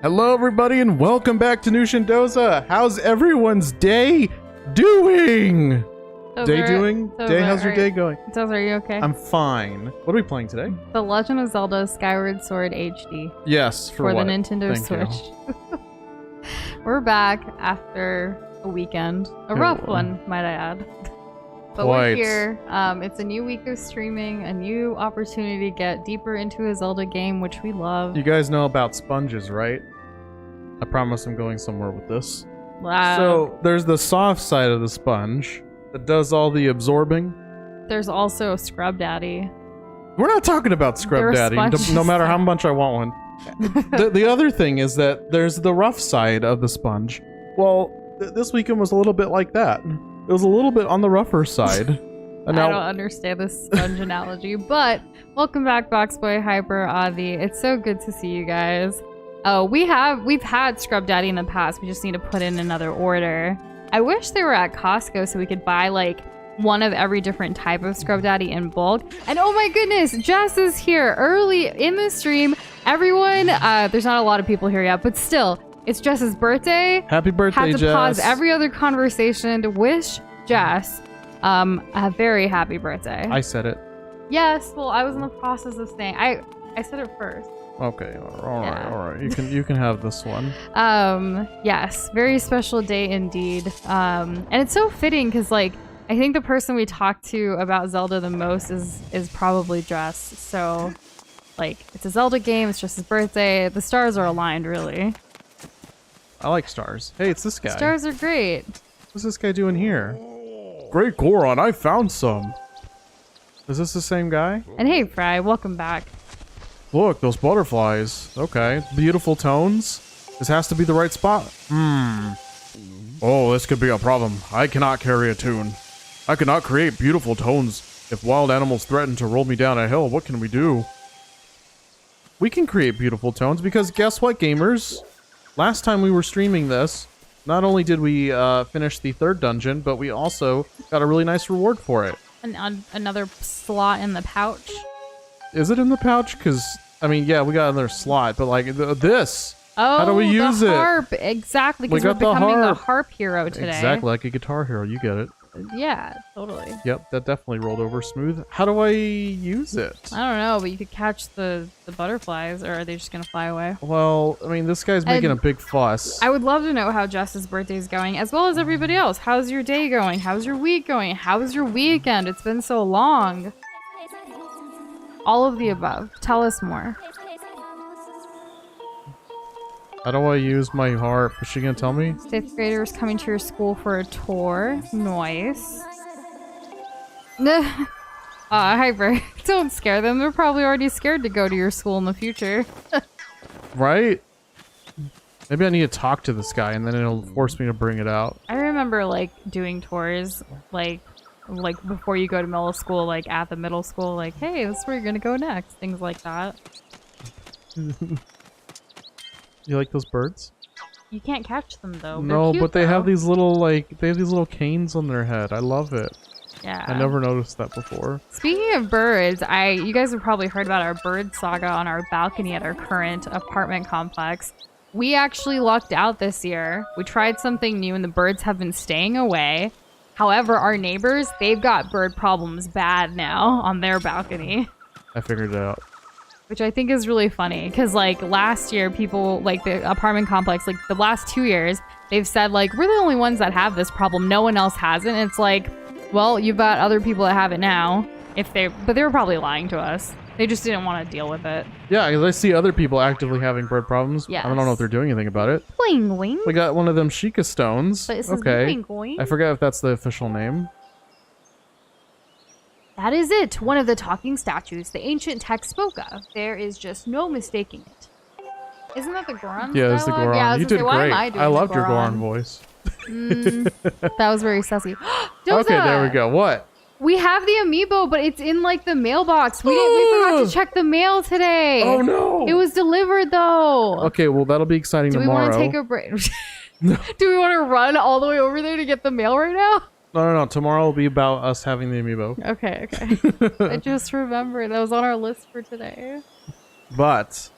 Hello everybody and welcome back to New Shindoza. How's everyone's day doing? How's your day going? Are you okay? I'm fine. What are we playing today? The Legend of Zelda Skyward Sword HD. Yes, for the what? Nintendo Switch. We're back after a weekend. A rough one, might I add. But we're here. It's a new week of streaming, a new opportunity to get deeper into a Zelda game, which we love. You guys know about sponges, right? I promise I'm going somewhere with this. Wow. So, there's the soft side of the sponge that does all the absorbing. There's also a Scrub Daddy. We're not talking about Scrub Daddy, no matter how much I want one. the other thing is that there's the rough side of the sponge. Well, this weekend was a little bit like that. It was a little bit on the rougher side. I don't understand this sponge analogy, but welcome back, Boxboy, Hyper, Avi. It's so good to see you guys. We've had Scrub Daddy in the past. We just need to put in another order. I wish they were at Costco so we could buy like one of every different type of Scrub Daddy in bulk. And oh my goodness, Jess is here early in the stream. Everyone, there's not a lot of people here yet, but still. It's Jess's birthday. Happy birthday, Jess. Had to pause every other conversation to wish Jess a very happy birthday. I said it. Yes, well, I was in the process of saying I said it first. Okay, all right. You can have this one. Yes, very special day indeed. And it's so fitting because like I think the person we talk to about Zelda the most is probably Jess. So like it's a Zelda game, it's Jess's birthday. The stars are aligned, really. I like stars. Hey, it's this guy. Stars are great. What's this guy doing here? Great Goron, I found some. Is this the same guy? And hey, Fry, welcome back. Look, those butterflies. Okay, beautiful tones. This has to be the right spot. Oh, this could be a problem. I cannot carry a tune. I cannot create beautiful tones. If wild animals threaten to roll me down a hill, what can we do? We can create beautiful tones because guess what, gamers? Last time we were streaming this, not only did we finish the third dungeon, but we also got a really nice reward for it. Another slot in the pouch. Is it in the pouch? Because, I mean, yeah, we got another slot, but like this. Oh, how do we use the harp. Exactly, because we're becoming the harp hero today. Exactly, like a guitar hero. You get it. Yeah, totally. Yep, that definitely rolled over smooth. How do I use it? I don't know, but you could catch the butterflies, or are they just going to fly away? Well, I mean, this guy's making a big fuss. I would love to know how Jess's birthday is going, as well as everybody else. How's your day going? How's your week going? How's your weekend? It's been so long. All of the above. Tell us more. How do I use my harp? Is she gonna tell me? 5th graders coming to your school for a tour. Nice. Hyper. Don't scare them. They're probably already scared to go to your school in the future. Right? Maybe I need to talk to this guy and then it'll force me to bring it out. I remember like doing tours like before you go to middle school, like at the middle school, like, hey, this is where you're gonna go next. Things like that. You like those birds? You can't catch them though. No, but they have these little canes on their head. I love it. Yeah. I never noticed that before. Speaking of birds, you guys have probably heard about our bird saga on our balcony at our current apartment complex. We actually lucked out this year. We tried something new and the birds have been staying away. However, our neighbors, they've got bird problems bad now on their balcony. I figured it out. Which I think is really funny because like last year people like the apartment complex, like the last 2 years, they've said like, we're the only ones that have this problem. No one else has it. And it's like, well, you've got other people that have it now. But they were probably lying to us. They just didn't want to deal with it. Yeah, because I see other people actively having bird problems. Yes. I don't know if they're doing anything about it. Boing, boing. We got one of them Sheikah stones. But it says okay. boing, boing. I forget if that's the official name. That is it. One of the talking statues the ancient text spoke of. There is just no mistaking it. Isn't that the Goron? Yeah, it's the Goron. Yeah, you did great. I loved your Goron voice. That was very sussy. Okay, there we go. What? We have the amiibo, but it's in like the mailbox. We forgot to check the mail today. Oh no! It was delivered though. Okay, well that'll be exciting tomorrow. Do we want to take a break? Do we want to run all the way over there to get the mail right now? No. Tomorrow will be about us having the amiibo. Okay. I just remembered that was on our list for today. But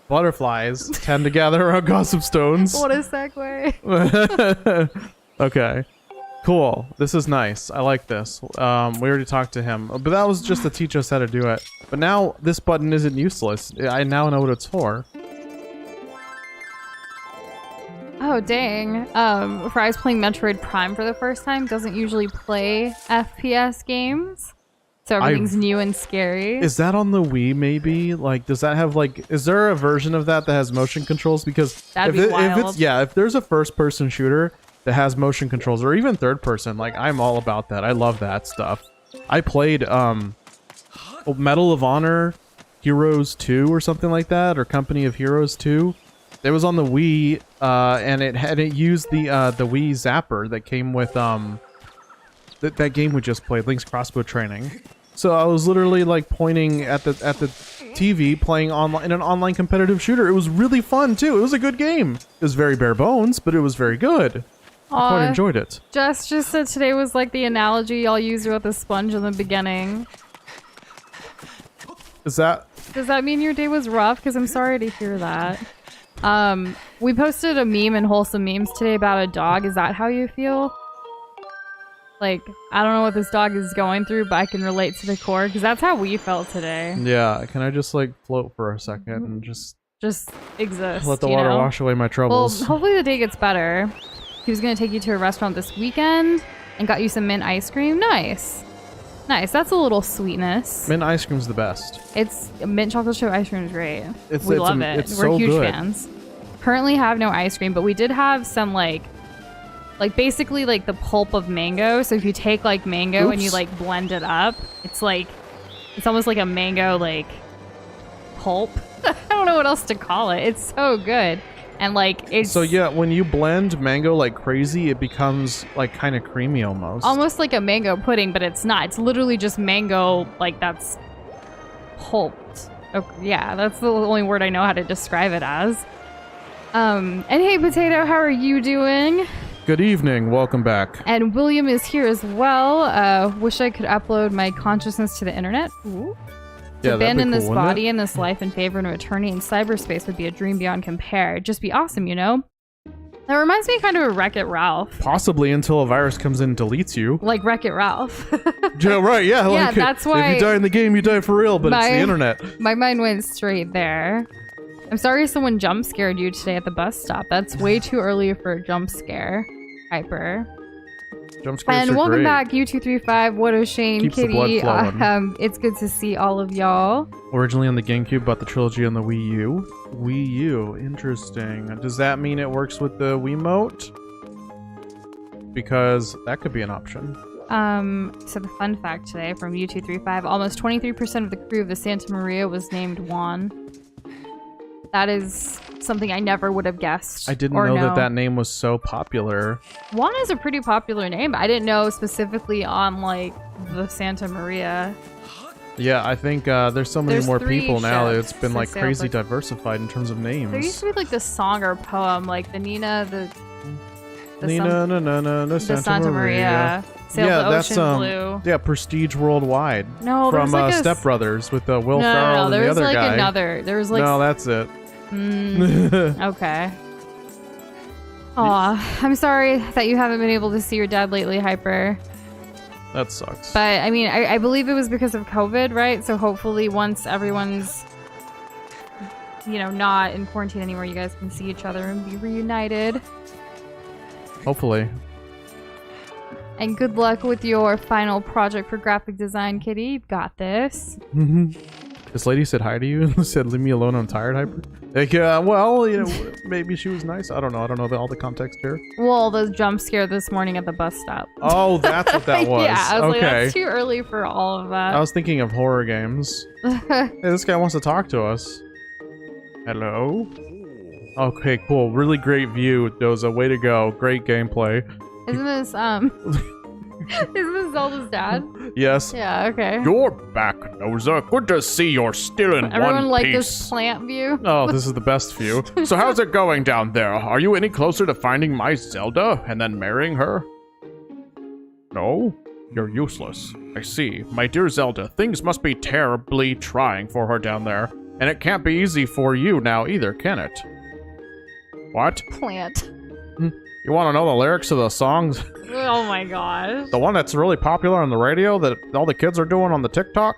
Butterflies tend to gather around gossip stones. What a segue. Okay. Cool. This is nice. I like this. We already talked to him, but that was just to teach us how to do it. But now this button isn't useless. I now know what it's for. Oh, dang. Fry's playing Metroid Prime for the first time. Doesn't usually play FPS games. So everything's new and scary. Is that on the Wii, maybe? Like, does that have, like... Is there a version of that has motion controls? Because if there's a first-person shooter that has motion controls, or even third-person, like, I'm all about that. I love that stuff. I played, Medal of Honor Heroes 2 or something like that, or Company of Heroes 2. It was on the Wii, and it used the Wii Zapper that came with, that game we just played, Link's Crossbow Training. So I was literally like pointing at the TV, playing online in an online competitive shooter. It was really fun too. It was a good game. It was very bare bones, but it was very good. I quite enjoyed it. Jess just said today was like the analogy y'all used with the sponge in the beginning. Does that mean your day was rough? Because I'm sorry to hear that. We posted a meme and wholesome memes today about a dog. Is that how you feel? Like, I don't know what this dog is going through, but I can relate to the core, because that's how we felt today. Yeah, can I just, like, float for a second and just exist, let the water wash away my troubles? Well, hopefully the day gets better. He was going to take you to a restaurant this weekend and got you some mint ice cream. Nice. Nice, that's a little sweetness. Mint ice cream's the best. It's mint chocolate chip ice cream is great. We love it. It's We're so huge good. fans. Currently have no ice cream, but we did have some like basically like the pulp of mango. So if you take like mango and you like blend it up, it's almost like a mango like pulp. I don't know what else to call it. It's so good. And like it's so yeah, when you blend mango like crazy, it becomes like kind of creamy almost like a mango pudding, but it's not. It's literally just mango like that's pulped. Okay, yeah, that's the only word I know how to describe it as. And hey Potato, how are you doing? Good evening, welcome back. And William is here as well. Wish I could upload my consciousness to the internet. Ooh. To abandon this body and this life in favor of an eternity in cyberspace would be a dream beyond compare. It'd just be awesome, you know? That reminds me kind of of Wreck-It Ralph. Possibly until a virus comes in and deletes you. Like Wreck-It Ralph. Yeah, right, yeah. Yeah, like, that's why... If you die in the game, you die for real, but it's the internet. My mind went straight there. I'm sorry someone jump scared you today at the bus stop. That's way too early for a jump scare. Hyper. Jump scares and welcome great. back, U235. What a shame, Keeps Kitty. the blood flowing. It's good to see all of y'all. Originally on the GameCube, but the trilogy on the Wii U. Wii U, interesting. Does that mean it works with the Wiimote? Because that could be an option. So the fun fact today from U235, almost 23% of the crew of the Santa Maria was named Juan. That is something I never would have guessed. I didn't know that name was so popular. Juan is a pretty popular name. I didn't know specifically on like the Santa Maria. Yeah, I think there's so many more people now. It's been like that crazy diversified in terms of names. There used to be like this song or poem, like the Nina, the Santa Maria. Sailed the ocean blue. Yeah, Prestige Worldwide. No, from like Step Brothers with Will Ferrell and the there was other like guy. another. There was like no, that's it. Okay. Aw, I'm sorry that you haven't been able to see your dad lately, Hyper. That sucks. But I mean, I believe it was because of COVID, right? So hopefully, once everyone's not in quarantine anymore, you guys can see each other and be reunited. Hopefully. And good luck with your final project for graphic design, Kitty. You've got this. This lady said hi to you and said, "Leave me alone. I'm tired." Hyper. Like, well, maybe she was nice. I don't know. I don't know all the context here. Well, the jump scare this morning at the bus stop. Oh, that's what that was. Yeah, I was okay. like, that's too early for all of that. I was thinking of horror games. Hey, this guy wants to talk to us. Hello? Okay, cool. Really great view, Doza. Way to go. Great gameplay. Isn't this, isn't this Zelda's dad? Yes. Yeah, okay. You're back, Doza. Good to see you're still in Everyone one like piece. this plant view? Oh, this is the best view. So how's it going down there? Are you any closer to finding my Zelda and then marrying her? No? You're useless. I see. My dear Zelda, things must be terribly trying for her down there. And it can't be easy for you now either, can it? What? Plant. You want to know the lyrics of the songs? Oh my gosh. The one that's really popular on the radio that all the kids are doing on the TikTok?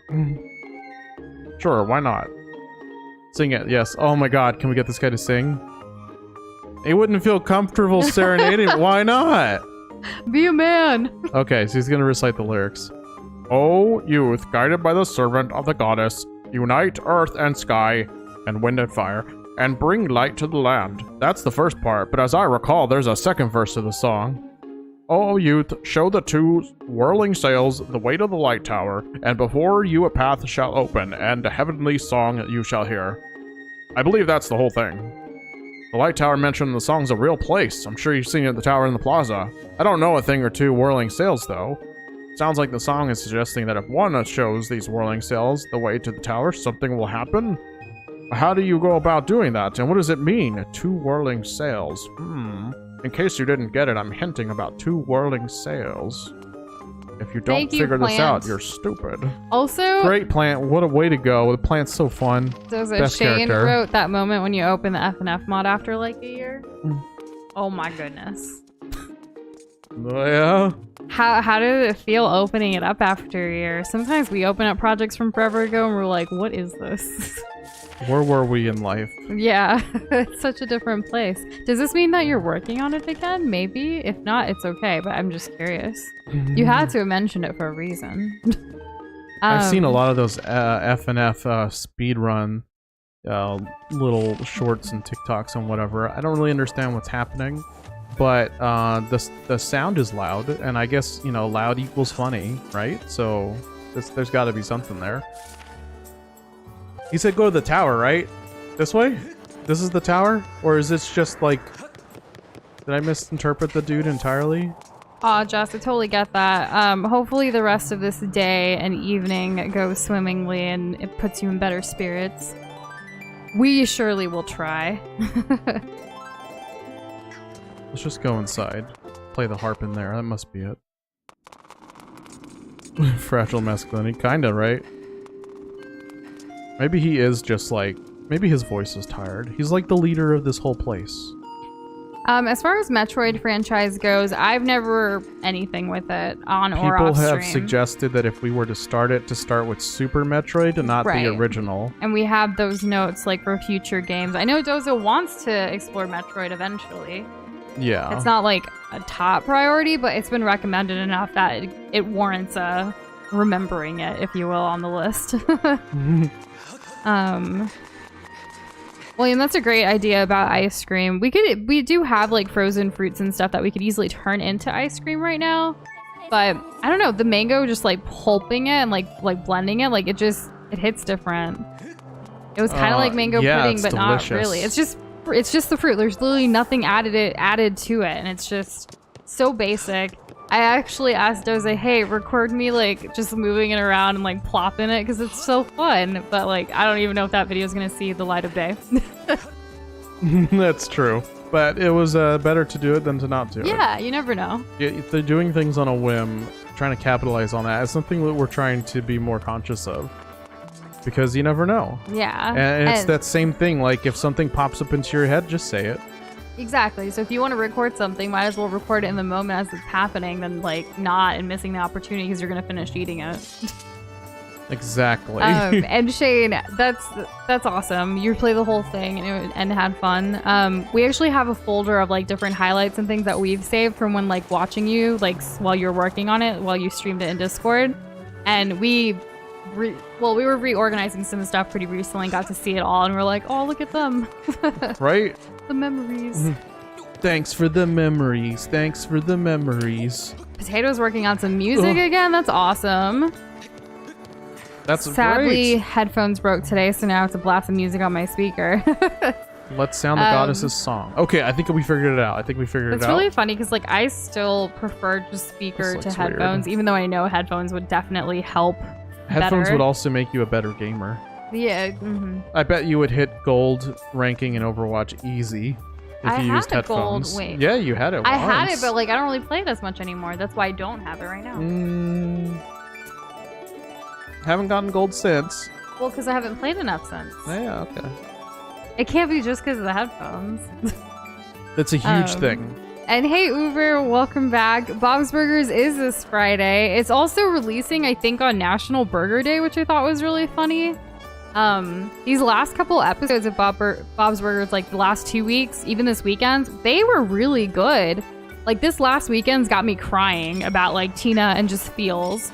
Sure, why not? Sing it, yes. Oh my god, can we get this guy to sing? He wouldn't feel comfortable serenading. Why not? Be a man. Okay, so he's gonna recite the lyrics. O youth, guided by the servant of the goddess, unite earth and sky, and wind and fire, and bring light to the land. That's the first part, but as I recall, there's a second verse to the song. O youth, show the two whirling sails the way to the light tower, and before you a path shall open, and a heavenly song you shall hear. I believe that's the whole thing. The light tower mentioned in the song's a real place. I'm sure you've seen it at the tower in the plaza. I don't know a thing or two whirling sails, though. Sounds like the song is suggesting that if one shows these whirling sails the way to the tower, something will happen? How do you go about doing that, and what does it mean, two whirling sails? In case you didn't get it, I'm hinting about two whirling sails. If you don't figure this out, you're stupid. Also, great plant. What a way to go. The plant's so fun. Shane wrote that moment when you open the FNF mod after like a year. Oh my goodness. Oh, yeah? How did it feel opening it up after a year? Sometimes we open up projects from forever ago and we're like, what is this? Where were we in life? Yeah, it's such a different place. Does this mean that you're working on it again? Maybe. If not, it's okay, but I'm just curious. You had to mention it for a reason. I've seen a lot of those FNF speedrun little shorts and TikToks and whatever. I don't really understand what's happening, but the sound is loud, and I guess, you know, loud equals funny, right? So there's got to be something there. He said go to the tower, right? This way? This is the tower? Or is this just like... Did I misinterpret the dude entirely? Aw, Jess, I totally get that. Hopefully the rest of this day and evening goes swimmingly and it puts you in better spirits. We surely will try. Let's just go inside. Play the harp in there. That must be it. Fragile masculinity. Kinda, right? Maybe he is just like... Maybe his voice is tired. He's like the leader of this whole place. As far as Metroid franchise goes, I've never anything with it on or off stream. People have suggested that if we were to start it, to start with Super Metroid and not the original. And we have those notes like for future games. I know Dozo wants to explore Metroid eventually. Yeah. It's not like a top priority, but it's been recommended enough that it warrants remembering it, if you will, on the list. William, that's a great idea about ice cream. We do have like frozen fruits and stuff that we could easily turn into ice cream right now. But I don't know, the mango just like pulping it and like blending it, like it hits different. It was kind of like mango pudding, but delicious. Not really. It's just the fruit. There's literally nothing added to it, and it's just so basic. I actually asked Doze, hey, record me like just moving it around and like plopping it because it's so fun. But like, I don't even know if that video is gonna see the light of day. That's true. But it was better to do it than to not do it. Yeah, you never know. If they're doing things on a whim, trying to capitalize on that, it's something that we're trying to be more conscious of. Because you never know. Yeah. And it's that same thing, like if something pops up into your head, just say it. Exactly. So if you want to record something, might as well record it in the moment as it's happening than like not and missing the opportunity because you're going to finish eating it. Exactly. And Shane, that's awesome. You play the whole thing and had fun. We actually have a folder of like different highlights and things that we've saved from when like watching you like while you're working on it, while you streamed it in Discord. And we were reorganizing some stuff pretty recently and got to see it all, and we're like, oh, look at them. Right? The memories. Thanks for the memories. Thanks for the memories. Potato's working on some music again. That's awesome. That's Sadly, great. Headphones broke today, so now I have to blast the music on my speaker. Let's sound the goddess's song. Okay, I think we figured it out. It's really funny because like I still prefer just speaker to headphones, even though I know headphones would definitely help. Headphones would also make you a better gamer. Yeah. I bet you would hit gold ranking in Overwatch easy if you used headphones. Wait. Yeah, you had it once. I had it, but like I don't really play it as much anymore. That's why I don't have it right now. Haven't gotten gold since. Well, because I haven't played enough since. Yeah, okay. It can't be just because of the headphones. It's a huge thing. And hey, Uber, welcome back. Bob's Burgers is this Friday. It's also releasing, I think, on National Burger Day, which I thought was really funny. These last couple episodes of Bob's Burgers, like the last 2 weeks, even this weekend, they were really good. Like this last weekend's got me crying about like Tina and just feels.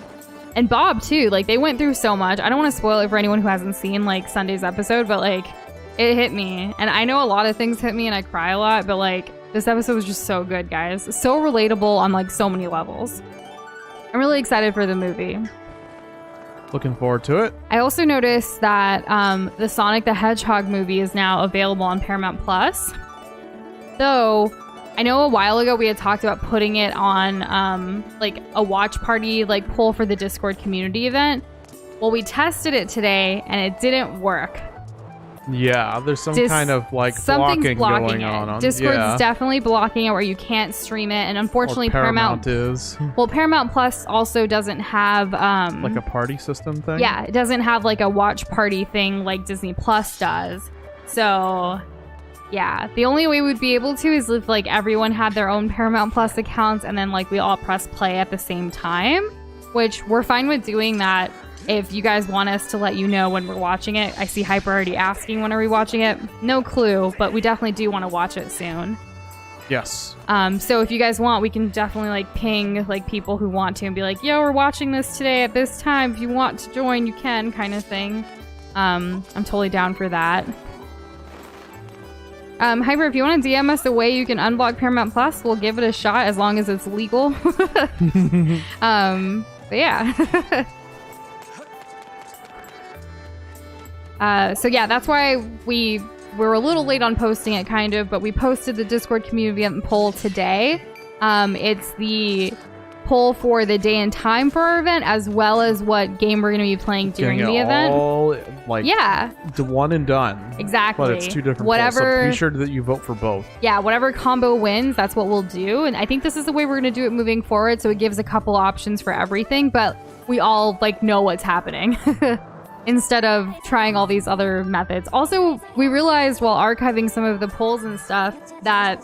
And Bob too, like they went through so much. I don't want to spoil it for anyone who hasn't seen like Sunday's episode, but like it hit me. And I know a lot of things hit me and I cry a lot, but like this episode was just so good, guys. So relatable on like so many levels. I'm really excited for the movie. Looking forward to it. I also noticed that the Sonic the Hedgehog movie is now available on Paramount Plus. Though I know a while ago we had talked about putting it on like a watch party like poll for the Discord community event. Well, we tested it today and it didn't work. Yeah, there's some kind of like blocking going on. Discord's definitely blocking it where you can't stream it, and unfortunately Paramount is. Well, Paramount Plus also doesn't have like a party system thing. Yeah, it doesn't have like a watch party thing like Disney Plus does. So yeah, the only way we'd be able to is if like everyone had their own Paramount Plus accounts and then like we all press play at the same time, which we're fine with doing that. If you guys want us to let you know when we're watching it. I see Hyper already asking when are we watching it. No clue, but we definitely do want to watch it soon. Yes. So if you guys want, we can definitely like ping like people who want to and be like, yo, we're watching this today at this time. If you want to join, you can, kind of thing. I'm totally down for that. Hyper, if you want to DM us a way you can unblock Paramount Plus, we'll give it a shot as long as it's legal. But yeah. So yeah, that's why we were a little late on posting it, kind of, but we posted the Discord community event poll today. It's the poll for the day and time for our event, as well as what game we're going to be playing during the event. All, like, the one and done. Exactly. But it's two different polls, so be sure that you vote for both. Yeah, whatever combo wins, that's what we'll do. And I think this is the way we're going to do it moving forward, so it gives a couple options for everything, but we all like know what's happening. Instead of trying all these other methods. Also, we realized while archiving some of the polls and stuff that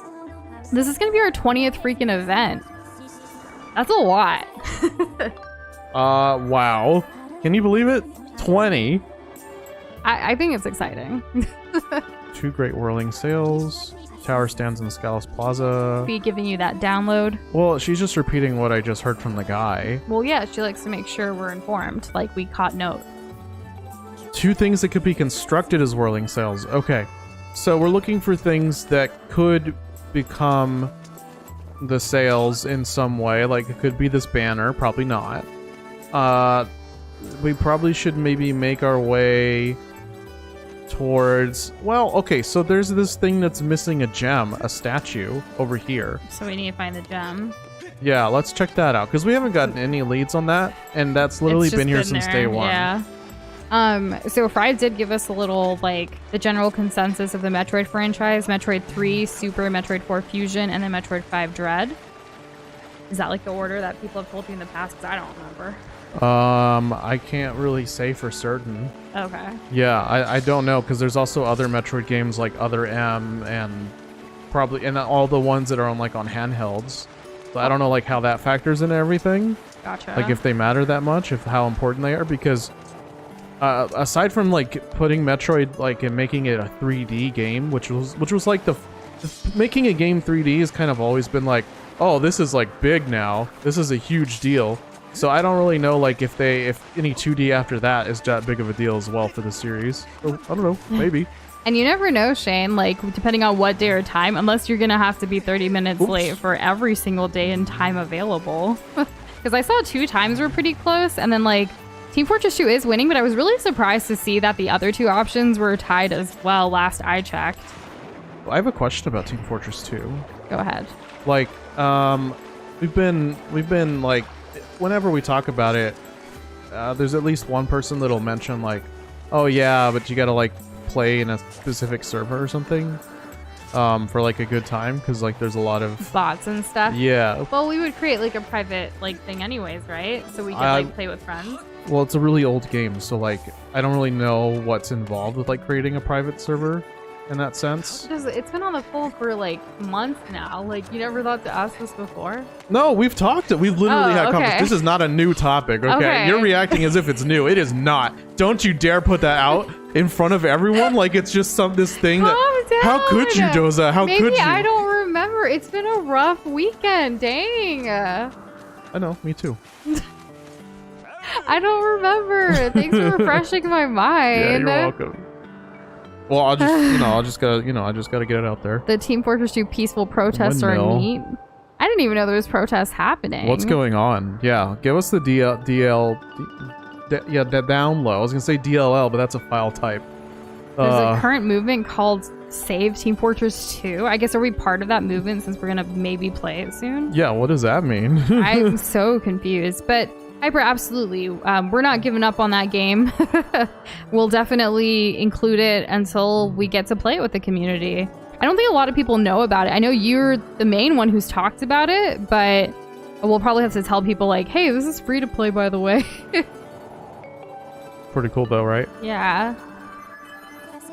this is going to be our 20th freaking event. That's a lot. Wow. Can you believe it? 20. I think it's exciting. 2 great whirling sails. Tower stands in the Scalus Plaza. Be giving you that download. Well, she's just repeating what I just heard from the guy. Well, yeah, she likes to make sure we're informed. Like, we caught note. 2 things that could be constructed as whirling sails. Okay, so we're looking for things that could become the sails in some way. Like, it could be this banner, probably not. We probably should maybe make our way towards... Well, okay, so there's this thing that's missing a gem, a statue, over here. So we need to find the gem. Yeah, let's check that out, because we haven't gotten any leads on that, and that's literally been here since day one. Yeah. So Fry did give us a little, like, the general consensus of the Metroid franchise. Metroid 3, Super, Metroid 4 Fusion, and then Metroid 5 Dread. Is that, like, the order that people have told you in the past? Because I don't remember. I can't really say for certain. Okay. Yeah, I don't know, because there's also other Metroid games like Other M and probably, and all the ones that are on, like, on handhelds. So I don't know, like, how that factors into everything. Gotcha. Like, if they matter that much, how important they are, because... aside from like putting Metroid like and making it a 3D game, which was like making a game 3D has kind of always been like, oh, this is like big now. This is a huge deal. So I don't really know like if any 2D after that is that big of a deal as well for the series. So, I don't know, maybe. And you never know, Shane, like depending on what day or time, unless you're gonna have to be 30 minutes late for every single day and time available. Because I saw 2 times were pretty close, and then like Team Fortress 2 is winning, but I was really surprised to see that the other 2 options were tied as well last I checked. I have a question about Team Fortress 2. Go ahead. Like, we've been like, whenever we talk about it, there's at least one person that'll mention like, oh yeah, but you gotta like play in a specific server or something. For like a good time, because like there's a lot of bots and stuff. Yeah. Well, we would create like a private like thing anyways, right? So we could like play with friends. Well, it's a really old game, so like I don't really know what's involved with like creating a private server in that sense. It's been on the full for like months now. Like, you never thought to ask this before? No, we've talked. We've literally had conversations. This is not a new topic, okay? You're reacting as if it's new. It is not. Don't you dare put that out in front of everyone like it's just this thing Calm that... down. How could you, Doza? How could you? Maybe I don't remember. It's been a rough weekend. Dang. I know. Me too. I don't remember. Thanks for refreshing my mind. Yeah, you're welcome. Well, I'll just, I just gotta get it out there. The Team Fortress 2 peaceful protests are neat. I didn't even know there was protests happening. What's going on? Yeah, give us the the down low. I was gonna say DLL, but that's a file type. There's a current movement called Save Team Fortress 2. I guess, are we part of that movement since we're gonna maybe play it soon? Yeah, what does that mean? I'm so confused, but Hyper, absolutely. We're not giving up on that game. We'll definitely include it until we get to play it with the community. I don't think a lot of people know about it. I know you're the main one who's talked about it, but we'll probably have to tell people like, hey, this is free to play, by the way. Pretty cool though, right? Yeah.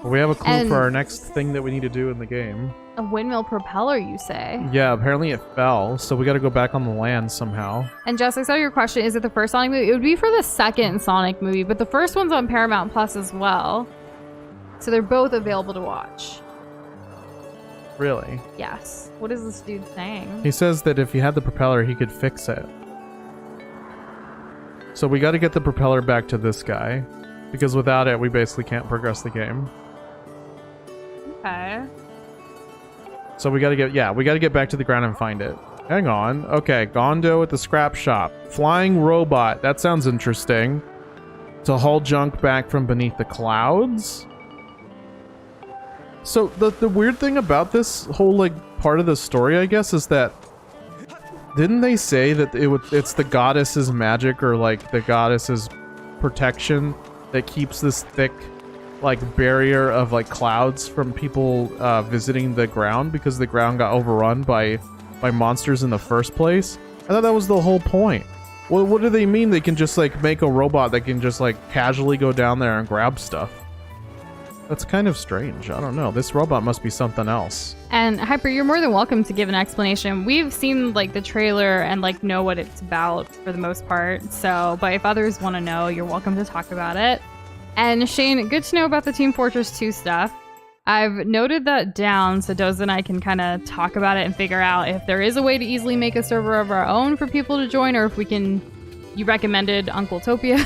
Well, we have a clue for our next thing that we need to do in the game. A windmill propeller, you say? Yeah, apparently it fell, so we gotta go back on the land somehow. And Jess, I saw your question, is it the first Sonic movie? It would be for the second Sonic movie, but the first one's on Paramount Plus as well. So they're both available to watch. Really? Yes. What is this dude saying? He says that if he had the propeller, he could fix it. So we gotta get the propeller back to this guy, because without it, we basically can't progress the game. Okay. So we gotta get back to the ground and find it. Hang on. Okay, Gondo at the scrap shop. Flying robot. That sounds interesting. To haul junk back from beneath the clouds? So the weird thing about this whole like part of the story, I guess, is that didn't they say that it's the goddess's magic or like the goddess's protection that keeps this thick like barrier of like clouds from people visiting the ground because the ground got overrun by monsters in the first place? I thought that was the whole point. Well, what do they mean they can just like make a robot that can just like casually go down there and grab stuff? That's kind of strange. I don't know. This robot must be something else. And Hyper, you're more than welcome to give an explanation. We've seen like the trailer and like know what it's about for the most part. So, but if others want to know, you're welcome to talk about it. And Shane, good to know about the Team Fortress 2 stuff. I've noted that down so Doza and I can kind of talk about it and figure out if there is a way to easily make a server of our own for people to join, or if we can... You recommended Uncle Topia.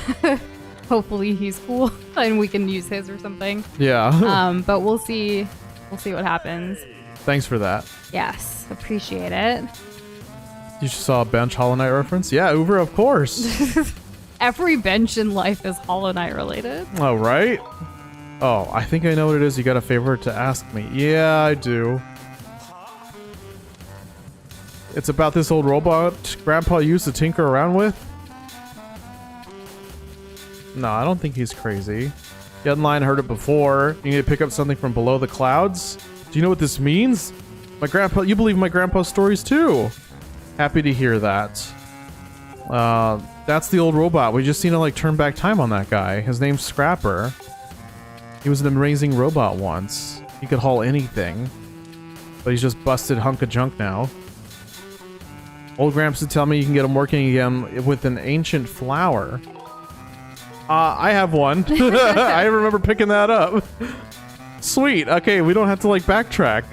Hopefully he's cool and we can use his or something. Yeah. But we'll see what happens. Thanks for that. Yes, appreciate it. You just saw a bench Hollow Knight reference? Yeah, Uber, of course. Every bench in life is Hollow Knight related. Oh, right? Oh, I think I know what it is. You got a favor to ask me. Yeah, I do. It's about this old robot Grandpa used to tinker around with? No, I don't think he's crazy. Get in line, heard it before. You need to pick up something from below the clouds? Do you know what this means? My grandpa, you believe my grandpa's stories too. Happy to hear that. That's the old robot. We just need to like turn back time on that guy. His name's Scrapper. He was an amazing robot once. He could haul anything. But he's just busted hunk of junk now. Old Gramps would tell me you can get him working again with an ancient flower. I have one. I remember picking that up. Sweet. Okay, we don't have to like backtrack.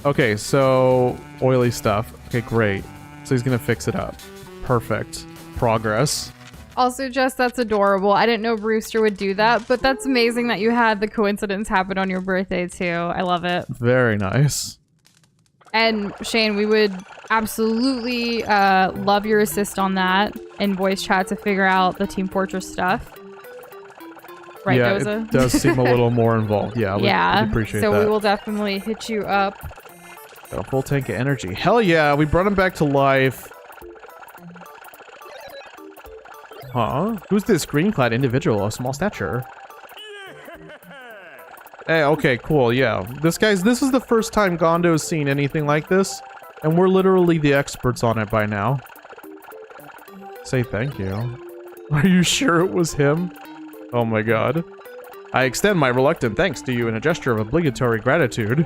Okay, so oily stuff. Okay, great. So he's gonna fix it up. Perfect. Progress. Also, Jess, that's adorable. I didn't know Brewster would do that, but that's amazing that you had the coincidence happen on your birthday too. I love it. Very nice. And Shane, we would absolutely love your assist on that in voice chat to figure out the Team Fortress stuff. Right, yeah, Doza? It does seem a little more involved. Yeah, yeah. we appreciate that. So we will definitely hit you up. Got a full tank of energy. Hell yeah, we brought him back to life. Huh? Who's this green-clad individual of small stature? Hey, okay, cool, yeah. This is the first time Gondo's seen anything like this, and we're literally the experts on it by now. Say thank you. Are you sure it was him? Oh my god. I extend my reluctant thanks to you in a gesture of obligatory gratitude.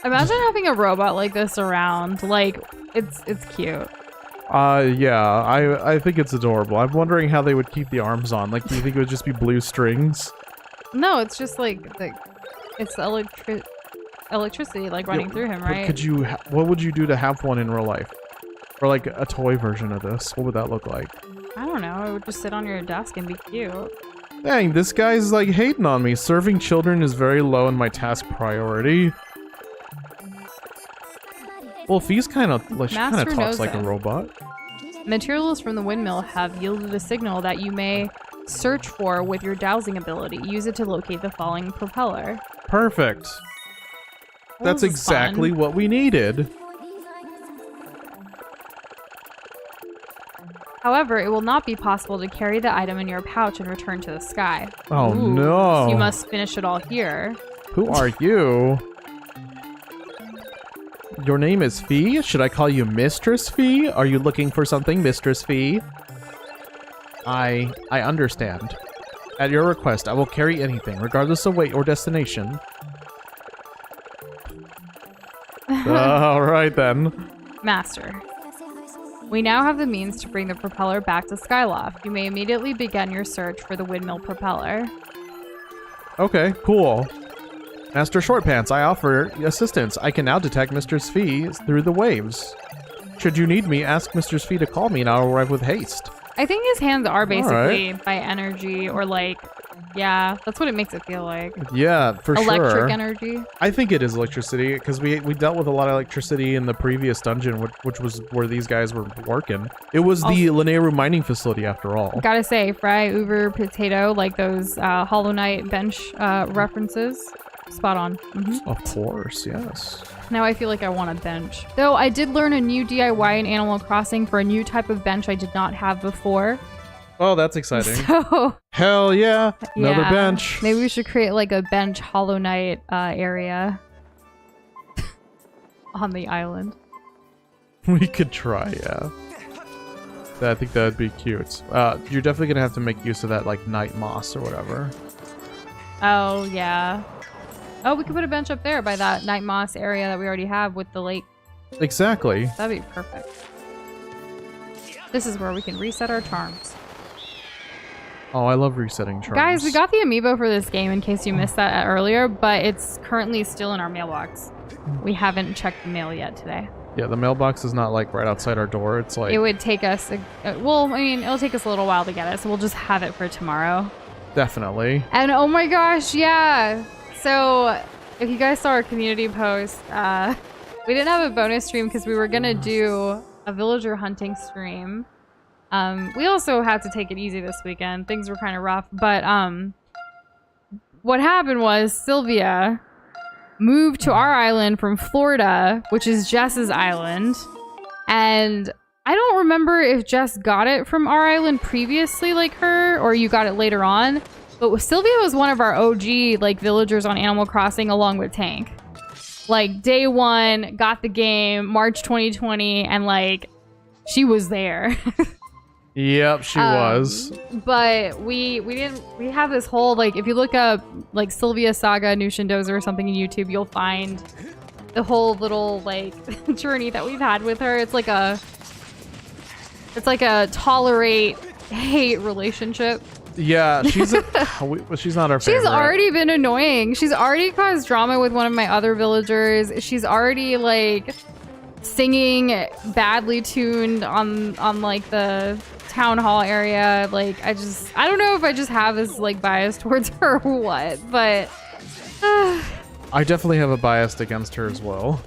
Imagine having a robot like this around. Like, it's cute. Yeah, I think it's adorable. I'm wondering how they would keep the arms on. Like, do you think it would just be blue strings? No, it's just like it's electricity like running through him, right? Could you? What would you do to have one in real life, or like a toy version of this? What would that look like? I don't know. It would just sit on your desk and be cute. Dang, this guy's like hating on me. Serving children is very low in my task priority. Well, Fee's kind of like, she kind of talks like a robot. Materials from the windmill have yielded a signal that you may search for with your dowsing ability. Use it to locate the falling propeller. Perfect. That's exactly what we needed. However, it will not be possible to carry the item in your pouch and return to the sky. Oh no. So you must finish it all here. Who are you? Your name is Fee? Should I call you Mistress Fee? Are you looking for something, Mistress Fee? I understand. At your request, I will carry anything, regardless of weight or destination. Alright then. Master. We now have the means to bring the propeller back to Skyloft. You may immediately begin your search for the windmill propeller. Okay, cool. Master Shortpants, I offer assistance. I can now detect Mistress Fee through the waves. Should you need me, ask Mistress Fee to call me and I'll arrive with haste. I think his hands are basically by energy or like, yeah, that's what it makes it feel like. Yeah, for sure. Electric energy. I think it is electricity because we dealt with a lot of electricity in the previous dungeon, which was where these guys were working. It was the Lanayru Mining Facility after all. Gotta say, fry, uber, potato, like those Hollow Knight bench references. Spot on. Mm-hmm. Of course, yes. Now I feel like I want a bench. Though I did learn a new DIY in Animal Crossing for a new type of bench I did not have before. Oh, that's exciting. So, hell yeah. Another bench. Maybe we should create like a bench Hollow Knight area on the island. We could try, yeah. I think that would be cute. You're definitely going to have to make use of that like night moss or whatever. Oh, yeah. Oh, we could put a bench up there by that night moss area that we already have with the lake. Exactly. That'd be perfect. This is where we can reset our charms. Oh, I love resetting charms. Guys, we got the amiibo for this game in case you missed that earlier, but it's currently still in our mailbox. We haven't checked the mail yet today. Yeah, the mailbox is not like right outside our door. It's like... It would take us... well, I mean, it'll take us a little while to get it, so we'll just have it for tomorrow. Definitely. And oh my gosh, yeah! So, if you guys saw our community post, we didn't have a bonus stream because we were gonna do a villager hunting stream. We also had to take it easy this weekend. Things were kind of rough, but what happened was Sylvia moved to our island from Florida, which is Jess's island, and I don't remember if Jess got it from our island previously like her, or you got it later on. But Sylvia was one of our OG like villagers on Animal Crossing along with Tank. Like day one, got the game, March 2020, and like she was there. Yep, she was. But we have this whole like if you look up like Sylvia Saga New Shindoza or something in YouTube, you'll find the whole little like journey that we've had with her. It's like a tolerate hate relationship. Yeah, she's not our favorite. She's already been annoying. She's already caused drama with one of my other villagers. She's already like singing badly tuned on like the town hall area. Like I don't know if I just have this like bias towards her or what, but I definitely have a bias against her as well.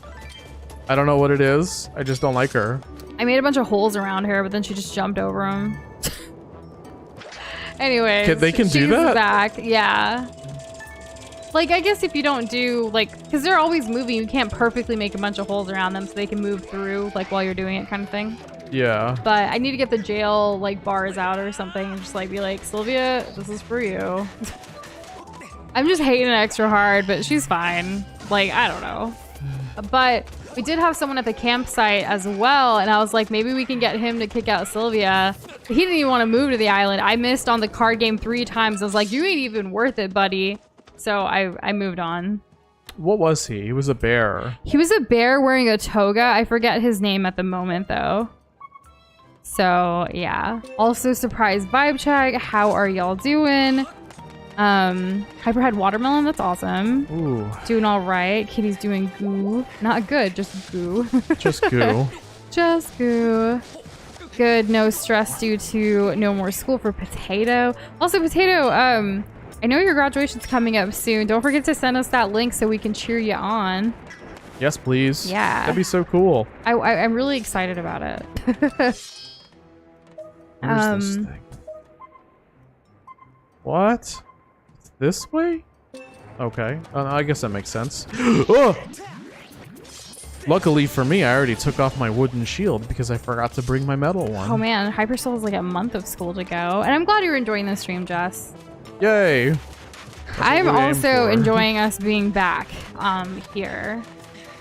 I don't know what it is. I just don't like her. I made a bunch of holes around her, but then she just jumped over them. Anyways, they can do that? Back, yeah. Like, I guess if you don't do, like, because they're always moving, you can't perfectly make a bunch of holes around them so they can move through, like, while you're doing it kind of thing. Yeah. But I need to get the jail, like, bars out or something and just, like, be like, Sylvia, this is for you. I'm just hating it extra hard, but she's fine. Like, I don't know. But we did have someone at the campsite as well, and I was like, maybe we can get him to kick out Sylvia. He didn't even want to move to the island. I missed on the card game 3 times. I was like, you ain't even worth it, buddy. So I moved on. What was he? He was a bear. He was a bear wearing a toga. I forget his name at the moment, though. So, yeah. Also, surprise vibe check. How are y'all doing? Hyperhead watermelon. That's awesome. Ooh. Doing all right. Kitty's doing goo. Not good, just goo. Just goo. Just goo. Good. No stress due to no more school for Potato. Also, Potato, I know your graduation's coming up soon. Don't forget to send us that link so we can cheer you on. Yes, please. Yeah. That'd be so cool. I'm really excited about it. Where's this thing? What? It's this way? Okay. I guess that makes sense. Oh! Luckily for me, I already took off my wooden shield because I forgot to bring my metal one. Oh man, Hypersol has like a month of school to go. And I'm glad you're enjoying this stream, Jess. Yay! I'm also enjoying us being back here.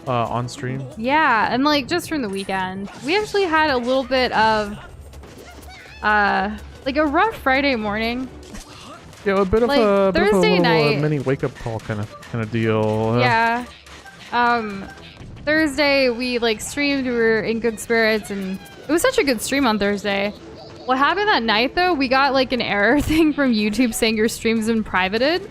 On stream? Yeah, and like just from the weekend. We actually had a little bit of like a rough Friday morning. Yeah, a bit of like, a Thursday little, night. mini wake up call kind of deal. Yeah. Thursday we like streamed, we were in good spirits, and it was such a good stream on Thursday. What happened that night though, we got like an error thing from YouTube saying your stream's been privated,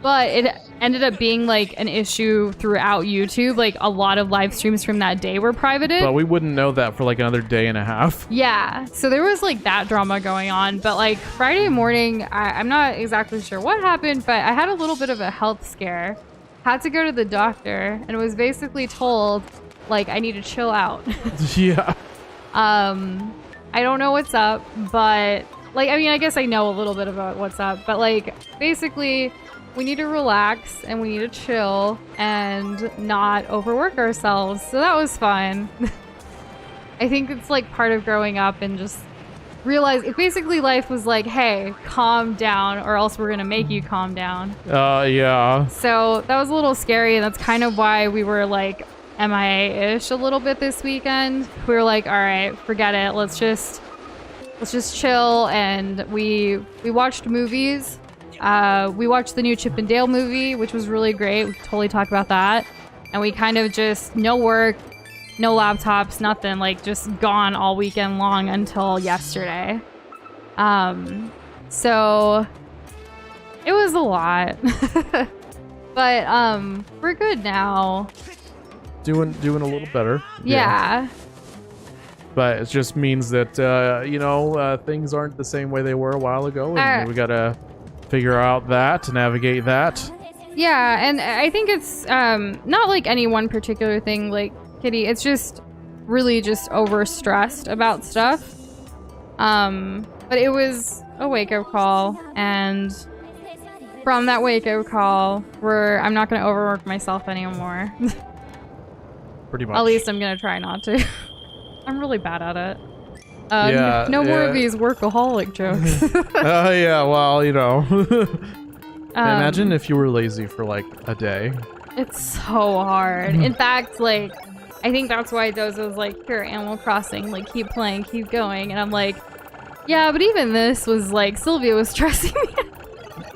but it ended up being like an issue throughout YouTube. Like a lot of live streams from that day were privated. But we wouldn't know that for like another day and a half. Yeah, so there was like that drama going on. But like Friday morning, I'm not exactly sure what happened, but I had a little bit of a health scare. Had to go to the doctor and was basically told like I need to chill out. Yeah. I don't know what's up, but like, I mean, I guess I know a little bit about what's up, but like basically we need to relax and we need to chill and not overwork ourselves. So that was fun. I think it's like part of growing up and just realize if basically life was like, hey, calm down or else we're going to make you calm down. Yeah. So that was a little scary. And that's kind of why we were like MIA-ish a little bit this weekend. We were like, all right, forget it. Let's just chill. And we watched movies. We watched the new Chip and Dale movie, which was really great. We could totally talk about that. And we kind of just, no work, no laptops, nothing, like just gone all weekend long until yesterday. So it was a lot, but we're good now. Doing a little better. Yeah. But it just means that, things aren't the same way they were a while ago. And we got to figure out that, to navigate that. Yeah, and I think it's not like any one particular thing, like Kitty. It's just really just overstressed about stuff. But it was a wake-up call, and from that wake-up call, I'm not going to overwork myself anymore. Pretty much. At least I'm going to try not to. I'm really bad at it. No more of these workaholic jokes. Yeah, well, imagine if you were lazy for like a day. It's so hard. In fact, like, I think that's why Dozo was like, here, Animal Crossing, like, keep playing, keep going. And I'm like, yeah, but even this was like, Sylvia was stressing me out.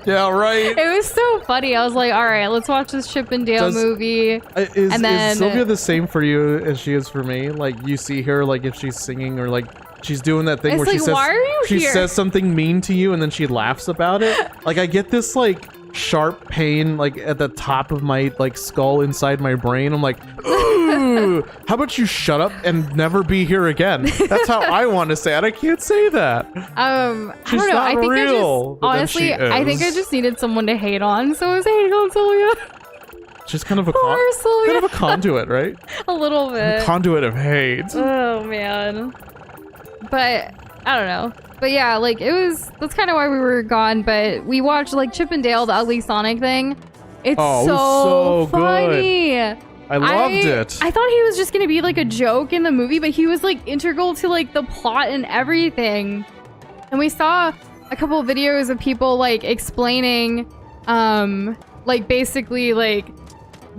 Yeah, right. It was so funny. I was like, all right, let's watch this Chip and Dale movie. Is Sylvia the same for you as she is for me? Like, you see her, like, if she's singing or, like, she's doing that thing it's where like, she says, why are you she here? says something mean to you and then she laughs about it. Like, I get this, like, sharp pain, like, at the top of my, like, skull inside my brain. I'm like, ooh, how about you shut up and never be here again? That's how I want to say it. I can't say that. I don't know. I think real, honestly, I think I just needed someone to hate on, so I was hating on Sylvia. Just kind of a conduit, right? A little bit. A conduit of hate. Oh man. But I don't know. But yeah, like that's kind of why we were gone. But we watched like Chip and Dale, the Ugly Sonic thing. It's it was so funny. Good. I loved it. I thought he was just gonna be like a joke in the movie, but he was like integral to like the plot and everything. And we saw a couple of videos of people like explaining, like basically like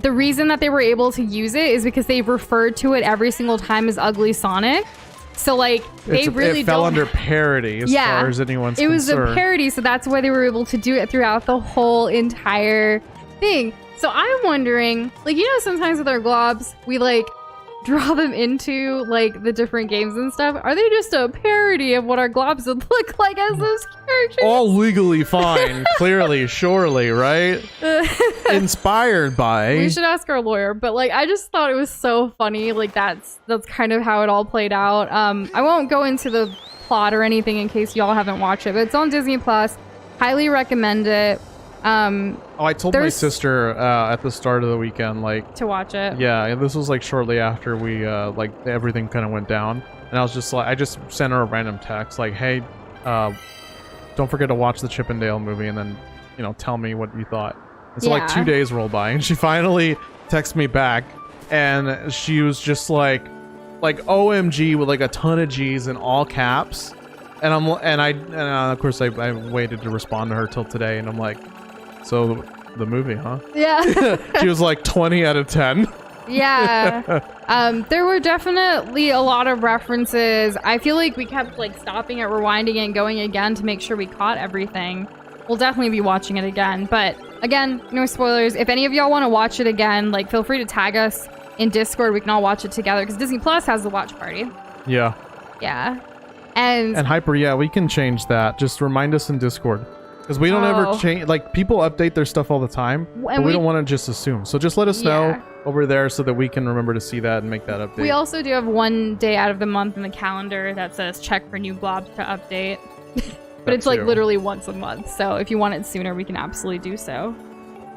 the reason that they were able to use it is because they referred to it every single time as Ugly Sonic. So like it fell under parody as far as anyone's concerned. It was a parody, so that's why they were able to do it throughout the whole entire thing. So I'm wondering, like, you know, sometimes with our globs, we like draw them into like the different games and stuff. Are they just a parody of what our globs would look like as those characters? All legally fine, clearly, surely, right? Inspired by. We should ask our lawyer, but like I just thought it was so funny. Like that's kind of how it all played out. I won't go into the plot or anything in case y'all haven't watched it, but it's on Disney Plus. Highly recommend it. I told my sister at the start of the weekend, like, to watch it. Yeah, this was like shortly after we like everything kind of went down, and I was just like, I just sent her a random text like, hey, don't forget to watch the Chip and Dale movie, and then, you know, tell me what you thought. And so like 2 days rolled by, and she finally texted me back, and she was just like OMG with like a ton of G's in all caps, and of course I waited to respond to her till today, and I'm like, so the movie, huh? Yeah. She was like 20 out of 10. Yeah. There were definitely a lot of references. I feel like we kept like stopping it, rewinding it, and going again to make sure we caught everything. We'll definitely be watching it again. But again, no spoilers. If any of y'all want to watch it again, like feel free to tag us in Discord. We can all watch it together because Disney Plus has the watch party. Yeah. Yeah. And Hyper, yeah, we can change that. Just remind us in Discord. Because we don't ever change, like, people update their stuff all the time, but we don't want to just assume. So just let us know over there so that we can remember to see that and make that update. We also do have one day out of the month in the calendar that says check for new globs to update. But it's like literally once a month. So if you want it sooner, we can absolutely do so.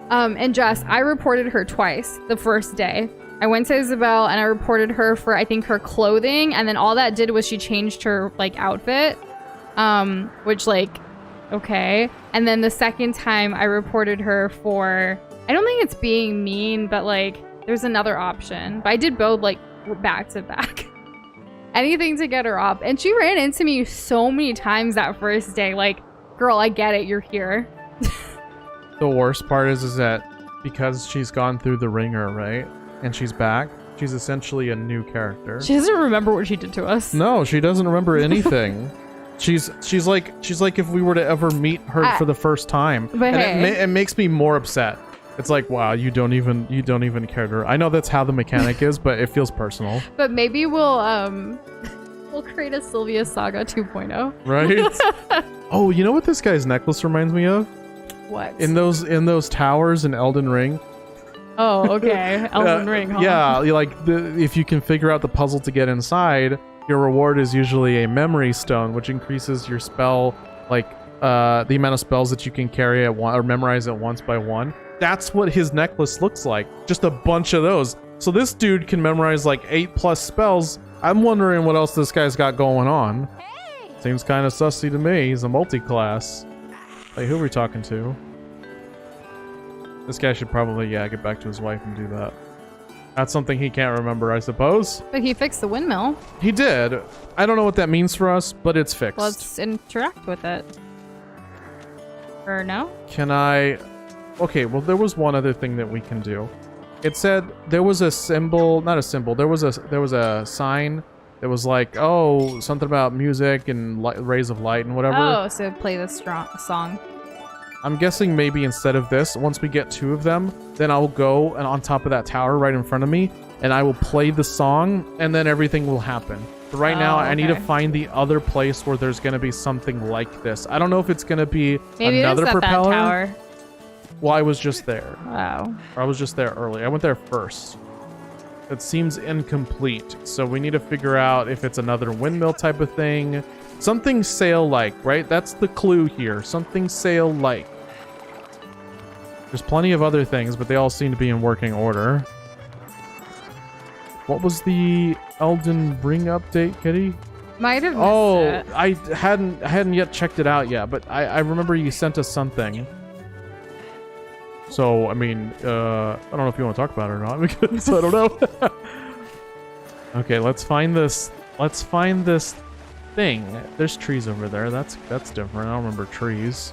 And Jess, I reported her twice the first day. I went to Isabel and I reported her for, I think, her clothing. And then all that did was she changed her, like, outfit. Which, like... Okay. And then the second time I reported her for, I don't think it's being mean, but like there's another option. But I did both like back to back. Anything to get her off. And she ran into me so many times that first day. Like, girl, I get it. You're here. The worst part is that because she's gone through the ringer, right? And she's back. She's essentially a new character. She doesn't remember what she did to us. No, she doesn't remember anything. She's like if we were to ever meet her for the first time, but and it makes me more upset. It's like, wow, you don't even care to her. I know that's how the mechanic is, but it feels personal. But maybe we'll create a Sylvia Saga 2.0. Right? Oh, you know what this guy's necklace reminds me of? What? In those towers in Elden Ring. Oh, okay. Elden Ring, huh? Yeah, if you can figure out the puzzle to get inside, your reward is usually a memory stone, which increases your spell, like the amount of spells that you can carry at one or memorize at once by one. That's what his necklace looks like. Just a bunch of those. So this dude can memorize like 8+ spells. I'm wondering what else this guy's got going on. Hey. Seems kind of sussy to me. He's a multi-class. Wait, who are we talking to? This guy should probably, get back to his wife and do that. That's something he can't remember, I suppose. But he fixed the windmill. He did. I don't know what that means for us, but it's fixed. Let's interact with it. Or no? Can I... Okay, well, there was one other thing that we can do. It said there was a symbol... Not a symbol. There was a sign that was like, oh, something about music and rays of light and whatever. Oh, so play the song. I'm guessing maybe instead of this, once we get 2 of them, then I'll go and on top of that tower right in front of me, and I will play the song, and then everything will happen. But right now, I need to find the other place where there's going to be something like this. I don't know if it's going to be another propeller. That tower. Well, I was just there. Wow. I was just there early. I went there first. It seems incomplete, so we need to figure out if it's another windmill type of thing. Something sail-like, right? That's the clue here. Something sail-like. There's plenty of other things, but they all seem to be in working order. What was the Elden Ring update, Kitty? Might have missed it. I hadn't yet checked it out yet, but I remember you sent us something. So, I mean, I don't know if you want to talk about it or not, because I don't know. Okay, let's find this thing. There's trees over there. That's different. I don't remember trees.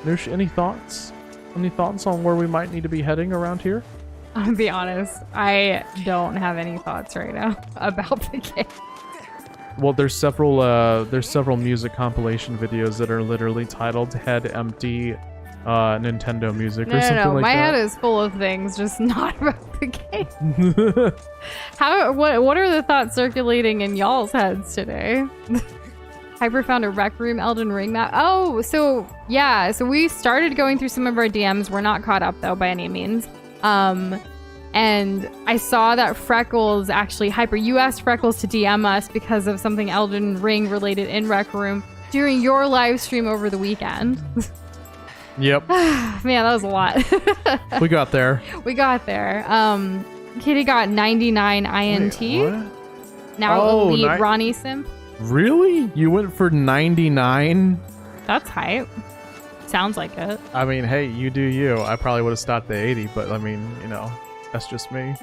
Noosh, any thoughts? Any thoughts on where we might need to be heading around here? I'll be honest. I don't have any thoughts right now about the game. Well, there's several music compilation videos that are literally titled "Head Empty Nintendo Music" or something like that. My head is full of things, just not about the game. What are the thoughts circulating in y'all's heads today? Hyper found a Rec Room Elden Ring map. Oh, so we started going through some of our DMs. We're not caught up though by any means. And I saw that Freckles actually, Hyper, you asked Freckles to DM us because of something Elden Ring related in Rec Room during your live stream over the weekend. Yep. Man, that was a lot. We got there. Kitty got 99 INT. Wait, what? Now elite Ronnie Simp. Really? You went for 99? That's hype. Sounds like it. I mean, hey, you do you. I probably would have stopped at 80, but I mean, you know, that's just me.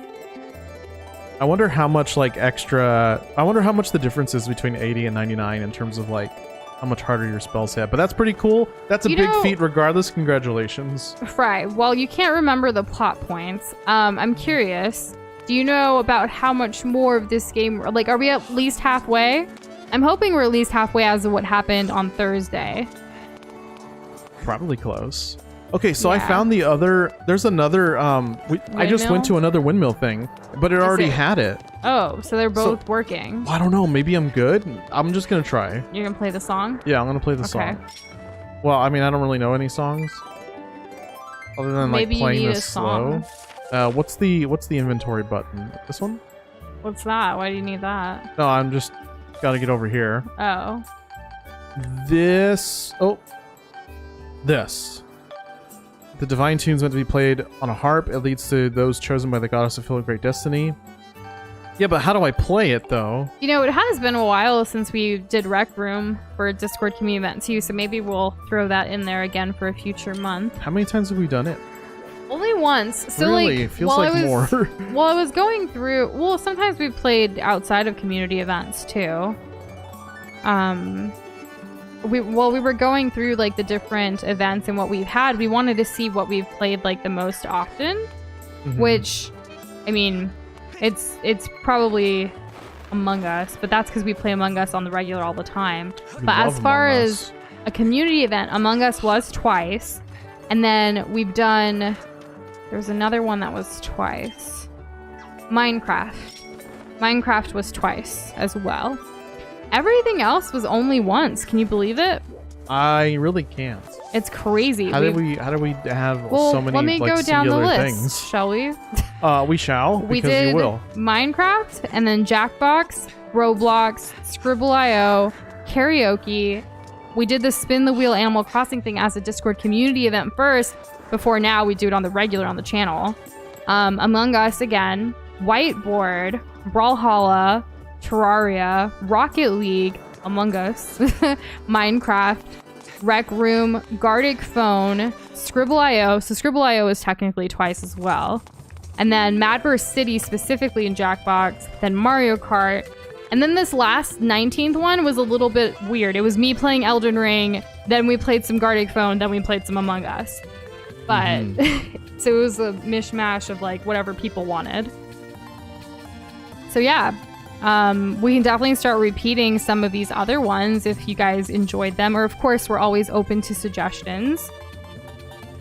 I wonder how much the difference is between 80 and 99 in terms of like how much harder your spells hit. But that's pretty cool. That's a big feat regardless. Congratulations. Fry, while you can't remember the plot points, I'm curious. Do you know about how much more of this game, like, are we at least halfway? I'm hoping we're at least halfway as of what happened on Thursday. Probably close. Okay, so I found there's another, I just went to another windmill thing, but it already had it. Oh, so they're both working. I don't know, maybe I'm good. I'm just gonna try. You're gonna play the song? Yeah, I'm gonna play the song. Well, I mean, I don't really know any songs. Other than like playing this slow. What's the inventory button? This one? What's that? Why do you need that? No, I'm just gotta get over here. Oh. This. The divine tunes meant to be played on a harp. It leads to those chosen by the goddess to fulfill a great destiny. Yeah, but how do I play it though? You know, it has been a while since we did Rec Room for a Discord community event too, so maybe we'll throw that in there again for a future month. How many times have we done it? Only once. So really? It feels like more. While I was going through, well, sometimes we played outside of community events too. We were going through like the different events and what we've had, we wanted to see what we've played like the most often, which, I mean, it's probably Among Us, but that's because we play Among Us on the regular all the time. But as far as a community event, Among Us was twice, and then we've done, there's another one that was twice. Minecraft was twice as well. Everything else was only once. Can you believe it? I really can't. It's crazy. How did we have so many let me go down the list, things? Shall we? We shall. We because did you will. Minecraft, and then Jackbox, Roblox, Scribble.io, karaoke. We did the spin the wheel Animal Crossing thing as a Discord community event first, before now we do it on the regular on the channel. Among Us again, Whiteboard, Brawlhalla, Terraria, Rocket League, Among Us, Minecraft, Rec Room, Gartic Phone, Scribble.io. So Scribble.io is technically twice as well. And then Madverse City specifically in Jackbox, then Mario Kart. And then this last 19th one was a little bit weird. It was me playing Elden Ring, then we played some Gartic Phone, then we played some Among Us. But, so it was a mishmash of like whatever people wanted. So yeah. We can definitely start repeating some of these other ones if you guys enjoyed them, or of course we're always open to suggestions.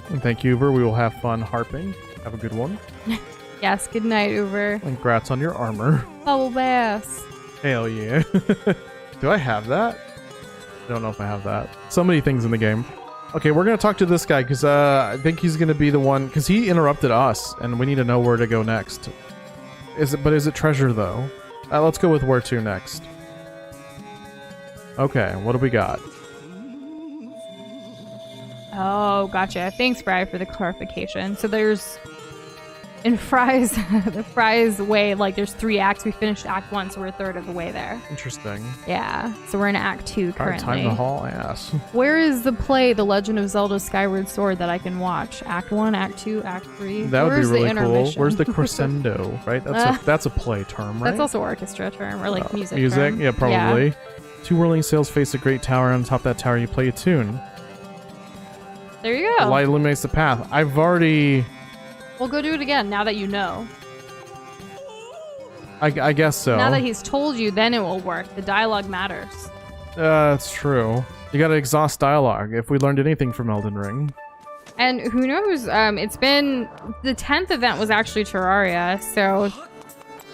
And thank you, Uber. We will have fun harping. Have a good one. Yes, good night, Uber. And congrats on your armor. Bubble bass. Hell yeah. Do I have that? I don't know if I have that. So many things in the game. Okay, we're gonna talk to this guy because I think he's gonna be the one, because he interrupted us and we need to know where to go next. Is it treasure though? Let's go with where to next. Okay, what do we got? Oh, gotcha. Thanks, Fry, for the clarification. So there's, in Fry's, the Fry's way, like there's 3 acts. We finished Act 1, so we're a third of the way there. Interesting. Yeah, so we're in Act 2 currently. Time to haul ass. Where is the play, The Legend of Zelda Skyward Sword, that I can watch? Act 1, Act 2, Act 3? That would be really cool. Where's the crescendo, right? That's a play term, right? That's also orchestra term, or like music term. Yeah, probably. Yeah. 2 whirling sails face a great tower, and on top of that tower you play a tune. There you go. The light illuminates the path. I've already Well, go do it again now that you know. I guess so. Now that he's told you, then it will work. The dialogue matters. That's true. You gotta exhaust dialogue, if we learned anything from Elden Ring. And who knows, it's been... The 10th event was actually Terraria, so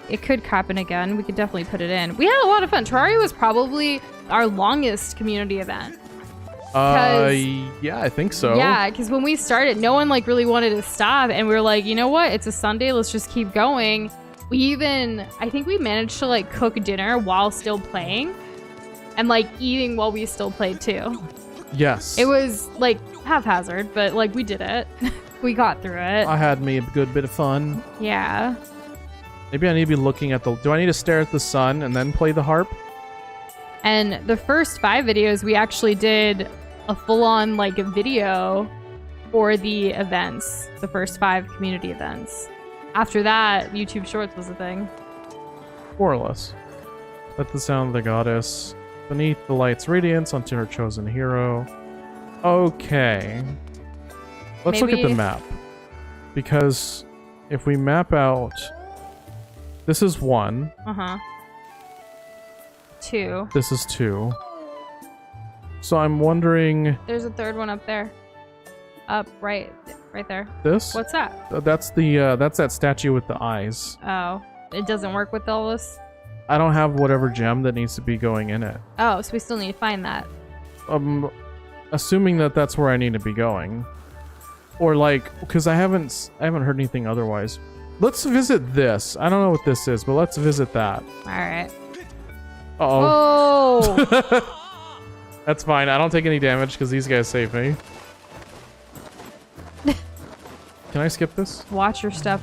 it could happen again. We could definitely put it in. We had a lot of fun. Terraria was probably our longest community event. Yeah, I think so. Yeah, because when we started, no one like really wanted to stop, and we were like, you know what? It's a Sunday. Let's just keep going. I think we managed to like cook dinner while still playing, and like eating while we still played too. Yes. It was like haphazard, but like we did it. We got through it. I had me a good bit of fun. Yeah. Maybe I need to be looking at do I need to stare at the sun and then play the harp? And the first 5 videos, we actually did a full-on like video for the events, the first 5 community events. After that, YouTube Shorts was a thing. More or less. Let the sound of the goddess beneath the light's radiance onto her chosen hero. Okay. Let's look at the map. Because if we map out... This is 1. Uh-huh. 2. This is 2. So I'm wondering... There's a 3rd one up there. Up, right there. This? What's that? That's that statue with the eyes. Oh, it doesn't work with all this? I don't have whatever gem that needs to be going in it. Oh, so we still need to find that. Assuming that that's where I need to be going. Or like, because I haven't heard anything otherwise. Let's visit this. I don't know what this is, but let's visit that. Alright. Uh-oh. Oh! That's fine. I don't take any damage because these guys save me. Can I skip this? Watch your step.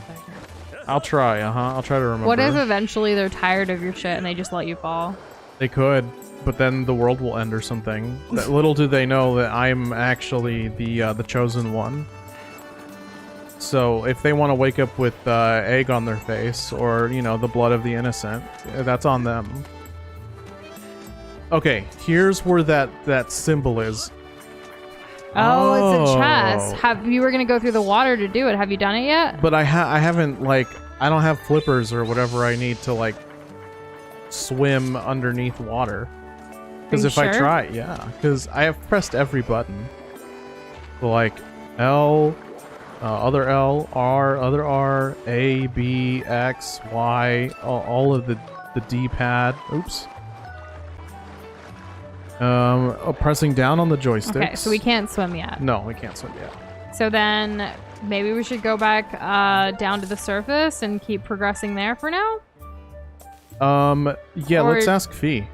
I'll try, I'll try to remember. What if eventually they're tired of your shit and they just let you fall? They could, but then the world will end or something. Little do they know that I'm actually the chosen one. So if they want to wake up with egg on their face, or, you know, the blood of the innocent, that's on them. Okay, here's where that symbol is. Oh, it's a chest. You were gonna go through the water to do it. Have you done it yet? But I haven't, like, I don't have flippers or whatever I need to, like, swim underneath water. Because if I try, yeah, because I have pressed every button. So, like, L, other L, R, other R, A, B, X, Y, all of the D-pad. Oops. Pressing down on the joysticks. Okay, so we can't swim yet. No, we can't swim yet. So then maybe we should go back down to the surface and keep progressing there for now? Yeah, let's ask Fee.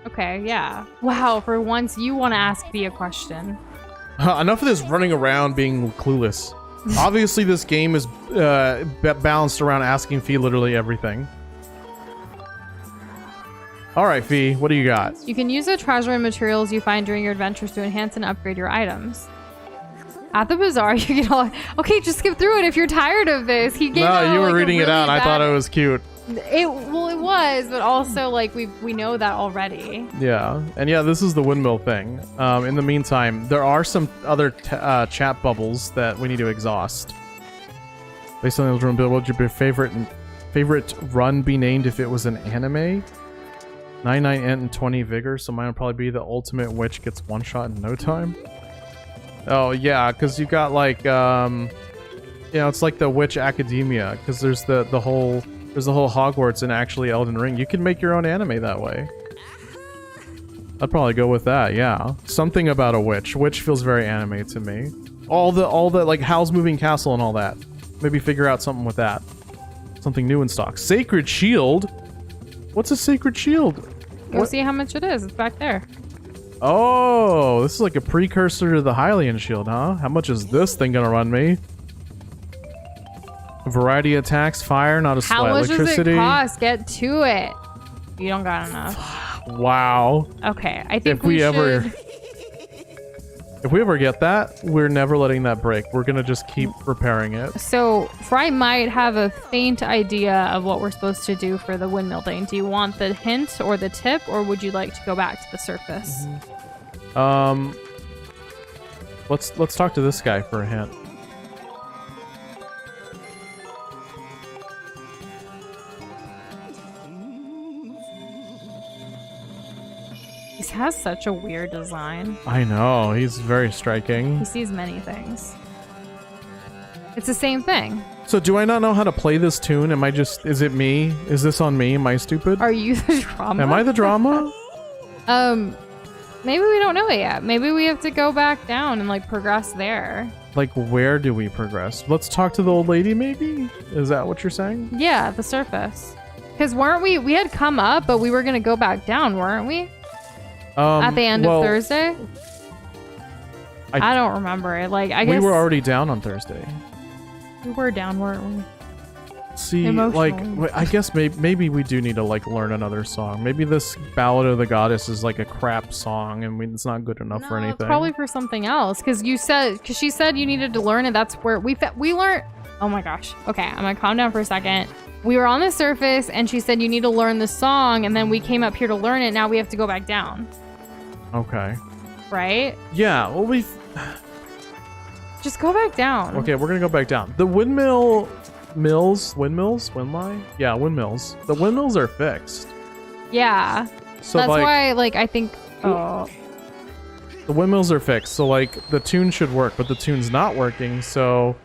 Okay, yeah. Wow, for once you want to ask Fee a question. Enough of this running around being clueless. Obviously, this game is balanced around asking Fee literally everything. Alright, Fee, what do you got? You can use the treasure and materials you find during your adventures to enhance and upgrade your items. At the bazaar, you get all... Okay, just skip through it if you're tired of this. He gave No, you were reading it out. I thought it was cute. Well, it was, but also, like, we know that already. Yeah, and yeah, this is the windmill thing. In the meantime, there are some other chat bubbles that we need to exhaust. Based on the run build, what would your favorite run be named if it was an anime? 99 int and 20 vigor, so mine would probably be the ultimate witch gets one shot in no time. Oh yeah, because you got like you know, it's like the witch academia, because there's the whole Hogwarts and actually Elden Ring. You can make your own anime that way. I'd probably go with that. Yeah, something about a witch. Witch feels very anime to me. All the like Howl's Moving Castle and all that. Maybe figure out something with that. Something new in stock. Sacred Shield. What's a sacred shield? Go see how much it is. It's back there. Oh, this is like a precursor to the Hylian shield, huh? How much is this thing gonna run me? A variety of attacks, fire, not a sweat. How much electricity. does it cost? Get to it. You don't got enough. Wow. Okay, I think if we ever get that, we're never letting that break. We're gonna just keep repairing it. So, Fry might have a faint idea of what we're supposed to do for the windmill thing. Do you want the hint or the tip, or would you like to go back to the surface? Let's talk to this guy for a hint. He has such a weird design. I know, he's very striking. He sees many things. It's the same thing. So do I not know how to play this tune? Am I just, is it me? Is this on me? Am I stupid? Are you the drama? Am I the drama? Maybe we don't know it yet. Maybe we have to go back down and like progress there. Like, where do we progress? Let's talk to the old lady, maybe? Is that what you're saying? Yeah, the surface. Because weren't we had come up, but we were going to go back down, weren't we? At the end of Thursday? I don't remember it. Like, I guess... We were already down on Thursday. We were down, weren't we? See, like, I guess maybe we do need to, like, learn another song. Maybe this Ballad of the Goddess is, like, a crap song, and it's not good enough for anything. It's probably for something else. Because she said you needed to learn it. That's where we learned... Oh my gosh. Okay, I'm gonna calm down for a second. We were on the surface, and she said you need to learn the song, and then we came up here to learn it. Now we have to go back down. Okay. Right? Yeah, well, Just go back down. Okay, we're gonna go back down. The windmills? Windline? Yeah, windmills. The windmills are fixed. Yeah. So that's like, why, like, I think... Oh. The windmills are fixed, so like, the tune should work, but the tune's not working, so...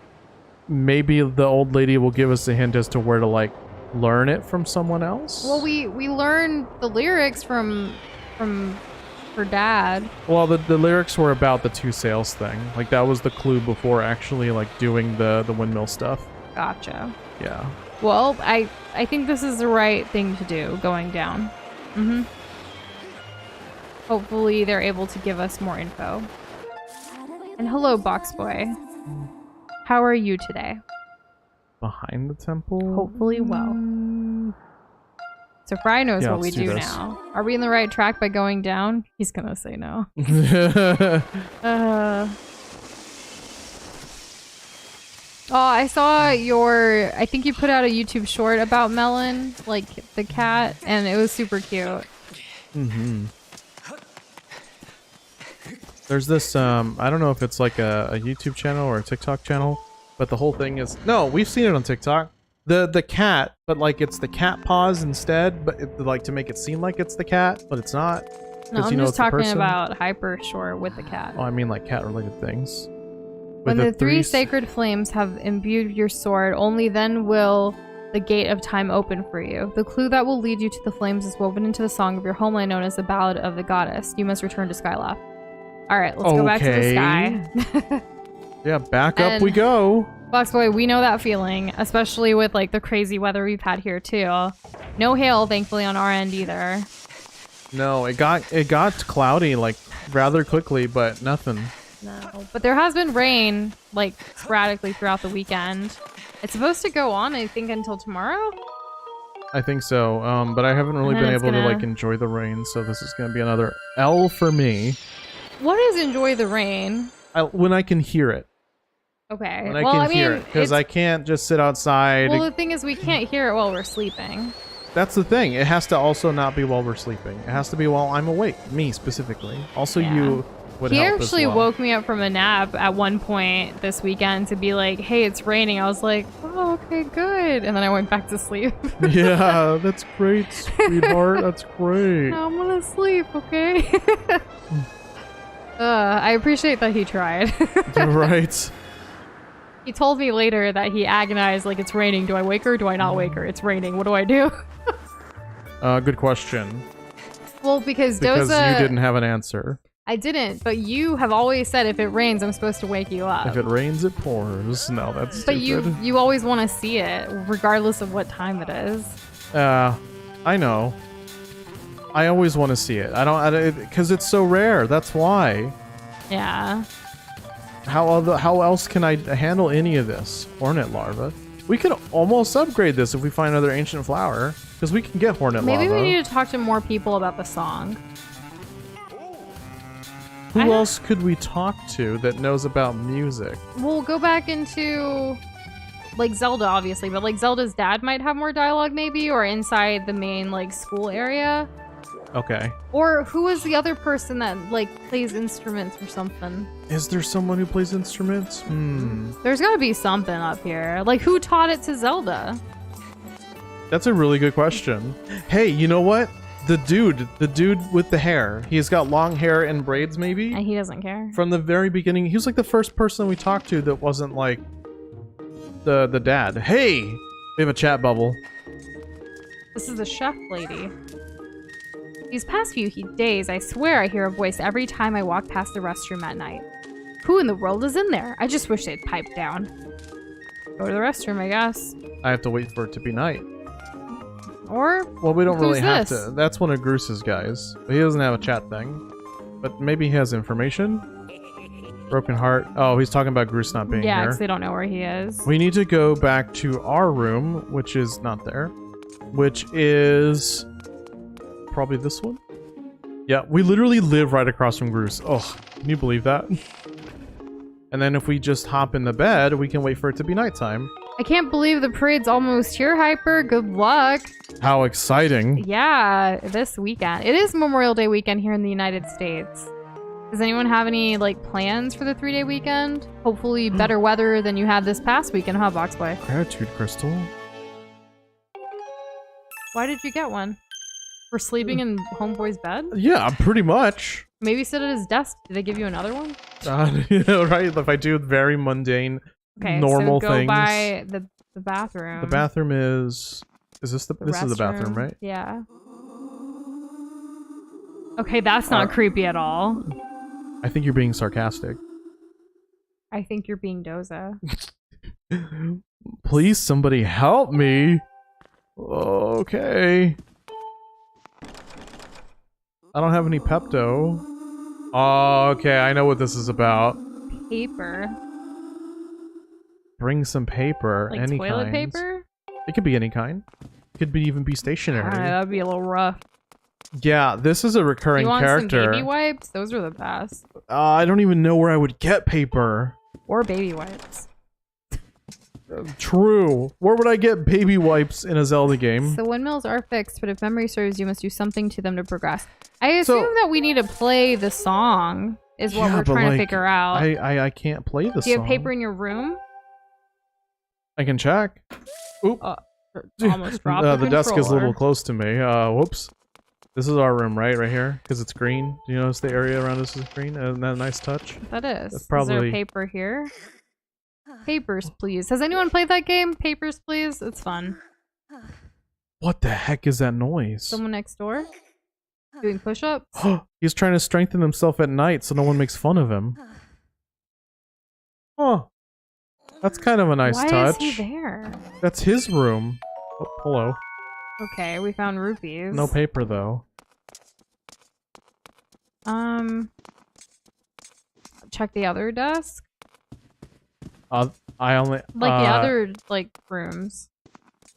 Maybe the old lady will give us a hint as to where to, like, learn it from someone else? Well, we learned the lyrics from her dad. Well, the lyrics were about the two sails thing. Like, that was the clue before actually, like, doing the windmill stuff. Gotcha. Yeah. Well, I think this is the right thing to do, going down. Mm-hmm. Hopefully they're able to give us more info. And hello, Box Boy. How are you today? Behind the temple? Hopefully well. So Fry knows what we do now. Are we in the right track by going down? He's gonna say no. Oh, I saw I think you put out a YouTube short about Melon, like the cat, and it was super cute. Mm-hmm. There's this, I don't know if it's like a YouTube channel or a TikTok channel, but the whole thing is... No, we've seen it on TikTok. The cat, but like it's the cat paws instead, but like to make it seem like it's the cat, but it's not. No, I'm just talking about Hyper Short with the cat. Oh, I mean like cat-related things. When the three sacred flames have imbued your sword, only then will the gate of time open for you. The clue that will lead you to the flames is woven into the song of your homeland known as the Ballad of the Goddess. You must return to Skyloft. Alright, let's go back to the sky. Yeah, back up we go. Box Boy, we know that feeling, especially with like the crazy weather we've had here too. No hail, thankfully, on our end either. No, it got cloudy like rather quickly, but nothing. No, but there has been rain like sporadically throughout the weekend. It's supposed to go on, I think, until tomorrow. I think so, but I haven't really been able to like enjoy the rain, so this is gonna be another L for me. What is enjoy the rain? When I can hear it. Okay. When I can hear it, because I can't just sit outside. Well, the thing is, we can't hear it while we're sleeping. That's the thing. It has to also not be while we're sleeping. It has to be while I'm awake. Me, specifically. Also, you would help as well. He actually woke me up from a nap at one point this weekend to be like, hey, it's raining. I was like, oh, okay, good. And then I went back to sleep. Yeah, that's great, sweetheart. That's great. Now I'm gonna sleep, okay? I appreciate that he tried. Right. He told me later that he agonized, like, it's raining. Do I wake her? Do I not wake her? It's raining. What do I do? Good question. Well, because you didn't have an answer. I didn't, but you have always said if it rains, I'm supposed to wake you up. If it rains, it pours. No, that's But stupid. you always want to see it, regardless of what time it is. I know. I always want to see it. Because it's so rare. That's why. Yeah. How else can I handle any of this? Hornet larva. We could almost upgrade this if we find another ancient flower, because we can get hornet larva. Maybe we need to talk to more people about the song. Who else could we talk to that knows about music? We'll go back into, like, Zelda, obviously, but, like, Zelda's dad might have more dialogue, maybe, or inside the main, like, school area. Okay. Or who is the other person that, like, plays instruments or something? Is there someone who plays instruments? There's gotta be something up here. Like, who taught it to Zelda? That's a really good question. Hey, you know what? The dude with the hair. He's got long hair and braids, maybe? And he doesn't care. From the very beginning, he was like the first person we talked to that wasn't like the dad. Hey! We have a chat bubble. This is the chef lady. These past few days, I swear I hear a voice every time I walk past the restroom at night. Who in the world is in there? I just wish they'd pipe down. Go to the restroom, I guess. I have to wait for it to be night. Or well, we don't really have this? to. That's one of Groose's guys. But he doesn't have a chat thing. But maybe he has information? Broken heart. Oh, he's talking about Groose not being yeah, here. because they don't know where he is. We need to go back to our room, which is not there. Which is probably this one? Yeah, we literally live right across from Groose. Oh, can you believe that? And then if we just hop in the bed, we can wait for it to be nighttime. I can't believe the parade's almost here, Hyper. Good luck. How exciting. Yeah, this weekend. It is Memorial Day weekend here in the United States. Does anyone have any, like, plans for the 3-day weekend? Hopefully better weather than you had this past weekend, huh, Boxboy? Gratitude crystal. Why did you get one? For sleeping in Homeboy's bed? Yeah, pretty much. Maybe sit at his desk. Did they give you another one? Right? If I do very mundane, normal so go things. by the bathroom. The bathroom is this the this is the bathroom, right? Yeah. Okay, that's not creepy at all. I think you're being sarcastic. I think you're being Doza. Please, somebody help me. Okay. I don't have any Pepto. Oh, okay, I know what this is about. Paper. Bring some paper, Like any toilet kind. paper? It could be any kind. It could be even be stationary. That'd be a little rough. Yeah, this is a recurring You want character. some baby wipes? Those are the best. I don't even know where I would get paper. Or baby wipes. True. Where would I get baby wipes in a Zelda game? So windmills are fixed, but if memory serves, you must do something to them to progress. I assume that we need to play the song, is what we're trying to figure out. I can't play the song. Do you have paper in your room? I can check. Oop. Almost dropped the desk is a little close to me. Whoops. This is our room, right? Right here? Because it's green. Do you notice the area around us is green? Isn't that a nice touch? That is. That's probably... Is there paper here? Papers, please. Has anyone played that game? Papers, please? It's fun. What the heck is that noise? Someone next door? Doing push-ups? He's trying to strengthen himself at night so no one makes fun of him. Oh. That's kind of a nice touch. Why is he there? That's his room. Oh, hello. Okay, we found rupees. No paper, though. Check the other desk. I only... Like the other, like, rooms.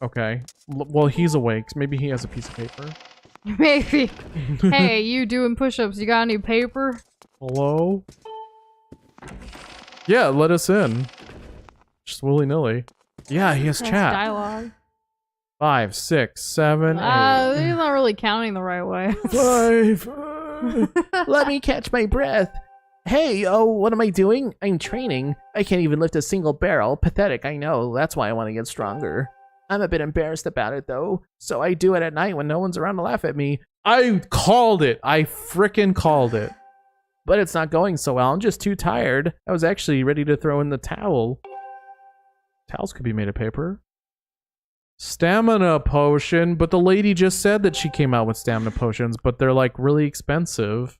Okay. Well, he's awake. Maybe he has a piece of paper. Maybe. Hey, you doing push-ups, you got any paper? Hello? Yeah, let us in. Just willy-nilly. Yeah, he has That's chat. dialogue. 5, 6, 7, 8. He's not really counting the right way. 5. Let me catch my breath. Hey, oh, what am I doing? I'm training. I can't even lift a single barrel. Pathetic, I know. That's why I want to get stronger. I'm a bit embarrassed about it, though. So I do it at night when no one's around to laugh at me. I called it. I frickin' called it. But it's not going so well. I'm just too tired. I was actually ready to throw in the towel. Towels could be made of paper. Stamina potion, but the lady just said that she came out with stamina potions, but they're like really expensive.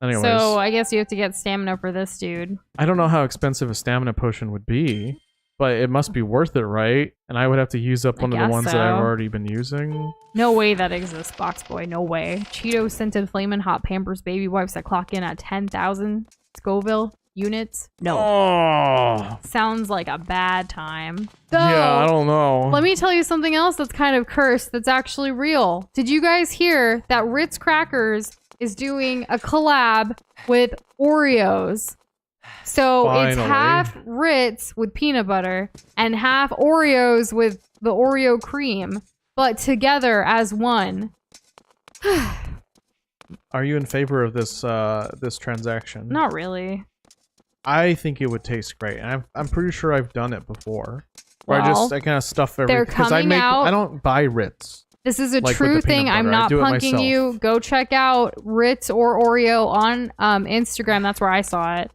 Anyways, So I guess you have to get stamina for this dude. I don't know how expensive a stamina potion would be, but it must be worth it, right? And I would have to use up one of the ones that I've already been using. No way that exists, Boxboy. No way. Cheeto scented flamin' hot Pampers baby wipes that clock in at 10,000 Scoville units. No. Oh. Sounds like a bad time. Yeah, I don't know. Let me tell you something else that's kind of cursed that's actually real. Did you guys hear that Ritz Crackers is doing a collab with Oreos? So it's Finally. half Ritz with peanut butter and half Oreos with the Oreo cream, but together as one. Are you in favor of this this transaction? Not really. I think it would taste great, and I'm pretty sure I've done it before. Where Well, I kind of stuff they're everything because coming out- I don't buy Ritz. This is a Like with true the peanut thing. I'm butter. I not do it punking myself. you. Go check out Ritz or Oreo on Instagram. That's where I saw it.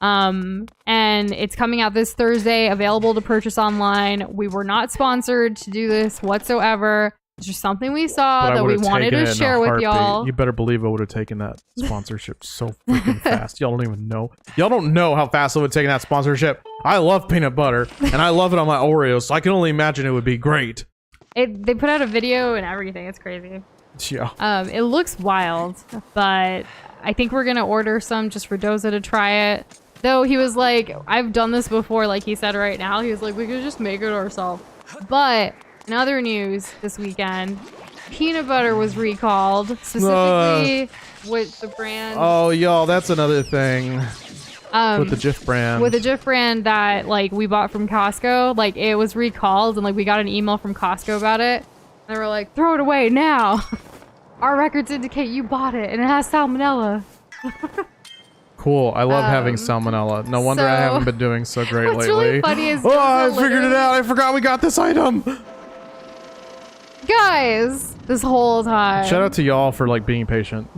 And it's coming out this Thursday, available to purchase online. We were not sponsored to do this whatsoever. It's just something we saw But I that we would've wanted taken to it in a share with heartbeat. y'all. You better believe I would have taken that sponsorship so freaking fast. Y'all don't even know. Y'all don't know how fast I would have taken that sponsorship. I love peanut butter, and I love it on my Oreos, so I can only imagine it would be great. They put out a video and everything. It's crazy. Yeah. It looks wild, but I think we're gonna order some just for Doza to try it. Though he was like, I've done this before, like he said right now. He was like, we could just make it ourselves. But in other news this weekend, peanut butter was recalled, specifically with the brand. Oh, y'all, that's another thing. With the Jif brand. With the Jif brand that like we bought from Costco, like it was recalled, and like we got an email from Costco about it. And they were like, throw it away now. Our records indicate you bought it, and it has salmonella. Cool. I love having salmonella. No wonder I so- haven't been doing so great What's lately. really funny is oh, I Doza figured it literally- out. I forgot we got this item. Guys, this whole time. Shout out to y'all for like being patient.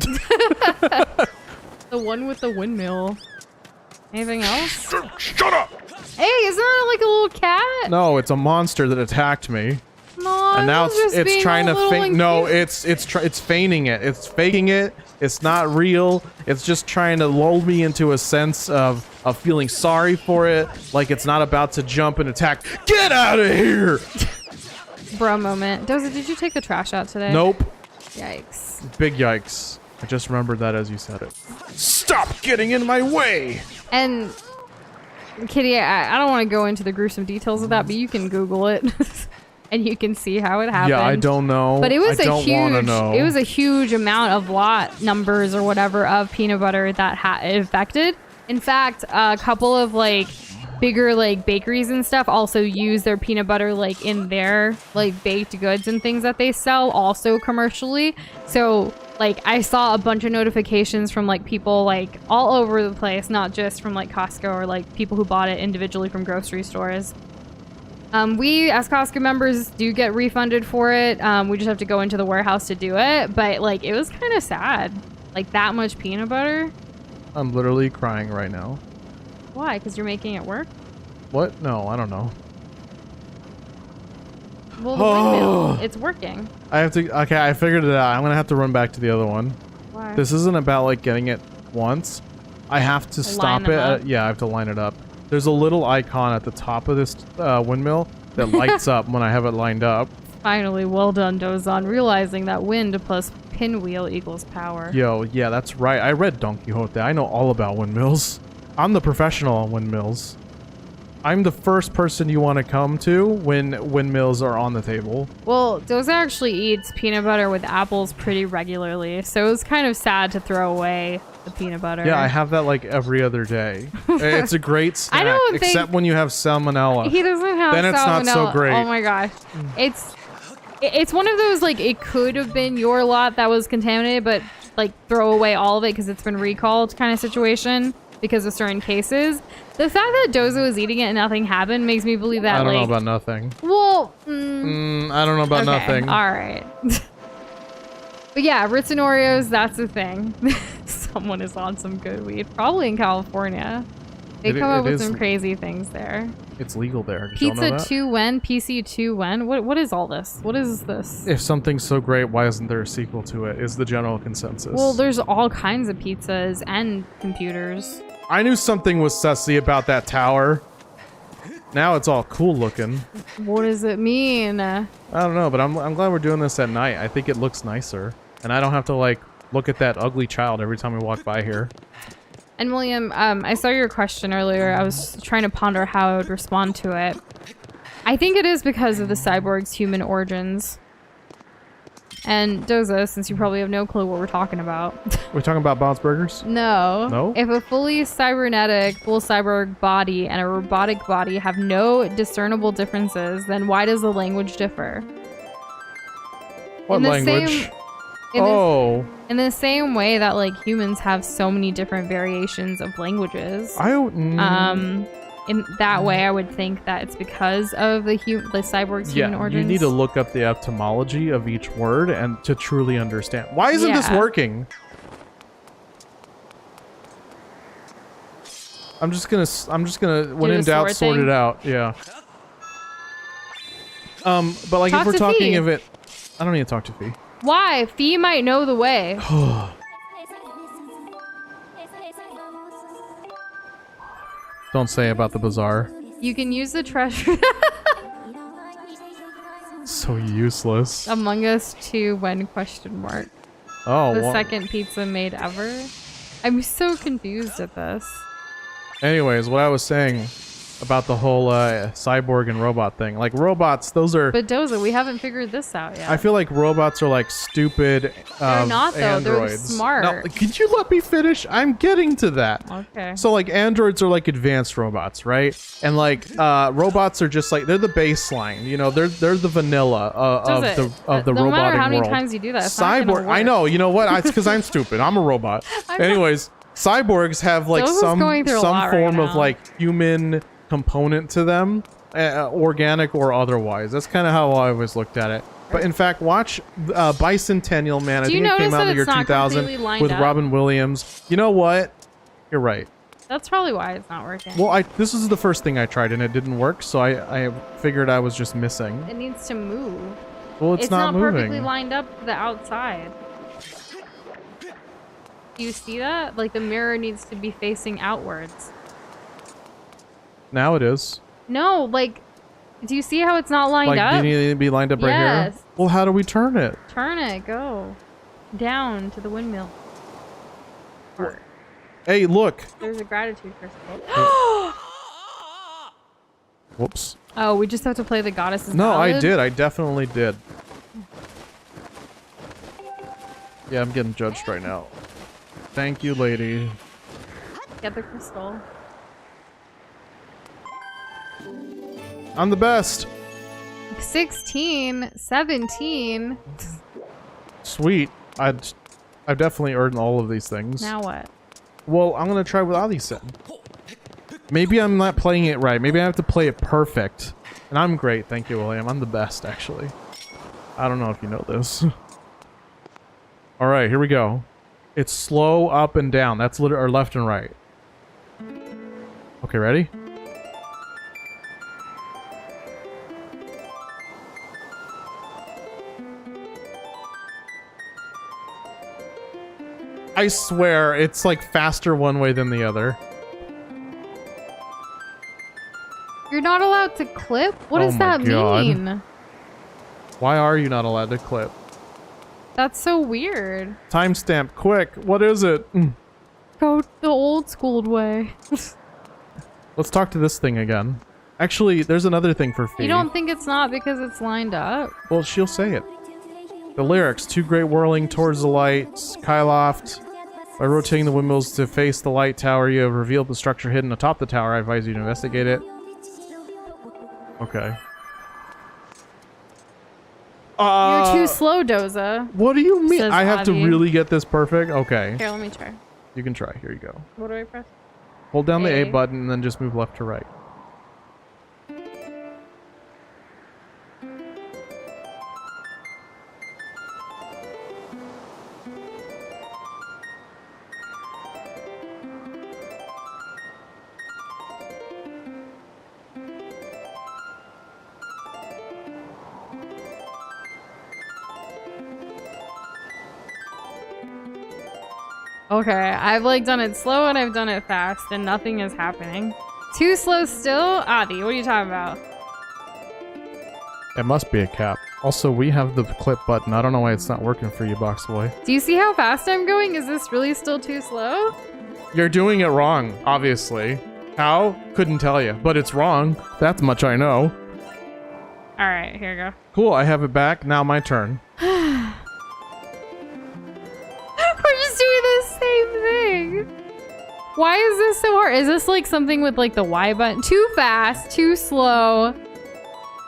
The one with the windmill. Anything else? Shut up. Hey, isn't that like a little cat? No, it's a monster that attacked me. No, And now just it's being trying a to little feign. No, cute. it's feigning it. It's faking it. It's not real. It's just trying to lull me into a sense of feeling sorry for it, like it's not about to jump and attack. Get out of here! Bro moment. Doza, did you take the trash out today? Nope. Yikes. Big yikes. I just remembered that as you said it. Stop getting in my way! And Kitty, I don't want to go into the gruesome details of that, but you can Google it, and you can see how it happened. Yeah, I don't know. But it was I a don't wanna huge. know. It was a huge amount of lot numbers or whatever of peanut butter that affected. In fact, a couple of like bigger like bakeries and stuff also use their peanut butter like in their like baked goods and things that they sell also commercially. So like I saw a bunch of notifications from like people like all over the place, not just from like Costco or like people who bought it individually from grocery stores. We as Costco members do get refunded for it. We just have to go into the warehouse to do it. But like it was kind of sad, like that much peanut butter. I'm literally crying right now. Why? Because you're making it work? What? No, I don't know. Well, the windmill, it's working. I have to. Okay, I figured it out. I'm gonna have to run back to the other one. Why? This isn't about like getting it once. I have to stop them it. up. Yeah, I have to line it up. There's a little icon at the top of this windmill that lights up when I have it lined up. Finally, well done, Dozan, realizing that wind plus pinwheel equals power. Yo, yeah, that's right. I read Don Quixote. I know all about windmills. I'm the professional on windmills. I'm the first person you want to come to when windmills are on the table. Well, Doza actually eats peanut butter with apples pretty regularly, so it was kind of sad to throw away the peanut butter. Yeah, I have that like every other day. It's a great snack, I don't think- except when you have salmonella. He doesn't have Then it's not so salmonella. great. Oh my gosh. It's one of those, like, it could have been your lot that was contaminated, but, like, throw away all of it because it's been recalled kind of situation because of certain cases. The fact that Doza was eating it and nothing happened makes me believe that, I don't like... know about nothing. Well, I don't know about okay, nothing. all right. But yeah, Ritz and Oreos, that's the thing. Someone is on some good weed. Probably in California. They It- come up it with is- some crazy things there. It's legal there. Did y'all know Pizza that? 2 when? PC 2 when? What is all this? What is this? If something's so great, why isn't there a sequel to it? Is the general consensus. Well, there's all kinds of pizzas and computers. I knew something was sussy about that tower. Now it's all cool looking. What does it mean? I don't know, but I'm glad we're doing this at night. I think it looks nicer. And I don't have to, like, look at that ugly child every time we walk by here. And William, I saw your question earlier. I was trying to ponder how I would respond to it. I think it is because of the cyborg's human origins. And Doza, since you probably have no clue what we're talking about. We're talking about Bob's Burgers? No. No? If a fully cybernetic, full cyborg body and a robotic body have no discernible differences, then why does the language differ? What In the language? same- In the- Oh, In the same way that like humans have so many different variations of languages. in that way, I would think that it's because of the cyborg's human Yeah, origins. you need to look up the etymology of each word and to truly understand. Why isn't this working? I'm just gonna when in doubt sort it out. Yeah. But like Talk if we're to talking Fee. of it, I don't need to talk to Fee. Why? Fee might know the way. Don't say about the bazaar. You can use the treasure So useless. Among Us 2 when ? Oh, The well, second pizza made ever. I'm so confused at this. anyways, what I was saying about the whole cyborg and robot thing. Like robots, those are. But Doza, we haven't figured this out yet. I feel like robots are like stupid. They're not, though. Androids. They're smart. Now, could you let me finish? I'm getting to that. Okay. So like androids are like advanced robots, right? And like robots are just like they're the baseline. You know, they're the vanilla of the robotic world. No matter how many times you do that, it's not gonna Cyborg. I work. know. You know what? It's because I'm stupid. I'm a robot. Anyways, cyborgs have like Doza's some going through a lot right form of now. like human component to them, organic or otherwise. That's kind of how I always looked at it. But in fact, watch Bicentennial Man. I Do you think it came notice out in that the year it's not 2000 completely lined with up? Robin Williams. You know what? You're right. That's probably why it's not working. Well, this is the first thing I tried and it didn't work, so I figured I was just missing. It needs to move. Well, it's not perfectly moving. lined up to the outside. Do you see that? Like the mirror needs to be facing outwards. Now it is. No, like, do you see how it's not lined Like, up? do you need to be lined up right here? Yes. Well, how do we turn it? Turn it, go. Down to the windmill. Hey, look. There's a gratitude crystal. Whoops. Oh, we just have to play the goddess's No, I ballad? did. I definitely did. Yeah, I'm getting judged right now. Thank you, lady. Get the crystal. I'm the best. 16, 17. Sweet. I've definitely earned all of these things. Now what? Well, I'm gonna try what Ali said. Maybe I'm not playing it right. Maybe I have to play it perfect. And I'm great. Thank you, William. I'm the best, actually. I don't know if you know this. All right, here we go. It's slow up and down. That's or left and right. Okay, ready? I swear, it's like faster one way than the other. You're not allowed to clip? What Oh does my that God. mean? Why are you not allowed to clip? That's so weird. Timestamp, quick. What is it? Go the old schooled way. Let's talk to this thing again. Actually, there's another thing for Fee. You don't think it's not because it's lined up? Well, she'll say it. The lyrics, two great whirling towards the light, skyloft. By rotating the windmills to face the light tower, you have revealed the structure hidden atop the tower. I advise you to investigate it. Okay. You're too slow, Doza. What do you mean? Says I have to Avi. really get this perfect? Okay. Here, let me try. You can try. Here you go. What do I press? Hold down the A A. button and then just move left to right. Okay, I've like done it slow and I've done it fast and nothing is happening. Too slow still? Adi, what are you talking about? It must be a cap. Also, we have the clip button. I don't know why it's not working for you, Box Boy. Do you see how fast I'm going? Is this really still too slow? You're doing it wrong, obviously. How? Couldn't tell you, but it's wrong. That's much I know. Alright, here you go. Cool, I have it back. Now my turn. We're just doing the same thing. Why is this so hard? Is this like something with like the Y button? Too fast, too slow.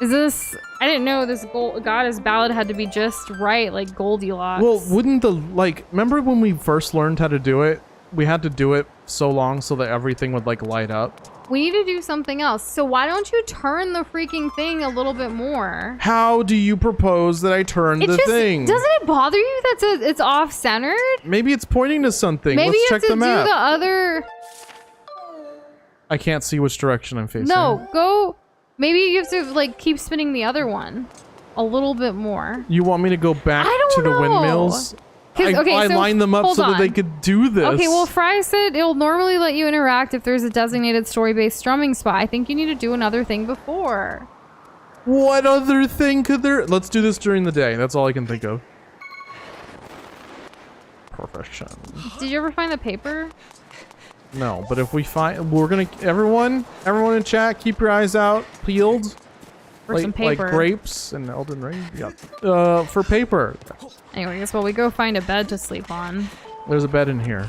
Is this... I didn't know this goddess ballad had to be just right, like Goldilocks. Well, wouldn't the, like, remember when we first learned how to do it? We had to do it so long so that everything would, like, light up. We need to do something else. So why don't you turn the freaking thing a little bit more? How do you propose that I turn the thing? Doesn't it bother you that it's off-centered? Maybe it's pointing to something. Maybe Let's you check have to the map. do the other... I can't see which direction I'm facing. No, go... Maybe you have to, like, keep spinning the other one a little bit more. You want me to go back to the windmills? I lined them up so that they could do this. Okay, well, Fry said it'll normally let you interact if there's a designated story-based strumming spot. I think you need to do another thing before. What other thing could there... Let's do this during the day. That's all I can think of. Perfection. Did you ever find the paper? No, but if we find... We're gonna... Everyone in chat, keep your eyes out peeled. For some paper. Like grapes and Elden Ring. Yeah. For paper. Anyways, well, we go find a bed to sleep on. There's a bed in here.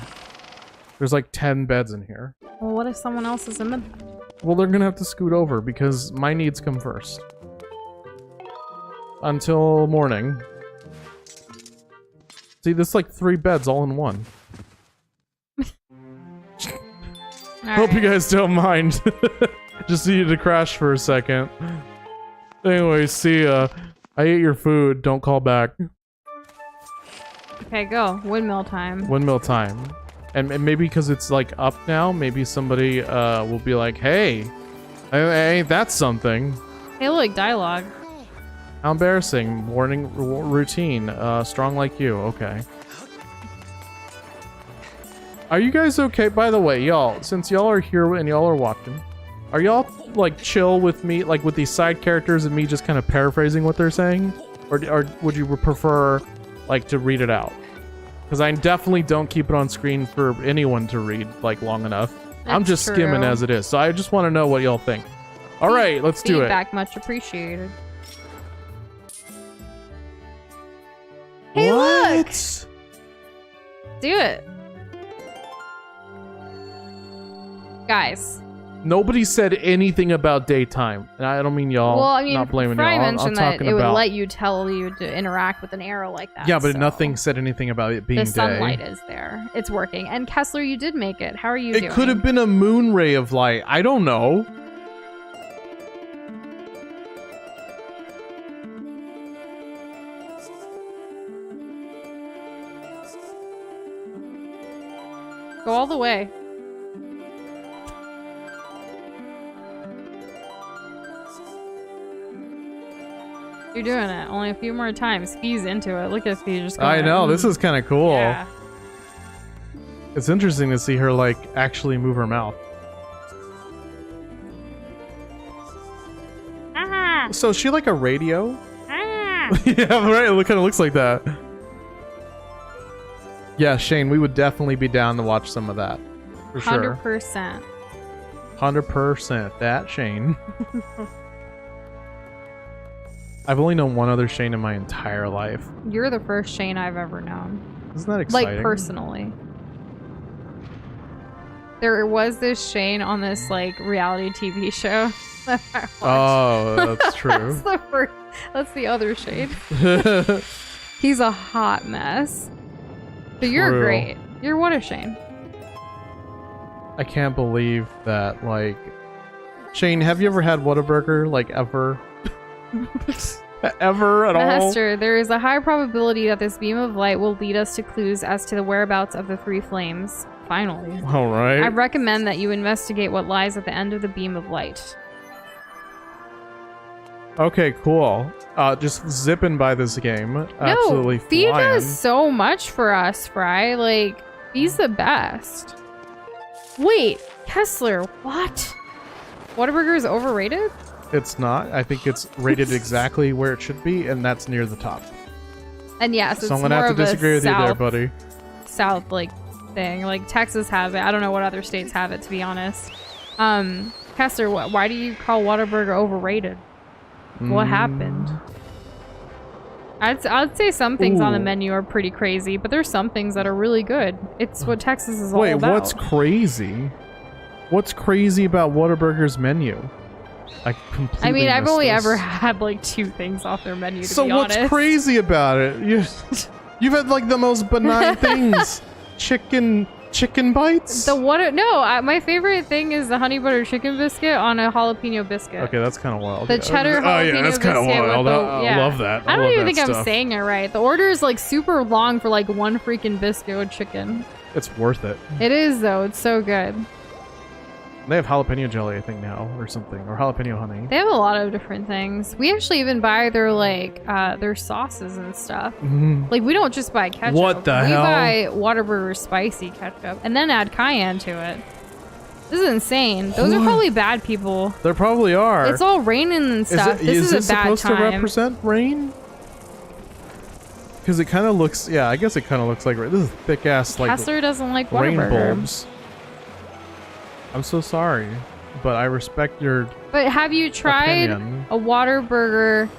There's like 10 beds in here. Well, what if someone else is in the bed? Well, they're gonna have to scoot over because my needs come first. Until morning. See, this is like 3 beds all in one. Hope you guys don't mind. Just needed to crash for a second. Anyway, see ya. I ate your food. Don't call back. Okay, go. Windmill time. Windmill time. And maybe because it's like up now, maybe somebody will be like, hey, ain't that something? Hey, look, dialogue. How embarrassing. Morning routine. Strong like you. Okay. Are you guys okay? By the way, y'all, since y'all are here and y'all are watching, are y'all like chill with me, like with these side characters and me just kind of paraphrasing what they're saying? Or would you prefer like to read it out? Because I definitely don't keep it on screen for anyone to read like long enough. I'm just skimming as it is. So I just want to know what y'all think. All right, let's do it. Feedback much appreciated. Hey, what? look! Do it. Guys. Nobody said anything about daytime. And I don't mean y'all. Well, I mean, not blaming Fry y'all. mentioned that it would let you tell you to interact with an arrow like that. Yeah, but so nothing said anything about it being the day. sunlight is there. It's working. And Kessler, you did make it. How are you doing? It could have been a moon ray of light. I don't know. Go all the way. You're doing it. Only a few more times. Ease into it. Look at Fee just going. I know. This is kind of cool. Yeah. It's interesting to see her, like, actually move her mouth. Ah! So is she like a radio? Ah! Yeah, right. It kind of looks like that. Yeah, Shane, we would definitely be down to watch some of that. For sure. 100%. 100% that Shane. I've only known one other Shane in my entire life. You're the first Shane I've ever known. Isn't that exciting? Like, personally. There was this Shane on this, like, reality TV show that I watched. Oh, that's true. That's the other Shane. He's a hot mess. But you're True. great. You're what a Shane. I can't believe that, like... Shane, have you ever had Whataburger? Like, ever? Ever at all? Master, there is a high probability that this beam of light will lead us to clues as to the whereabouts of the 3 flames. Finally. All right. I recommend that you investigate what lies at the end of the beam of light. Okay, cool. Just zipping by this game. Absolutely no, Fee flying. does so much for us, Fry. Like, he's the best. Wait, Kessler, what? Whataburger is overrated? It's not. I think it's rated exactly where it should be, and that's near the top. And yes, So it's I'm gonna more have to of a disagree with you there, buddy. South, like, thing. Like, Texas has it. I don't know what other states have it, to be honest. Kessler, why do you call Whataburger overrated? What happened? I'd say some things on the menu are pretty crazy, but there's some things that are really good. It's what Texas is all about. Wait, what's crazy? What's crazy about Whataburger's menu? I completely I mean, I've missed only this. ever had like 2 things off their menu, to So be what's honest. crazy about it? You've had like the most benign things. Chicken chicken bites? The what? No, my favorite thing is the honey butter chicken biscuit on a jalapeno biscuit. Okay, that's kind of wild. The cheddar jalapeno that's kind of biscuit wild. with I love that. I don't love even that think I'm stuff. saying it right. The order is like super long for like one freaking biscuit with chicken. It's worth it. It is though. It's so good. They have jalapeno jelly, I think now, or something, or jalapeno honey. They have a lot of different things. We actually even buy their like their sauces and stuff. Like we don't just buy ketchup. What the hell? We buy Whataburger spicy ketchup and then add cayenne to it. This is insane. Those are probably bad people. There probably are. It's all raining and stuff. This is a bad supposed time. to represent rain? Because it kind of looks, yeah, I guess it kind of looks like rain. This is thick ass like Kessler doesn't like rain Whataburger. bulbs. I'm so sorry, but I respect your But have you tried opinion. a Whataburger,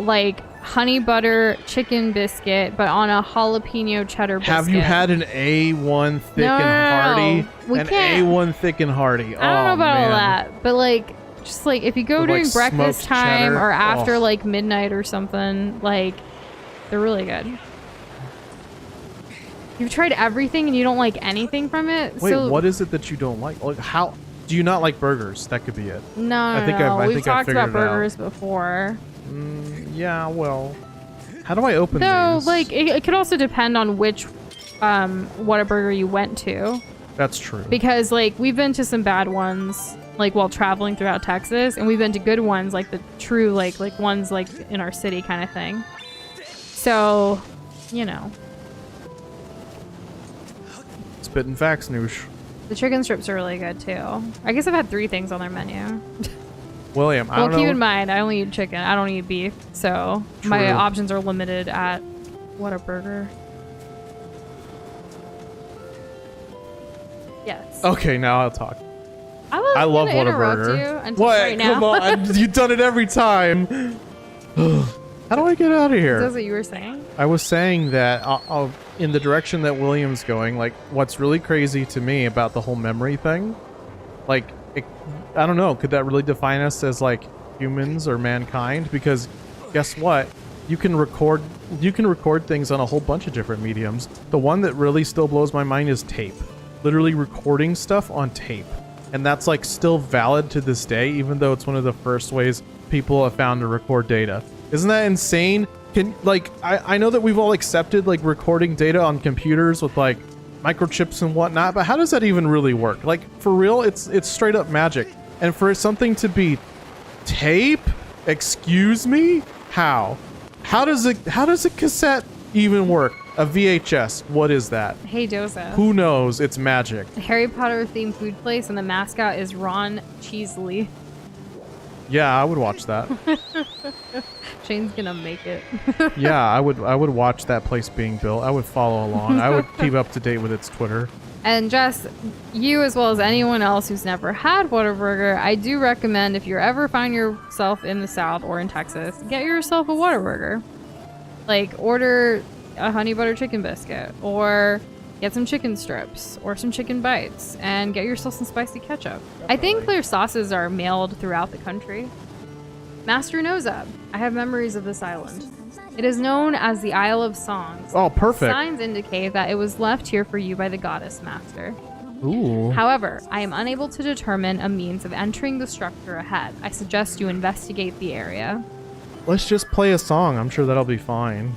like honey butter chicken biscuit, but on a jalapeno cheddar biscuit? Have you had an A1 thick No, and hearty? we An can't. A1 thick and hearty. I don't know about man. all that, but like, just like if you go With, during like, breakfast smoked time cheddar. or after Oh. like midnight or something, like they're really good. You've tried everything and you don't like anything from it. Wait, so what is it that you don't like? Like, how do you not like burgers? That could be it. No, I think I we've think I talked about figured it out. burgers before. Yeah, well, how do I open No, these? like it could also depend on which Whataburger you went to, That's true. because like we've been to some bad ones like while traveling throughout Texas, and we've been to good ones like the true like ones like in our city kind of thing. So, you know, Spitting facts, Noosh. the chicken strips are really good too. I guess I've had 3 things on their menu. William, I Well, don't keep know. in mind, I only eat chicken. I don't eat beef, so my True. options are limited at Whataburger. Yes. Okay, now I'll talk. I love gonna interrupt Whataburger. you until What? right now. Come on, you've done it every time. How do I get out of here? That's what you were saying. I was saying that in the direction that William's going, like, what's really crazy to me about the whole memory thing, like, I don't know, could that really define us as, like, humans or mankind? Because guess what? You can record things on a whole bunch of different mediums. The one that really still blows my mind is tape. Literally recording stuff on tape. And that's, like, still valid to this day, even though it's one of the first ways people have found to record data. Isn't that insane? I know that we've all accepted like recording data on computers with like microchips and whatnot, but how does that even really work? Like for real, it's straight up magic. And for something to be tape, excuse me, how does a cassette even work? A VHS, what is that? Hey, Joseph. Who knows? It's magic. The Harry Potter themed food place, and the mascot is Ron Cheasley. Yeah, I would watch that. Shane's gonna make it. Yeah, I would watch that place being built. I would follow along. I would keep up to date with its Twitter. And Jess, you as well as anyone else who's never had Whataburger, I do recommend if you ever find yourself in the South or in Texas, get yourself a Whataburger. Like, order a honey butter chicken biscuit, or get some chicken strips, or some chicken bites, and get yourself some spicy ketchup. I think their sauces are mailed throughout the country. Master Nozab, I have memories of this island. It is known as the Isle of Songs. Oh, perfect. Signs indicate that it was left here for you by the goddess master. Ooh. However, I am unable to determine a means of entering the structure ahead. I suggest you investigate the area. Let's just play a song. I'm sure that'll be fine.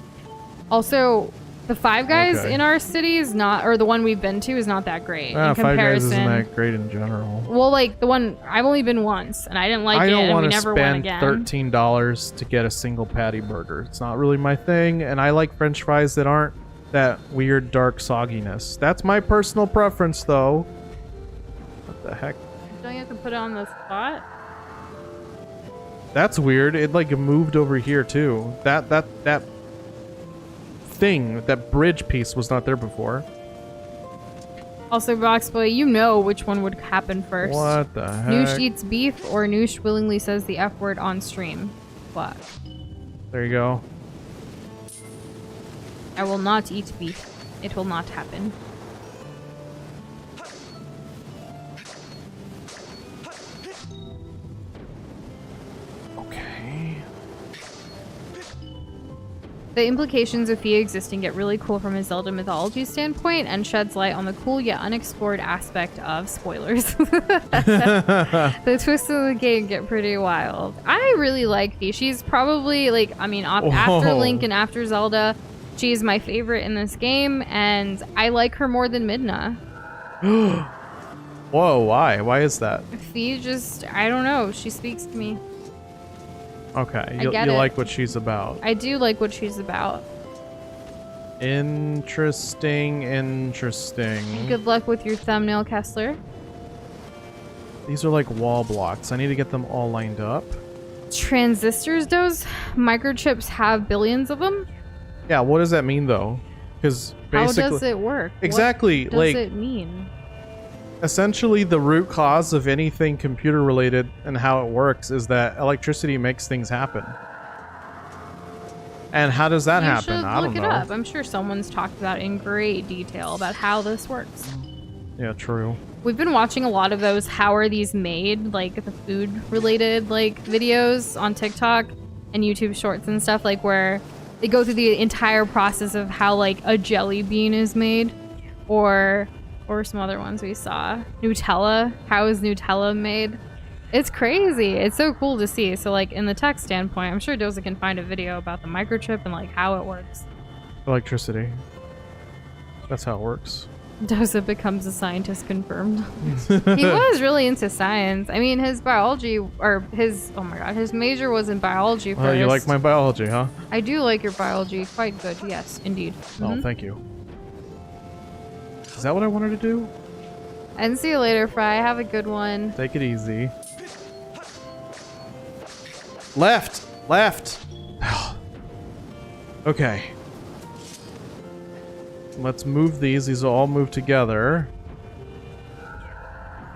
Also, the Five Guys Okay. in our city is not, or the one we've been to is not that great in Five Guys comparison. isn't that great in general. Well, like the one I've only been once, and I didn't like I it, don't and we want to never went spend again. $13 to get a single patty burger. It's not really my thing, and I like French fries that aren't that weird dark sogginess. That's my personal preference, though. What the heck? Don't you have to put it on the spot? That's weird. It like moved over here too. That thing, that bridge piece was not there before. Also, Boxboy, you know which one would happen first. What the heck? Noosh eats beef, or Noosh willingly says the F word on stream. What? There you go. I will not eat beef. It will not happen. Okay. The implications of Fia existing get really cool from a Zelda mythology standpoint and sheds light on the cool yet unexplored aspect of spoilers. The twists of the game get pretty wild. I really like Fia. She's probably like, I mean, after Link and after Zelda, she's my favorite in this game, and I like her more than Midna. Whoa, why? Why is that? Fia just, I don't know. She speaks to me. Okay, you like what she's about. I do like what she's about. Interesting. Good luck with your thumbnail, Kessler. These are like wall blocks. I need to get them all lined up. Transistors, those microchips have billions of them? Yeah, what does that mean though? Because basically, how does it work? Exactly, what does it mean? Essentially, the root cause of anything computer related and how it works is that electricity makes things happen. And how does that happen? I don't know. Look it up. I'm sure someone's talked about in great detail about how this works. Yeah, true. We've been watching a lot of those how are these made, like the food related like videos on TikTok and YouTube shorts and stuff, like where they go through the entire process of how like a jelly bean is made, or some other ones we saw. Nutella. How is Nutella made? It's crazy. It's so cool to see. So like in the tech standpoint, I'm sure Doza can find a video about the microchip and like how it works. Electricity. That's how it works. Doza becomes a scientist confirmed. He was really into science. I mean, his biology, or his, oh my god, his major was in biology first. Oh, you like my biology, huh? I do like your biology. Quite good. Yes, indeed. Oh, thank you. Is that what I wanted to do? And see you later, Fry. Have a good one. Take it easy. Left! Left! Okay. Let's move these. These will all move together.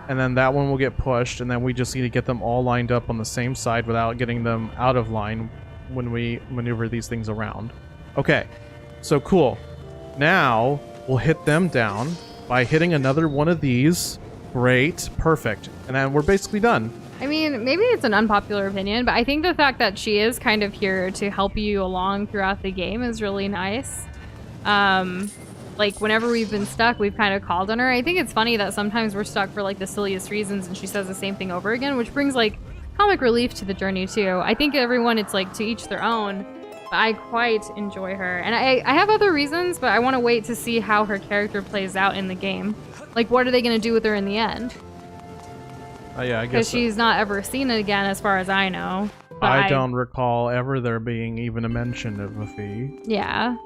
And then that one will get pushed, and then we just need to get them all lined up on the same side without getting them out of line when we maneuver these things around. Okay. So cool. Now we'll hit them down by hitting another one of these. Great. Perfect. And then we're basically done. I mean, maybe it's an unpopular opinion, but I think the fact that she is kind of here to help you along throughout the game is really nice. Like, whenever we've been stuck, we've kind of called on her. I think it's funny that sometimes we're stuck for, like, the silliest reasons, and she says the same thing over again, which brings, like, comic relief to the journey, too. I think everyone, it's, like, to each their own. I quite enjoy her. And I have other reasons, but I want to wait to see how her character plays out in the game. Like, what are they going to do with her in the end? Yeah, I guess because she's not ever seen it again, as far as I know. But I don't recall ever there being even a mention of a fee. Yeah.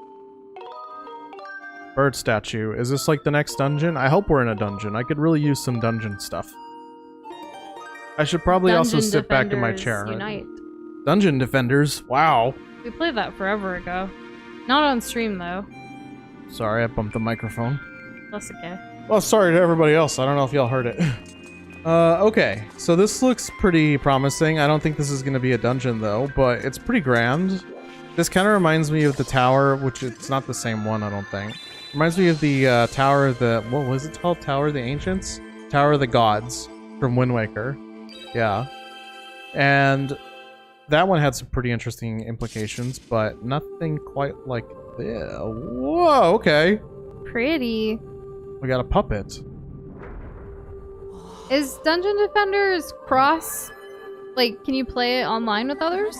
Bird statue. Is this like the next dungeon? I hope we're in a dungeon. I could really use some dungeon stuff. I should probably also sit back in my chair. Unite. Dungeon Defenders. Wow. We played that forever ago. Not on stream, though. Sorry, I bumped the microphone. That's okay. Well, sorry to everybody else. I don't know if y'all heard it. Okay. So this looks pretty promising. I don't think this is going to be a dungeon, though, but it's pretty grand. This kind of reminds me of the tower, which it's not the same one, I don't think. Reminds me of the Tower of the... What was it called? Tower of the Ancients? Tower of the Gods from Wind Waker. Yeah. And that one had some pretty interesting implications, but nothing quite like this. Whoa, okay. Pretty. We got a puppet. Is Dungeon Defenders cross? Like, can you play it online with others?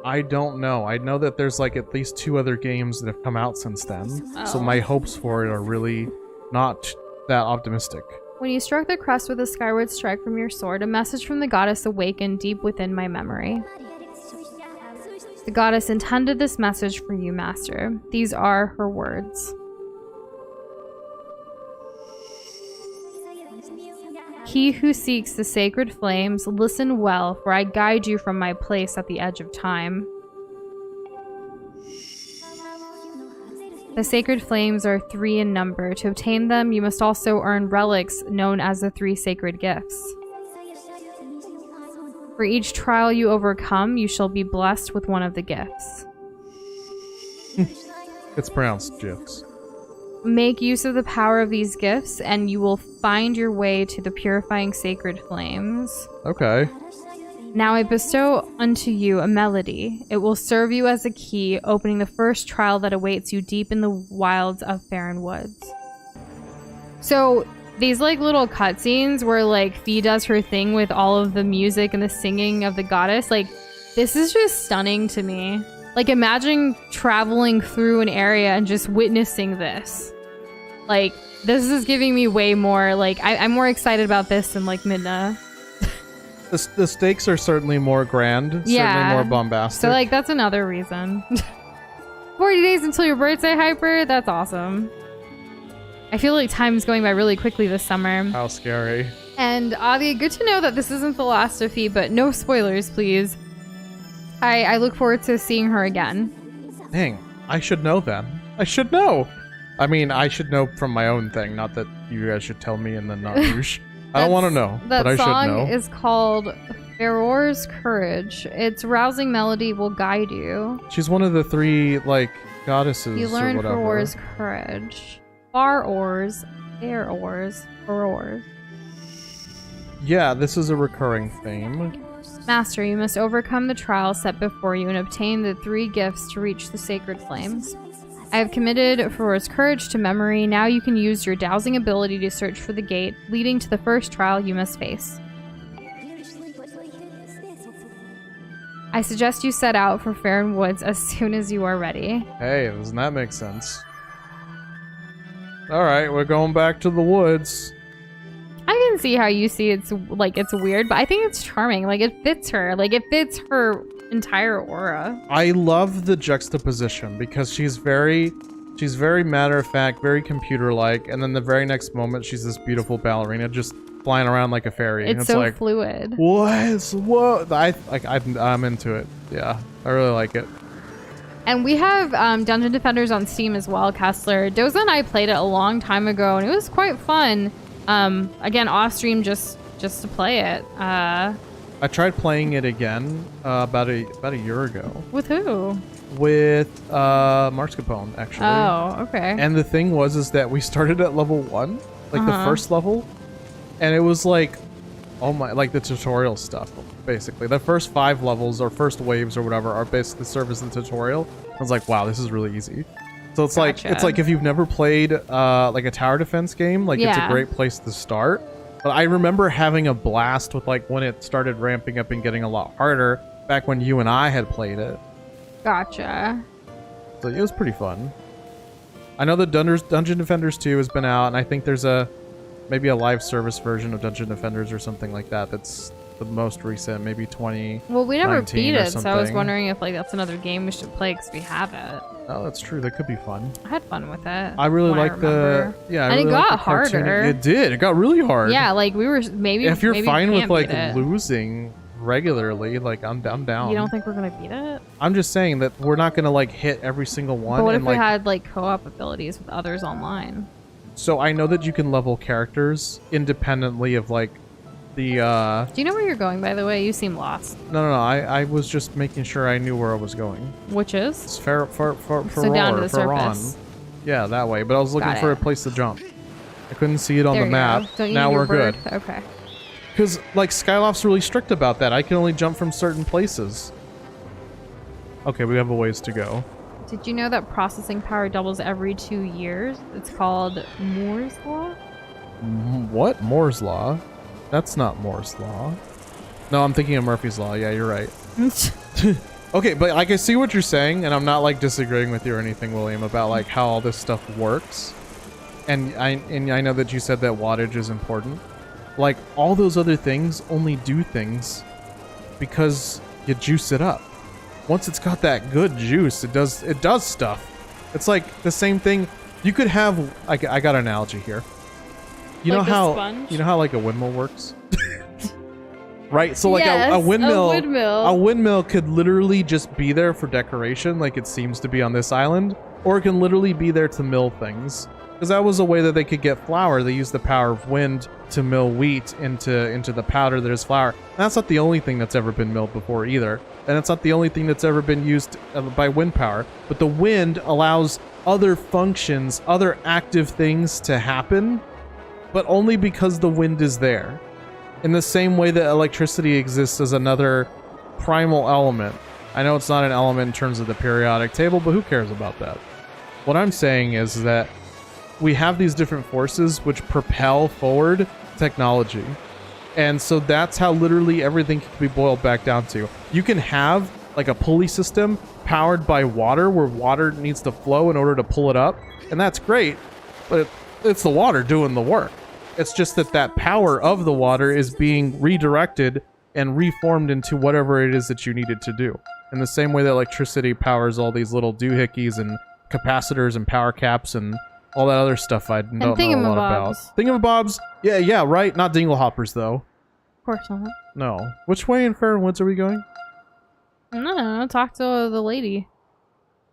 I don't know. I know that there's like at least 2 other games that have come out since then. So my hopes for it are really not that optimistic. When you struck the crest with a skyward strike from your sword, a message from the goddess awakened deep within my memory. The goddess intended this message for you, master. These are her words. He who seeks the sacred flames, listen well, for I guide you from my place at the edge of time. The sacred flames are 3 in number. To obtain them, you must also earn relics known as the 3 sacred gifts. For each trial you overcome, you shall be blessed with one of the gifts. It's pronounced gifs. Make use of the power of these gifts, and you will find your way to the purifying sacred flames. Okay. Now I bestow unto you a melody. It will serve you as a key, opening the first trial that awaits you deep in the wilds of Faron Woods. So these like little cutscenes where like Fee does her thing with all of the music and the singing of the goddess, like this is just stunning to me. Like imagine traveling through an area and just witnessing this. Like this is giving me way more, like I'm more excited about this than like Midna. The stakes are certainly more grand, certainly more bombastic. So like that's another reason. 40 days until your birthday, Hyper? That's awesome. I feel like time's going by really quickly this summer. How scary. And Avi, good to know that this isn't the last of Fee, but no spoilers, please. I look forward to seeing her again. Dang, I should know then. I should know. I mean, I should know from my own thing, not that you guys should tell me and then not Roosh. I don't want to know, but I should know. That song is called Faron's Courage. Its rousing melody will guide you. She's one of the 3, like, goddesses You learn or whatever. Faron's Courage. Far oars, air oars, oars. Yeah, this is a recurring theme. Master, you must overcome the trial set before you and obtain the 3 gifts to reach the sacred flames. I have committed Faron's Courage to memory. Now you can use your dowsing ability to search for the gate leading to the first trial you must face. I suggest you set out for Faron Woods as soon as you are ready. Hey, doesn't that make sense? Alright, we're going back to the woods. I can see how you see it's weird, but I think it's charming. Like it fits her. Like it fits her entire aura. I love the juxtaposition because she's very matter of fact, very computer like, and then the very next moment she's this beautiful ballerina just flying around like a fairy. It's and so like, fluid. What? I'm into it. Yeah, I really like it. And we have Dungeon Defenders on Steam as well, Kessler. Doza and I played it a long time ago, and it was quite fun. Again, off stream just to play it. I tried playing it again about a year ago. With who? With Mars Capone, actually. Oh, okay. And the thing is that we started at level 1, like the first level, and it was like, oh my, like the tutorial stuff, basically. The first 5 levels or first waves or whatever are basically serve as the tutorial. I was like, wow, this is really easy. So it's like if you've never played like a tower defense game, like it's a great place to start. But I remember having a blast with like when it started ramping up and getting a lot harder back when you and I had played it. Gotcha. So it was pretty fun. I know the Dungeon Defenders 2 has been out, and I think there's maybe a live service version of Dungeon Defenders or something like that. That's the most recent, maybe 20. Well, we never beat it, so I was wondering if like that's another game we should play because we have it. Oh, that's true. That could be fun. I had fun with it. I really like and it got harder. It did. It got really hard. Yeah, like we were maybe. If you're fine with like it. losing regularly, like I'm down. You don't think we're gonna beat it? I'm just saying that we're not gonna like hit every single one. But what if we had like co-op abilities with others online? So I know that you can level characters independently of like the. Do you know where you're going? By the way, you seem lost. No. I was just making sure I knew where I was going. Which is? It's so down to the surface. Yeah, that way. But I was looking for a place to jump. I couldn't see it on the map. Now we're good. Okay. Because like Skyloft's really strict about that. I can only jump from certain places. Okay, we have a ways to go. Did you know that processing power doubles every 2 years? It's called Moore's Law? What? Moore's Law? That's not Moore's Law. No, I'm thinking of Murphy's Law. Yeah, you're right. Okay, but like I see what you're saying, and I'm not like disagreeing with you or anything, William, about like how all this stuff works. And I know that you said that wattage is important. Like all those other things only do things because you juice it up. Once it's got that good juice, it does stuff. It's like the same thing. You could have I got an analogy here. You know how like a windmill works? Right? So like a windmill could literally just be there for decoration like it seems to be on this island, or it can literally be there to mill things. Because that was a way that they could get flour. They used the power of wind to mill wheat into the powder that is flour. And that's not the only thing that's ever been milled before either. And it's not the only thing that's ever been used by wind power. But the wind allows other functions, other active things to happen, but only because the wind is there. In the same way that electricity exists as another primal element. I know it's not an element in terms of the periodic table, but who cares about that? What I'm saying is that we have these different forces which propel forward technology. And so that's how literally everything can be boiled back down to. You can have like a pulley system powered by water where water needs to flow in order to pull it up. And that's great, but it's the water doing the work. It's just that that power of the water is being redirected and reformed into whatever it is that you need it to do. In the same way that electricity powers all these little doohickeys and capacitors and power caps and all that other stuff I don't know a lot about. Thingamabobs. Yeah, right. Not dinglehoppers, though. Of course not. No. Which way in Faron Woods are we going? I don't know. Talk to the lady.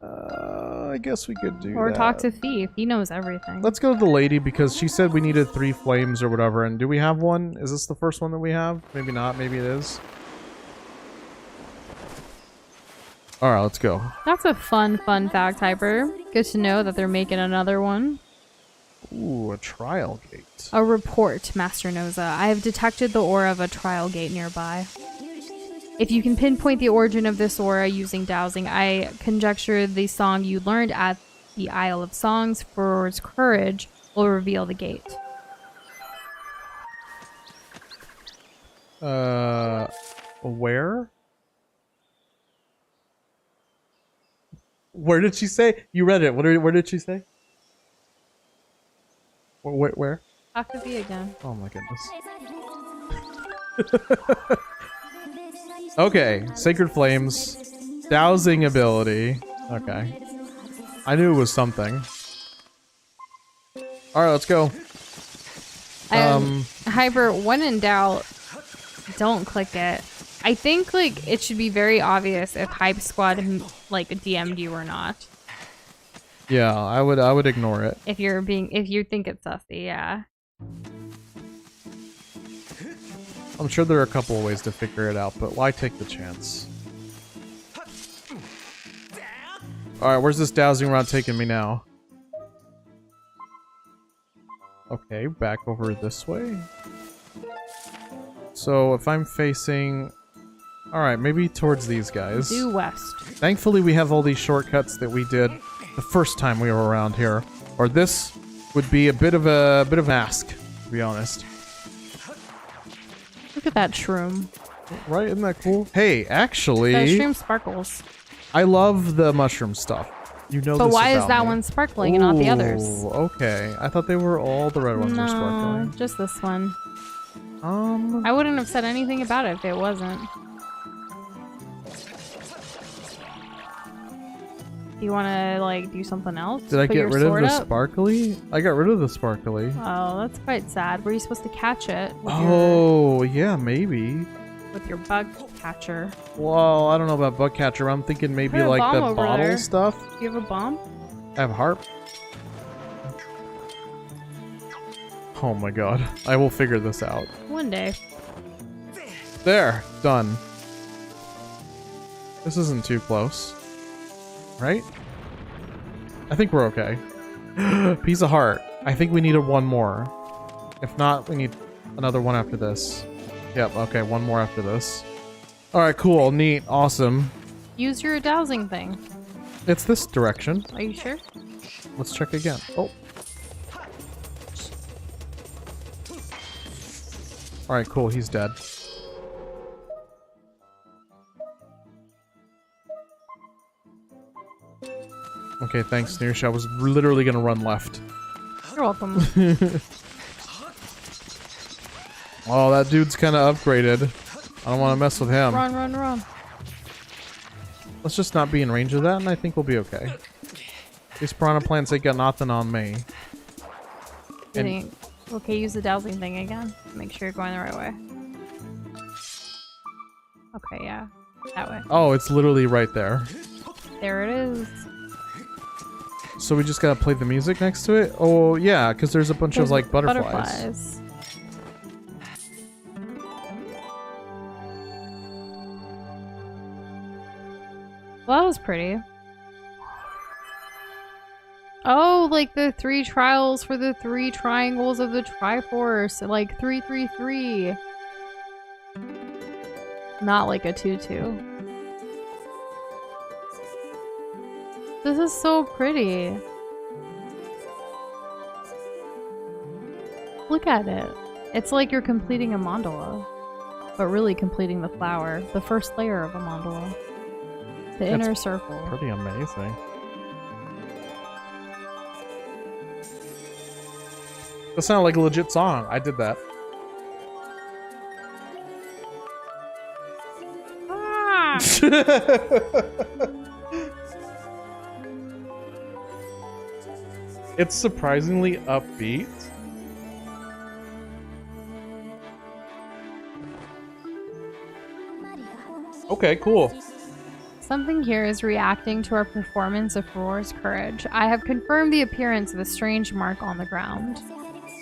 I guess we could do Or that. talk to Thief. He knows everything. Let's go to the lady because she said we needed 3 flames or whatever. And do we have one? Is this the first one that we have? Maybe not. Maybe it is. Alright, let's go. That's a fun fact, Hyper. Good to know that they're making another one. Ooh, a trial gate. A report, Master Noza. I have detected the aura of a trial gate nearby. If you can pinpoint the origin of this aura using dowsing, I conjecture the song you learned at the Isle of Songs for its courage will reveal the gate. Where? Where did she say? You read it. Where did she say? Where? Talk to V again. Oh my goodness. Okay, Sacred Flames. Dowsing ability. Okay. I knew it was something. Alright, let's go. Hyper, when in doubt, don't click it. I think like it should be very obvious if Hype Squad like DM'd you or not. Yeah, I would ignore it. If you think it's sussy, yeah. I'm sure there are a couple of ways to figure it out, but why take the chance? Alright, where's this dowsing rod taking me now? Okay, back over this way. So if I'm facing... Alright, maybe towards these guys. Due west. Thankfully we have all these shortcuts that we did the first time we were around here. Or this would be a bit of an ask, to be honest. Look at that shroom. Right? Isn't that cool? Hey, actually... That shroom sparkles. I love the mushroom stuff. You know But this why is about that me. one sparkling and not the others? Ooh, okay. I thought they were all the red ones were No, sparkling. just this one. I wouldn't have said anything about it if it wasn't. Do you want to like do something else? Did I Put get your rid of sword the up? sparkly? I got rid of the sparkly. Oh, that's quite sad. Were you supposed to catch it with, Oh, yeah, maybe. with your bug catcher? Well, I don't know about bug catcher. I'm thinking maybe Put a like bomb the over bottle there. stuff. Do you have a bomb? I have harp. Oh my god. I will figure this out. One day. There. Done. This isn't too close. Right? I think we're okay. Piece of heart. I think we needed one more. If not, we need another one after this. Yep, okay, one more after this. Alright, cool, neat, awesome. Use your dowsing thing. It's this direction. Are you sure? Let's check again. Oh. Alright, cool, he's dead. Okay, thanks, Neersha. I was literally gonna run left. You're welcome. Oh, that dude's kind of upgraded. I don't want to mess with him. Run, run, run. Let's just not be in range of that, and I think we'll be okay. These piranha plants ain't got nothing on me. Okay, use the dowsing thing again. Make sure you're going the right way. Okay, yeah. That way. Oh, it's literally right there. There it is. So we just gotta play the music next to it? Oh, yeah, because there's a bunch of, like, butterflies. Well, that was pretty. Oh, like the 3 trials for the 3 triangles of the Triforce. Like 333. Not like a tutu. This is so pretty. Look at it. It's like you're completing a mandala, but really completing the flower, the first layer of a mandala. The inner circle. Pretty amazing. That sounded like a legit song. I did that. Ah! It's surprisingly upbeat. Okay, cool. Something here is reacting to our performance of Faron's courage. I have confirmed the appearance of a strange mark on the ground.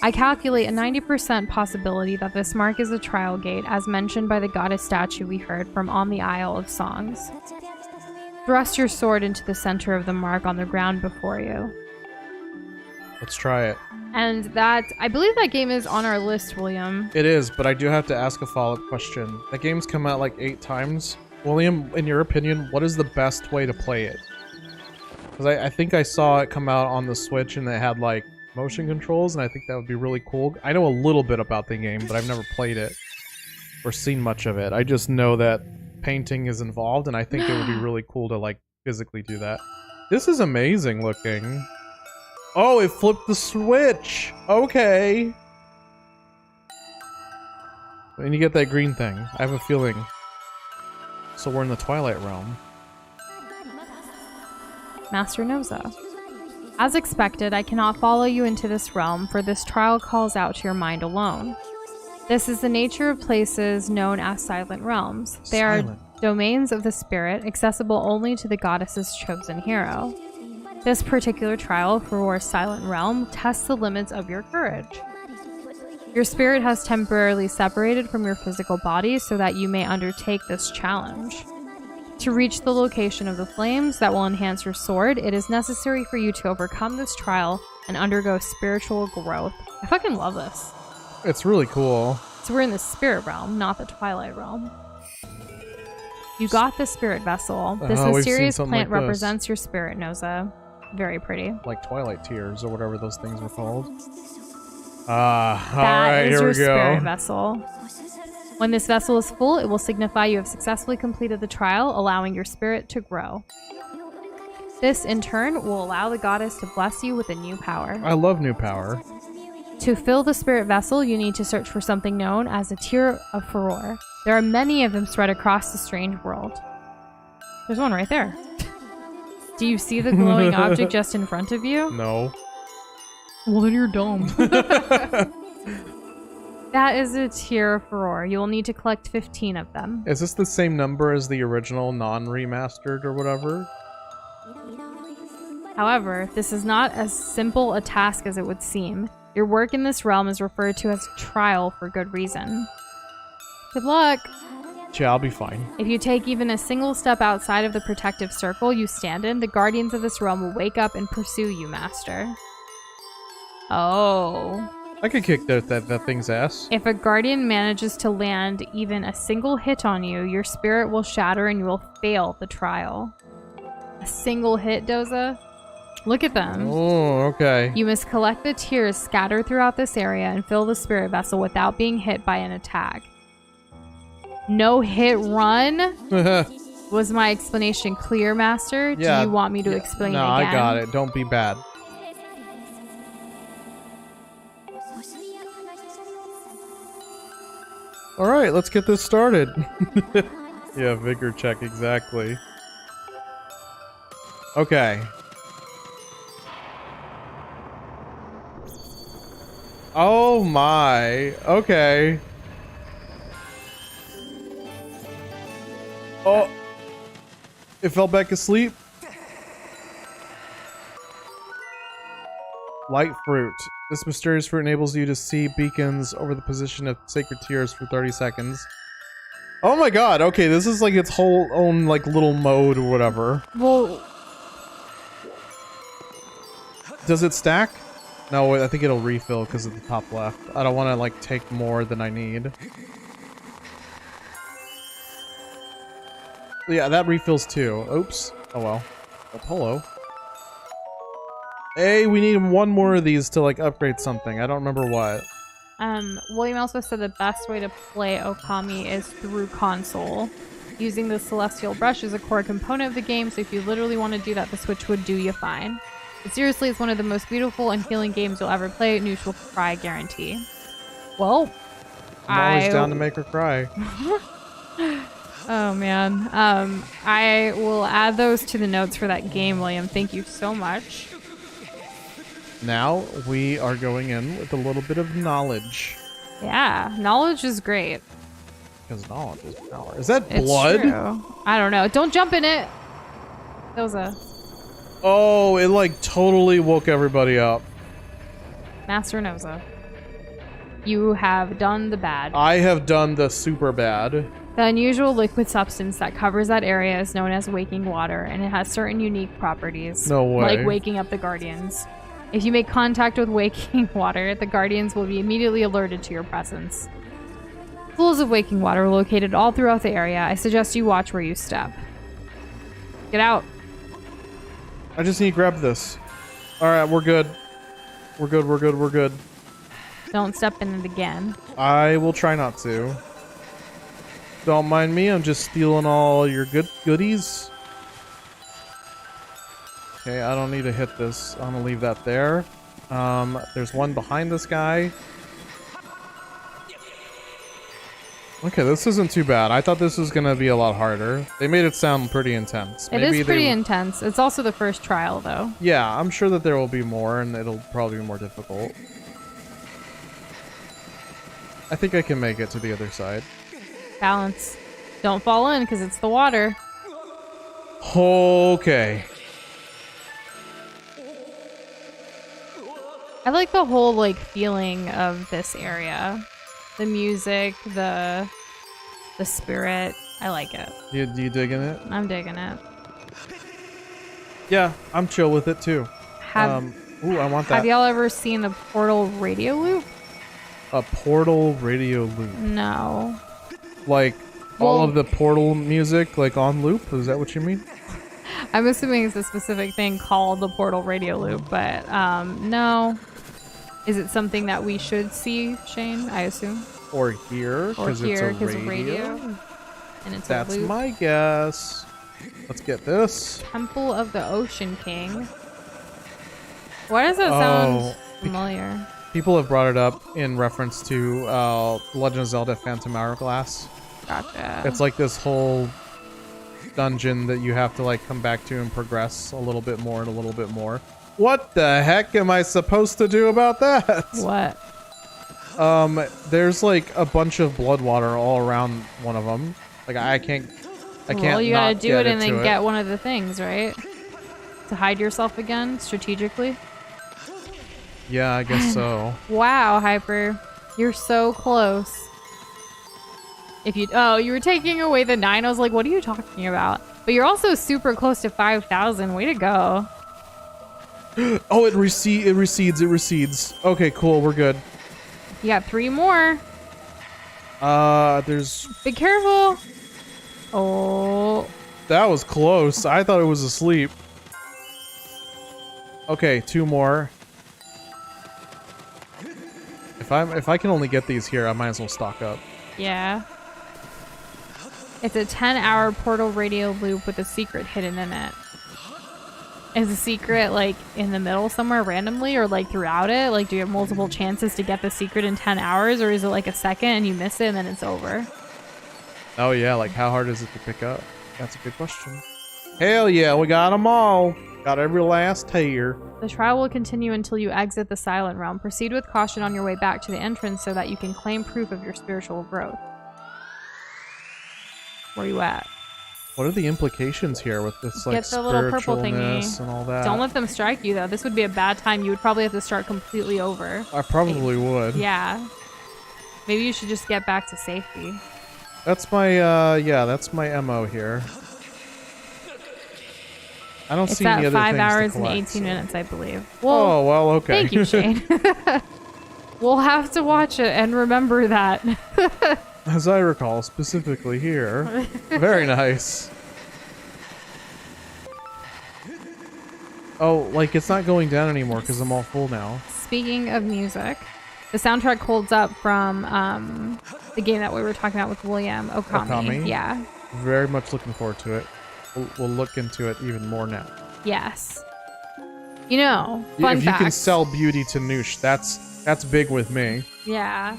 I calculate a 90% possibility that this mark is a trial gate, as mentioned by the goddess statue we heard from on the Isle of Songs. Thrust your sword into the center of the mark on the ground before you. Let's try it. And that, I believe that game is on our list, William. It is, but I do have to ask a follow-up question. That game's come out like 8 times. William, in your opinion, what is the best way to play it? Because I think I saw it come out on the Switch and it had like motion controls, and I think that would be really cool. I know a little bit about the game, but I've never played it or seen much of it. I just know that painting is involved, and I think it would be really cool to like physically do that. This is amazing looking. Oh, it flipped the switch. Okay. And you get that green thing. I have a feeling. So we're in the Twilight Realm. Master Noza. As expected, I cannot follow you into this realm, for this trial calls out to your mind alone. This is the nature of places known as silent realms. They are domains of the spirit, accessible only to the goddess's chosen hero. This particular trial for our silent realm tests the limits of your courage. Your spirit has temporarily separated from your physical body so that you may undertake this challenge. To reach the location of the flames that will enhance your sword, it is necessary for you to overcome this trial and undergo spiritual growth. I fucking love this. It's really cool. So we're in the spirit realm, not the Twilight realm. You got the spirit vessel. This mysterious plant represents your spirit, Noza. Very pretty. Like Twilight Tears or whatever those things were called. Alright, here we go. That is your spirit vessel. When this vessel is full, it will signify you have successfully completed the trial, allowing your spirit to grow. This, in turn, will allow the goddess to bless you with a new power. I love new power. To fill the spirit vessel, you need to search for something known as a tear of furor. There are many of them spread across the strange world. There's one right there. Do you see the glowing object just in front of you? No. Well, then you're dumb. That is a tear of furor. You will need to collect 15 of them. Is this the same number as the original non-remastered or whatever? However, this is not as simple a task as it would seem. Your work in this realm is referred to as trial for good reason. Good luck! Yeah, I'll be fine. If you take even a single step outside of the protective circle you stand in, the guardians of this realm will wake up and pursue you, Master. Oh. I could kick that thing's ass. If a guardian manages to land even a single hit on you, your spirit will shatter and you will fail the trial. A single hit, Doza? Look at them. Oh, okay. You must collect the tears scattered throughout this area and fill the spirit vessel without being hit by an attack. No hit run? Was my explanation clear, Master? Yeah, do you want me to explain no, again? I got it. Don't be bad. Alright, let's get this started. Yeah, vigor check, exactly. Okay. Oh my. Okay. Oh. It fell back asleep. Light fruit. This mysterious fruit enables you to see beacons over the position of sacred tears for 30 seconds. Oh my god, okay, this is like its whole own like little mode or whatever. Well, does it stack? No, I think it'll refill because of the top left. I don't want to like take more than I need. Yeah, that refills too. Oops. Oh well. Oh, hello. Hey, we need one more of these to like upgrade something. I don't remember what. William also said the best way to play Okami is through console. Using the Celestial Brush is a core component of the game, so if you literally want to do that, the Switch would do you fine. But seriously, it's one of the most beautiful and healing games you'll ever play. Noosh will cry, guarantee. Well, I'm always down to make her cry. Oh man. I will add those to the notes for that game, William. Thank you so much. Now we are going in with a little bit of knowledge. Yeah, knowledge is great. Because knowledge is power. Is that It's blood? true. I don't know. Don't jump in it. That was a Oh, it like totally woke everybody up. Master Noza. You have done the bad. I have done the super bad. The unusual liquid substance that covers that area is known as waking water, and it has certain unique properties. No way. Like waking up the guardians. If you make contact with waking water, the guardians will be immediately alerted to your presence. Pools of waking water are located all throughout the area. I suggest you watch where you step. Get out. I just need to grab this. Alright, we're good. We're good, we're good, we're good. Don't step in it again. I will try not to. Don't mind me, I'm just stealing all your goodies. Okay, I don't need to hit this. I'm gonna leave that there. There's one behind this guy. Okay, this isn't too bad. I thought this was gonna be a lot harder. They made it sound pretty intense. It is pretty intense. It's also the first trial, though. Yeah, I'm sure that there will be more, and it'll probably be more difficult. I think I can make it to the other side. Balance. Don't fall in, because it's the water. Okay. I like the whole, like, feeling of this area. The music, the spirit. I like it. You digging it? I'm digging it. Yeah, I'm chill with it too. Ooh, I want that. Have y'all ever seen the Portal radio loop? A Portal radio loop. No. Like all Well- of the Portal music, like on loop. Is that what you mean? I'm assuming it's a specific thing called the Portal radio loop, but no. Is it something that we should see, Shane? I assume. Or here, Or because it's here, a because radio. And it's That's a loop. my guess. Let's get this. Temple of the Ocean King. Why does that sound familiar? People have brought it up in reference to Legend of Zelda Phantom Hourglass. Gotcha. It's like this whole dungeon that you have to like come back to and progress a little bit more and a little bit more. What the heck am I supposed to do about that? What? There's like a bunch of blood water all around one of them. Like I can't. Well, you gotta not do get it and into then get one of the things, right? To hide yourself again, strategically. Yeah, I guess so. Wow, Hyper. You're so close. If you... Oh, you were taking away the 9. I was like, what are you talking about? But you're also super close to 5,000. Way to go. Oh, it recedes. Okay, cool. We're good. You got 3 more. There's... Be careful. Oh. That was close. I thought it was asleep. Okay, 2 more. If I can only get these here, I might as well stock up. Yeah. It's a 10-hour portal radio loop with a secret hidden in it. Is the secret like in the middle somewhere randomly, or like throughout it? Like, do you have multiple chances to get the secret in 10 hours, or is it like a second and you miss it and then it's over? Oh yeah, like how hard is it to pick up? That's a good question. Hell yeah, we got them all. Got every last hair. The trial will continue until you exit the Silent Realm. Proceed with caution on your way back to the entrance so that you can claim proof of your spiritual growth. Where you at? What are the implications here with this like Get the little purple spiritualness thingy. and all that? Don't let them strike you though. This would be a bad time. You would probably have to start completely over. I probably would. Yeah. Maybe you should just get back to safety. That's my yeah, that's my MO here. I don't It's see any at other 5 things hours to and collect, 18 so. minutes, I believe. Well, Oh, well, okay. thank you, Shane. We'll have to watch it and remember that. As I recall, specifically here. Very nice. Oh, like it's not going down anymore because I'm all full now. Speaking of music, the soundtrack holds up from the game that we were talking about with William Okami. Yeah. Very much looking forward to it. We'll look into it even more now. Yes. You know, fun if fact. you can sell beauty to Noosh, that's big with me. Yeah.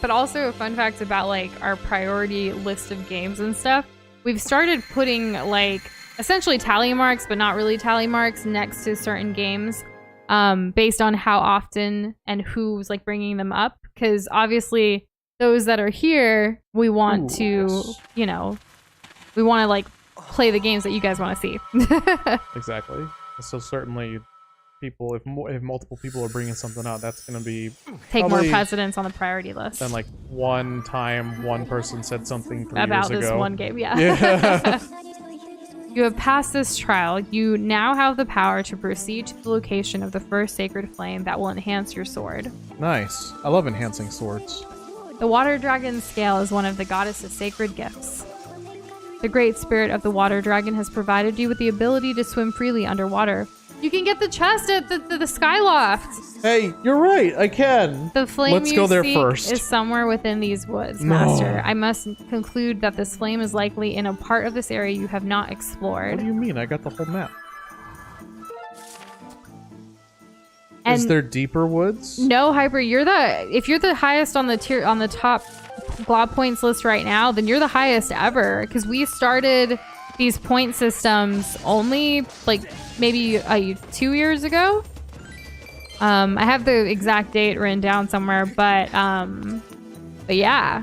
But also fun facts about like our priority list of games and stuff. We've started putting like essentially tally marks, but not really tally marks next to certain games, based on how often and who's like bringing them up. Because obviously those that are here, we want to, you know, we want to like play the games that you guys want to see. Exactly. So certainly people, if multiple people are bringing something out, that's going to be take more precedence on the priority list than like one time one person said something 3 about years this ago. one game. Yeah. Yeah. You have passed this trial. You now have the power to proceed to the location of the first sacred flame that will enhance your sword. Nice. I love enhancing swords. The water dragon scale is one of the goddess's sacred gifts. The great spirit of the water dragon has provided you with the ability to swim freely underwater. You can get the chest at the Skyloft. Hey, you're right. I can. The flame Let's you go there seek first. is somewhere within these woods, No. Master. I must conclude that this flame is likely in a part of this area you have not What explored. do you mean? I got the whole map. And Is there deeper woods? no, Hyper, if you're the highest on the tier on the top glob points list right now, then you're the highest ever, because we started these point systems only like maybe 2 years ago. I have the exact date written down somewhere, but yeah.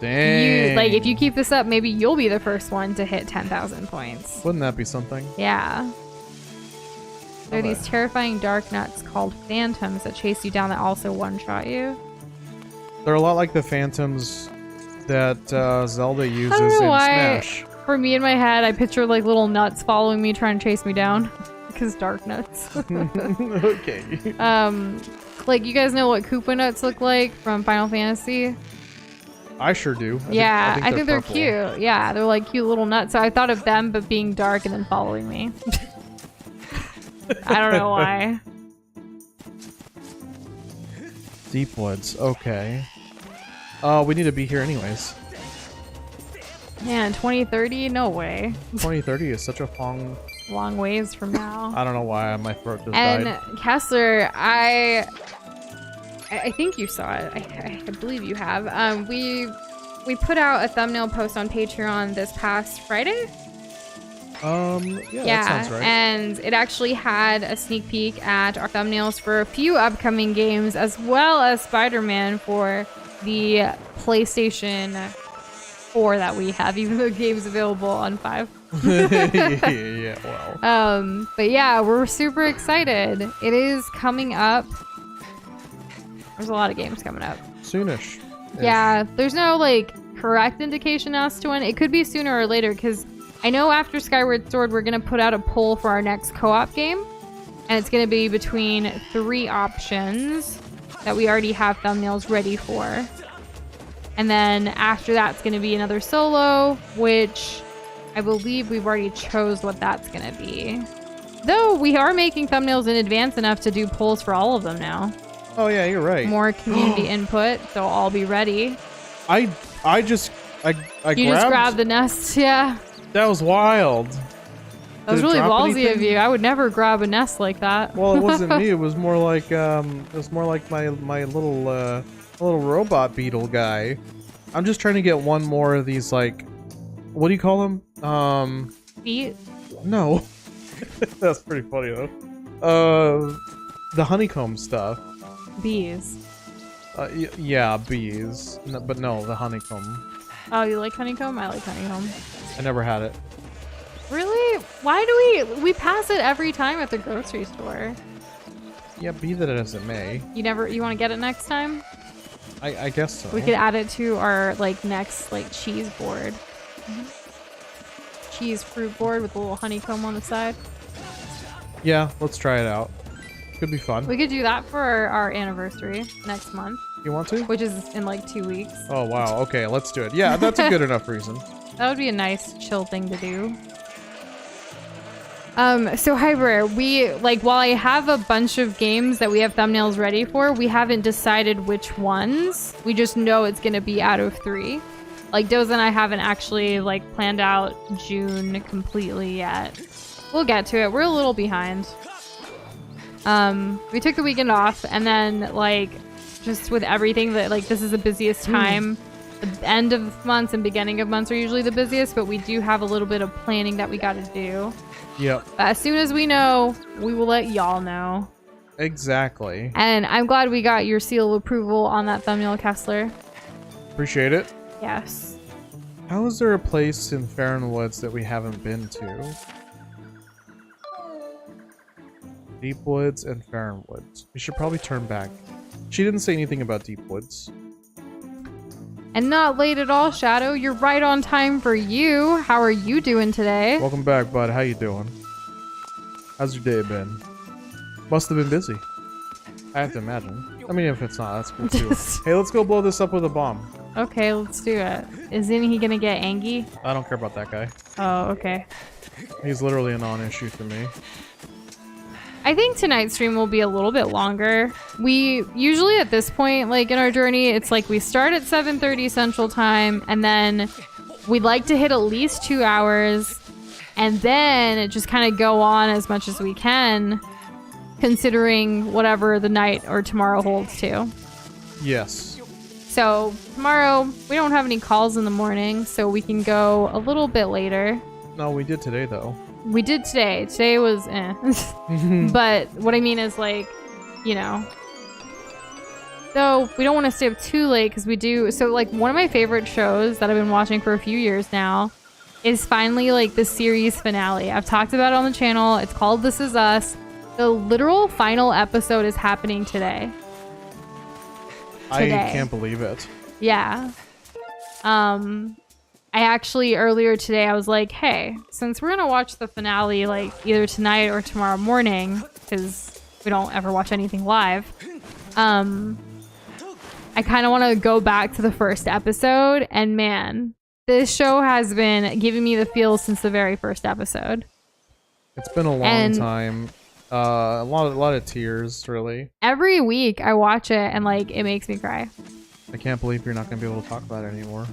Dang. If you keep this up, maybe you'll be the first one to hit 10,000 points. Wouldn't that be something? Yeah. There are Okay. these terrifying dark nuts called phantoms that chase you down that also one-shot you. They're a lot like the phantoms that Zelda uses I don't know in why. Smash. For me in my head, I picture like little nuts following me trying to chase me down. Because dark nuts. Okay. Like you guys know what Koopa nuts look like from Final Fantasy? I sure do. I think they're purple. cute. Yeah, they're like cute little nuts. So I thought of them, but being dark and then following me. I don't know why. Deep woods. Okay. We need to be here anyways. Man, 2030? No way. 2030 is such a Long ways from now. I don't know why my throat just And died. Kessler, I think you saw it. I believe you have. We put out a thumbnail post on Patreon this past Friday. Yeah, that sounds right. And it actually had a sneak peek at our thumbnails for a few upcoming games, as well as Spider-Man for the PlayStation 4 that we have, even though the game's available on 5. Yeah, well. But yeah, we're super excited. It is coming up. There's a lot of games coming up. Soonish. Yeah, there's no like correct indication as to when. It could be sooner or later, because I know after Skyward Sword we're gonna put out a poll for our next co-op game, and it's gonna be between 3 options that we already have thumbnails ready for. And then after that's gonna be another solo, which I believe we've already chose what that's gonna be. Though we are making thumbnails in advance enough to do polls for all of them now. Oh yeah, you're right. More community input, so I'll be ready. I just grabbed the nest, yeah. That was wild. That was Did it really drop ballsy of anything? you. I would never grab a nest like that. Well, it wasn't me. It was more like my little robot beetle guy. I'm just trying to get one more of these, like, what do you call them? Feet? No. That's pretty funny though. The honeycomb stuff. Bees. Yeah, bees. No, but no, the honeycomb. Oh, you like honeycomb? I like honeycomb. I never had it. Really? Why do we pass it every time at the grocery store? Yeah, be that as it may. You want to get it next time? I guess so. We could add it to our like next like cheese board. Cheese fruit board with a little honeycomb on the side. Yeah, let's try it out. Could be fun. We could do that for our anniversary next month, You want to? which is in like 2 weeks. Oh wow. Okay, let's do it. Yeah, that's a good enough reason. That would be a nice chill thing to do. So Hyper, while I have a bunch of games that we have thumbnails ready for, we haven't decided which ones. We just know it's gonna be out of 3. Like Doza and I haven't actually planned out June completely yet. We'll get to it. We're a little behind. We took the weekend off, and then just with everything that this is the busiest time. The end of months and beginning of months are usually the busiest, but we do have a little bit of planning that we got to do. Yep. But as soon as we know, we will let y'all know. Exactly. And I'm glad we got your seal of approval on that thumbnail, Kessler. Appreciate it. Yes. How is there a place in Faron Woods that we haven't been to? Deep Woods and Faron Woods. We should probably turn back. She didn't say anything about Deep Woods. And not late at all, Shadow. You're right on time for you. How are you doing today? Welcome back, bud. How you doing? How's your day been? Must have been busy. I have to imagine. I mean, if it's not, that's cool too. Hey, let's go blow this up with a bomb. Okay, let's do it. Isn't he gonna get angy? I don't care about that guy. Oh, okay. He's literally a non-issue to me. I think tonight's stream will be a little bit longer. We usually at this point, in our journey, it's we start at 7:30 Central Time, and then we'd like to hit at least 2 hours, and then just kind of go on as much as we can, considering whatever the night or tomorrow holds too. Yes. So tomorrow, we don't have any calls in the morning, so we can go a little bit later. No, we did today though. We did today. Today was But what I mean is So we don't want to stay up too late because we do. So one of my favorite shows that I've been watching for a few years now is finally the series finale. I've talked about it on the channel. It's called This Is Us. The literal final episode is happening today. I can't believe it. Yeah. I actually, earlier today, I was like, hey, since we're going to watch the finale, either tonight or tomorrow morning, because we don't ever watch anything live, I kind of want to go back to the first episode, and man, this show has been giving me the feels since the very first episode. It's been a long time. A lot of tears, really. Every week, I watch it, and, it makes me cry. I can't believe you're not going to be able to talk about it anymore.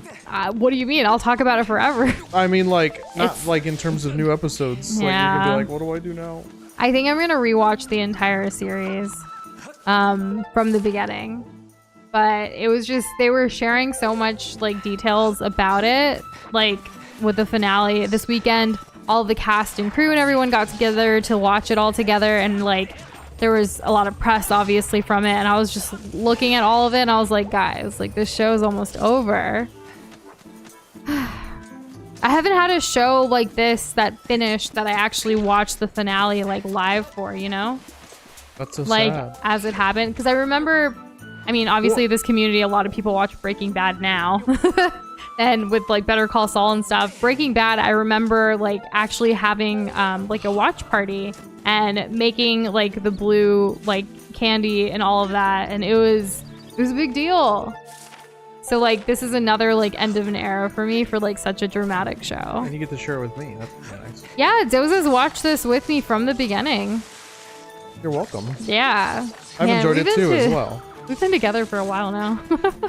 What do you mean? I'll talk about it forever. I mean, not in terms of new episodes. Yeah. You're going to be what do I do now? I think I'm going to rewatch the entire series from the beginning. But it was just, they were sharing so much, details about it. With the finale this weekend, all of the cast and crew and everyone got together to watch it all together. And, there was a lot of press, obviously, from it, and I was just looking at all of it, and I was like, guys, this show is almost over. I haven't had a show like this that finished that I actually watched the finale, live for, That's so sad. As it happened. Because I remember, obviously, this community, a lot of people watch Breaking Bad now. And with, Better Call Saul and stuff. Breaking Bad, I remember, actually having, a watch party and making, the blue, candy and all of that. And it was a big deal. So, this is another, end of an era for me for, such a dramatic show. And you get to share it with me. That's really nice. Yeah, Doza's watched this with me from the beginning. You're welcome. Yeah. I've enjoyed it, too, as well. We've been together for a while now.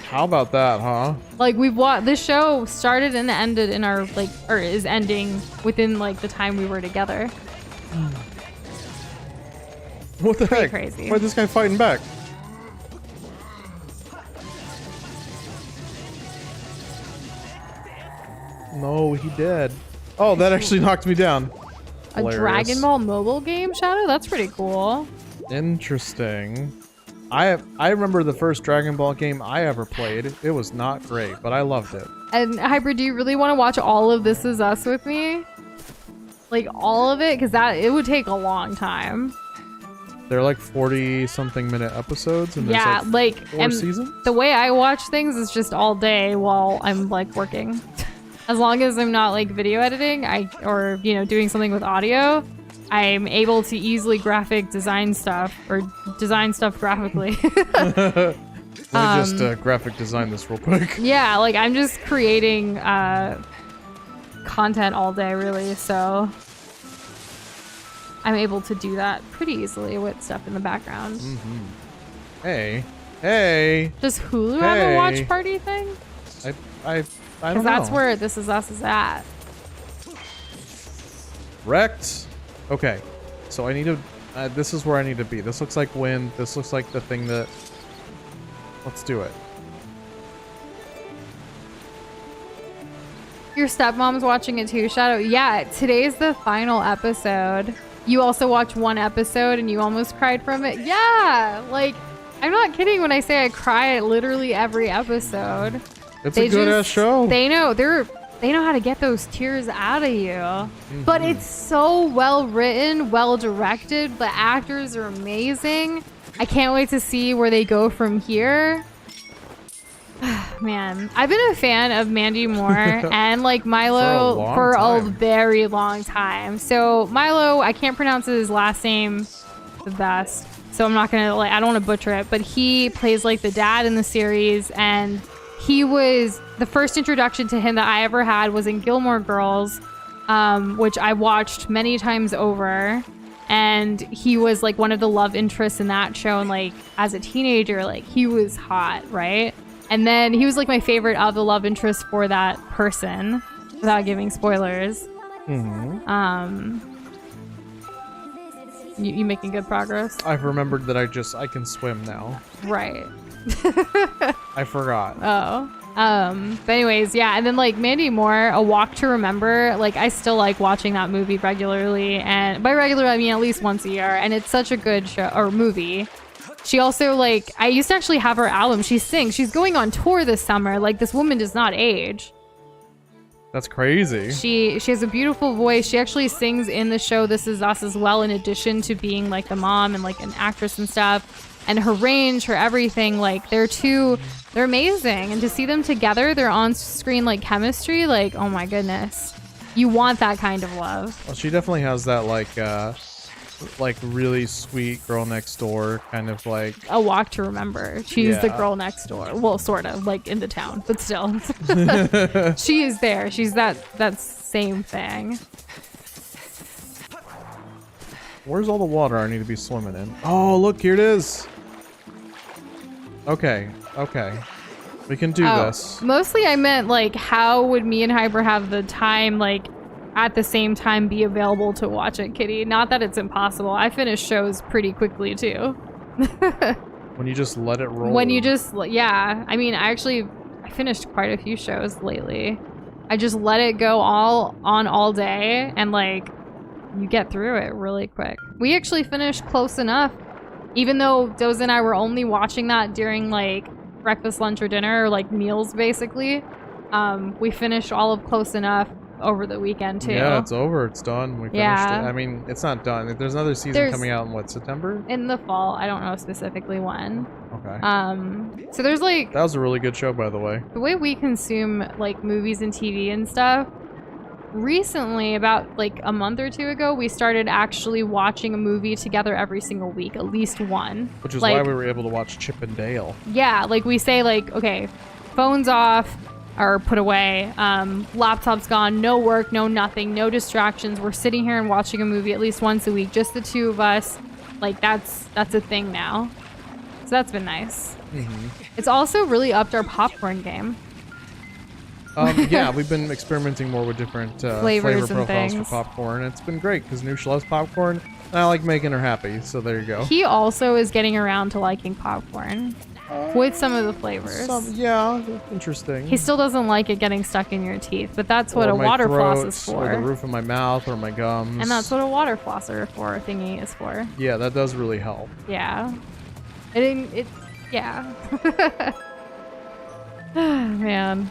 How about that, huh? We've watched this show started and ended in our or is ending within the time we were together. What the heck? Crazy. Why's this guy fighting back? No, he did. Oh, that actually knocked me down. A Dragon Ball mobile game, Shadow? That's pretty cool. Interesting. I remember the first Dragon Ball game I ever played. It was not great, but I loved it. And Hyper, do you really want to watch all of This Is Us with me? All of it? Because it would take a long time. They're 40-something minute episodes, and yeah, there's 4 seasons? The way I watch things is just all day while I'm working. As long as I'm not video editing, or doing something with audio, I'm able to easily graphic design stuff or design stuff graphically. Let me just graphic design this real quick. Yeah, I'm just creating content all day, really. So I'm able to do that pretty easily with stuff in the background. Hey. Hey. Does Hulu have a watch party thing? I don't know. Because that's where This Is Us is at. Wrecked. Okay. So I need to... this is where I need to be. This looks like wind. This looks like the thing that... Let's do it. Your stepmom's watching it too, Shadow. Yeah, today's the final episode. You also watched one episode and you almost cried from it. Yeah, like, I'm not kidding when I say I cry at literally every episode. It's a good ass show. They know how to get those tears out of you. But it's so well written, well directed. The actors are amazing. I can't wait to see where they go from here. Man, I've been a fan of Mandy Moore and like Milo for a very long time. So Milo, I can't pronounce his last name the best, so I'm not gonna I don't want to butcher it. But he plays like the dad in the series, and he was the first introduction to him that I ever had was in Gilmore Girls, which I watched many times over. And he was like one of the love interests in that show, and like as a teenager, like he was hot, right? And then he was like my favorite of the love interest for that person, without giving spoilers. You making good progress? I've remembered that I can swim now. Right. I forgot. Oh. But anyways, yeah. And then like Mandy Moore, A Walk to Remember, like I still like watching that movie regularly. And by regular, I mean at least once a year. And it's such a good show or movie. She also, like, I used to actually have her album. She sings. She's going on tour this summer. Like, this woman does not age. That's crazy. She has a beautiful voice. She actually sings in the show This Is Us as well, in addition to being, like, the mom and, like, an actress and stuff. And her range, her everything, like, they're amazing. And to see them together, their on-screen, like, chemistry, like, oh my goodness. You want that kind of love. Well, she definitely has that, like really sweet girl next door kind of like A Walk to Remember. She's the girl next door. Well, sort of like in the town, but still. She is there. She's that same thing. Where's all the water I need to be swimming in? Oh, look, here it is. Okay. We can do this. Mostly I meant like how would me and Hyper have the time like at the same time be available to watch it, Kitty? Not that it's impossible. I finish shows pretty quickly too. When you just let it roll. Yeah. I mean, I finished quite a few shows lately. I just let it go all day, and like you get through it really quick. We actually finished Close Enough, even though Doze and I were only watching that during like breakfast, lunch, or dinner, or like meals basically. We finished all of Close Enough over the weekend too. Yeah, it's over. It's done. We finished it. I mean, it's not done. There's another season coming out in what, September? In the fall. I don't know specifically when. Okay. So there's like... That was a really good show, by the way. The way we consume like movies and TV and stuff, recently, about like a month or two ago, we started actually watching a movie together every single week, at least one. Which is why we were able to watch Chip and Dale. Yeah, like we say like, okay, phones off, or put away, laptop's gone, no work, no nothing, no distractions. We're sitting here and watching a movie at least once a week, just the two of us. Like that's a thing now. So that's been nice. It's also really upped our popcorn game. Yeah, we've been experimenting more with different flavor profiles for popcorn. It's been great because Noosh loves popcorn, and I like making her happy, so there you go. He also is getting around to liking popcorn. With some of the flavors. Yeah, interesting. He still doesn't like it getting stuck in your teeth, but that's what a water floss is for. Or the roof of my mouth or my gums. And that's what a water flosser thingy is for. Yeah, that does really help. Yeah. Yeah. Man.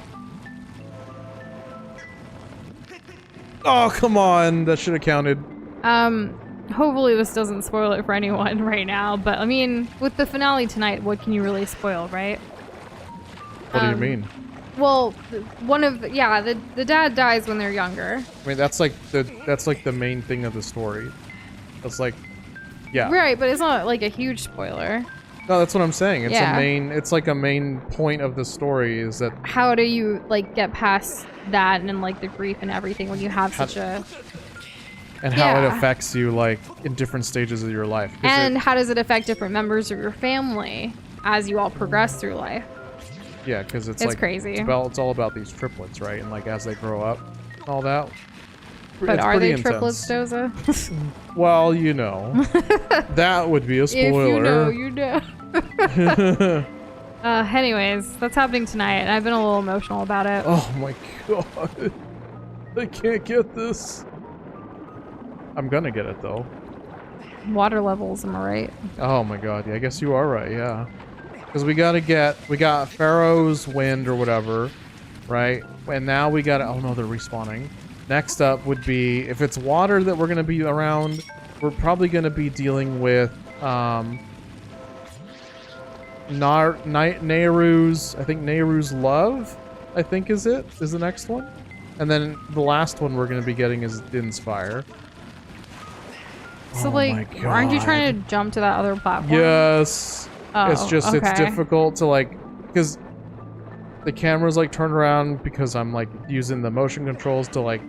Oh, come on. That should have counted. Hopefully this doesn't spoil it for anyone right now, but I mean, with the finale tonight, what can you really spoil, right? What do you mean? Well, the dad dies when they're younger. I mean, that's like the main thing of the story. That's like, yeah. Right, but it's not like a huge spoiler. No, that's what I'm saying. It's like a main point of the story is that how do you like get past that and like the grief and everything when you have such a and how it Yeah. affects you like in different stages of your life. 'Cause And how does it affect different members of your family as you all progress through life? yeah, because it's It's like crazy. it's all about these triplets, right? And like as they grow up, all that. But it's are pretty they triplets, intense. Doza? Well, you know, that would be a If you know, spoiler. you know. Anyways, that's happening tonight, and I've been a little emotional about it. Oh my god, I can't get this. I'm gonna get it though. Water levels, am I right? Oh my god, yeah, I guess you are right, yeah. Because we got Pharaoh's Wind or whatever, right? And now we got, oh no, they're respawning. Next up would be, if it's water that we're gonna be around, we're probably gonna be dealing with, Nayru's, I think Nayru's Love, I think is the next one. And then the last one we're gonna be getting is Inspire. So, Oh like, my aren't you God. trying to jump to that other platform? Yes. Oh, It's just, okay. it's difficult to like, because the camera's like turned around because I'm like using the motion controls to like